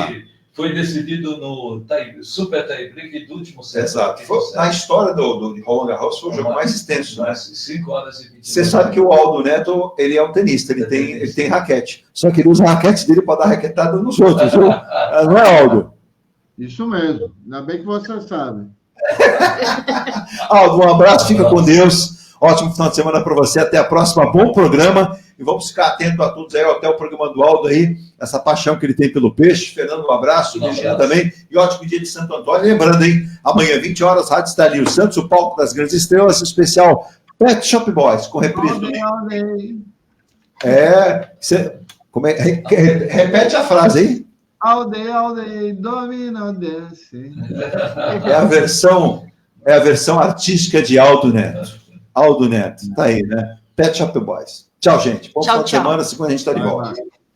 foi decidido no Super Tie-Break do último set. Exato. Na história do Roland Garros foi o jogo mais extenso, né? 5 horas e 20 Você sabe que o Aldo Neto, ele é um tenista, ele tem raquete. Só que ele usa a raquete dele para dar raquetada nos outros, viu? Não é, Aldo? Isso mesmo. Ainda bem que você sabe. Aldo, um abraço, fica com Deus. Ótimo final de semana para você. Até a próxima. Bom programa. E vamos ficar atentos a todos aí, até o programa do Aldo aí, essa paixão que ele tem pelo peixe. Fernando, um abraço. Virginia também. E ótimo dia de Santo Antônio. Lembrando, hein, amanhã, 20 horas, Rádio Estádio Santos, o palco das grandes estrelas, especial Pet Shop Boys, com reprise. Repete a frase aí. Aldeia, domina, desce. É a versão artística de Aldo Neto. Aldo Neto, tá aí, né? Pet Shop Boys. Tchau, gente. Bom final de semana, segunda a gente está de volta.